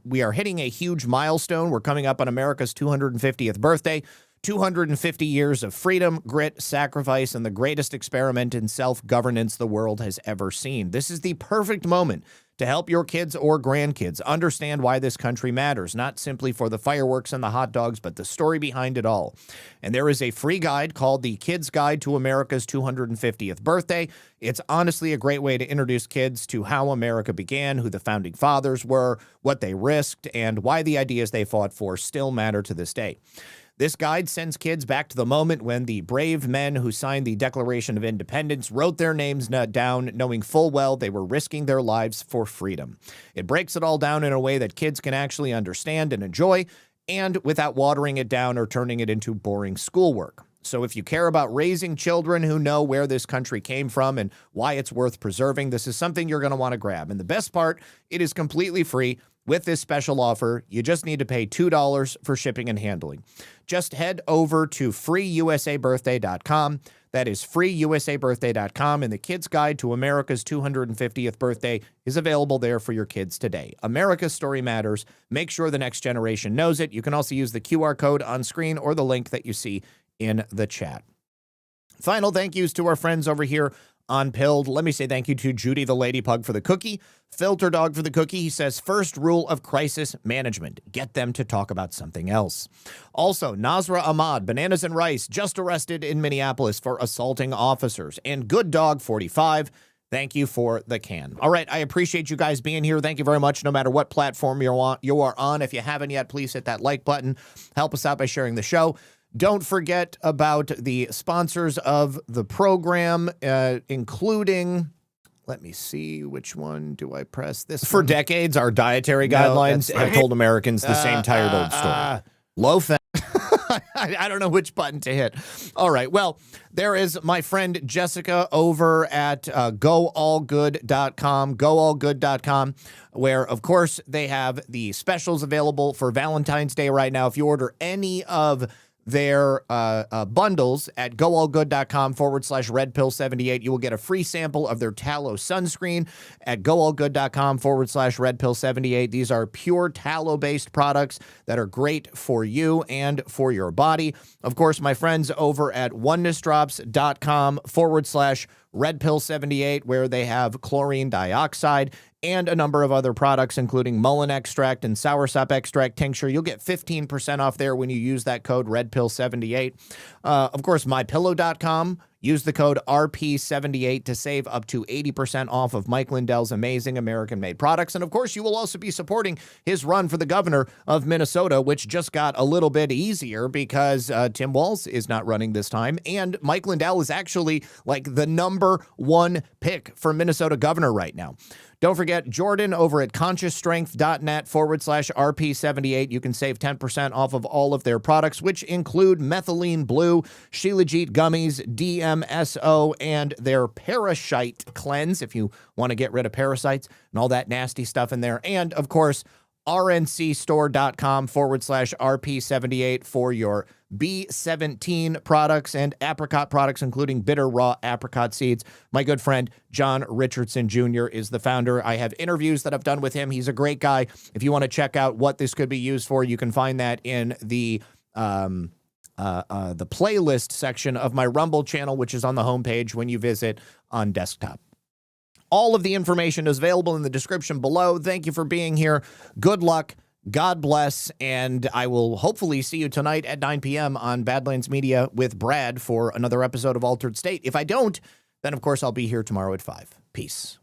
We are hitting a huge milestone. We're coming up on America's 250th birthday. 250 years of freedom, grit, sacrifice, and the greatest experiment in self-governance the world has ever seen. This is the perfect moment to help your kids or grandkids understand why this country matters, not simply for the fireworks and the hot dogs, but the story behind it all. And there is a free guide called The Kid's Guide to America's 250th Birthday. It's honestly a great way to introduce kids to how America began, who the founding fathers were, what they risked, and why the ideas they fought for still matter to this day. This guide sends kids back to the moment when the brave men who signed the Declaration of Independence wrote their names down, knowing full well they were risking their lives for freedom. It breaks it all down in a way that kids can actually understand and enjoy, and without watering it down or turning it into boring schoolwork. So if you care about raising children who know where this country came from and why it's worth preserving, this is something you're going to want to grab. And the best part, it is completely free. With this special offer, you just need to pay $2 for shipping and handling. Just head over to freeusabirthday.com. That is freeusabirthday.com, and the Kid's Guide to America's 250th Birthday is available there for your kids today. America's story matters. Make sure the next generation knows it. You can also use the QR code on screen or the link that you see in the chat. Final thank yous to our friends over here on Pilled. Let me say thank you to Judy the Lady Pug for the cookie, Filter Dog for the cookie. He says, first rule of crisis management, get them to talk about something else. Also, Nasra Ahmad, Bananas and Rice, just arrested in Minneapolis for assaulting officers. And Good Dog 45, thank you for the can. All right, I appreciate you guys being here. Thank you very much, no matter what platform you are on. If you haven't yet, please hit that like button. Help us out by sharing the show. Don't forget about the sponsors of the program, including, let me see, which one do I press? This for decades, our dietary guidelines have told Americans the same tired old story. Low fat. I don't know which button to hit. All right. Well, there is my friend Jessica over at goallgood.com, goallgood.com, where, of course, they have the specials available for Valentine's Day right now. If you order any of their bundles at goallgood.com/redpill78. You will get a free sample of their tallow sunscreen at goallgood.com/redpill78. These are pure tallow-based products that are great for you and for your body. Of course, my friends over at onenessdrops.com/redpill78, where they have chlorine dioxide and a number of other products, including mullein extract and soursop extract tincture. You'll get 15% off there when you use that code REDPILL78. Of course, MyPillow.com. Use the code RP78 to save up to 80% off of Mike Lindell's amazing American-made products. And, of course, you will also be supporting his run for the governor of Minnesota, which just got a little bit easier because Tim Walz is not running this time. And Mike Lindell is actually like the #1 pick for Minnesota governor right now. Don't forget Jordan over at consciousstrength.net/RP78. You can save 10% off of all of their products, which include Methylene Blue, Shilajit Gummies, DMSO, and their Parasite Cleanse if you want to get rid of parasites and all that nasty stuff in there. And, of course, rncstore.com/RP78 for your B17 products and apricot products, including bitter raw apricot seeds. My good friend John Richardson Jr. is the founder. I have interviews that I've done with him. He's a great guy. If you want to check out what this could be used for, you can find that in the playlist section of my Rumble channel, which is on the homepage when you visit on desktop. All of the information is available in the description below. Thank you for being here. Good luck. God bless, and I will hopefully see you tonight at 9 p.m. on Badlands Media with Brad for another episode of Altered State. If I don't, then, of course, I'll be here tomorrow at 5. Peace.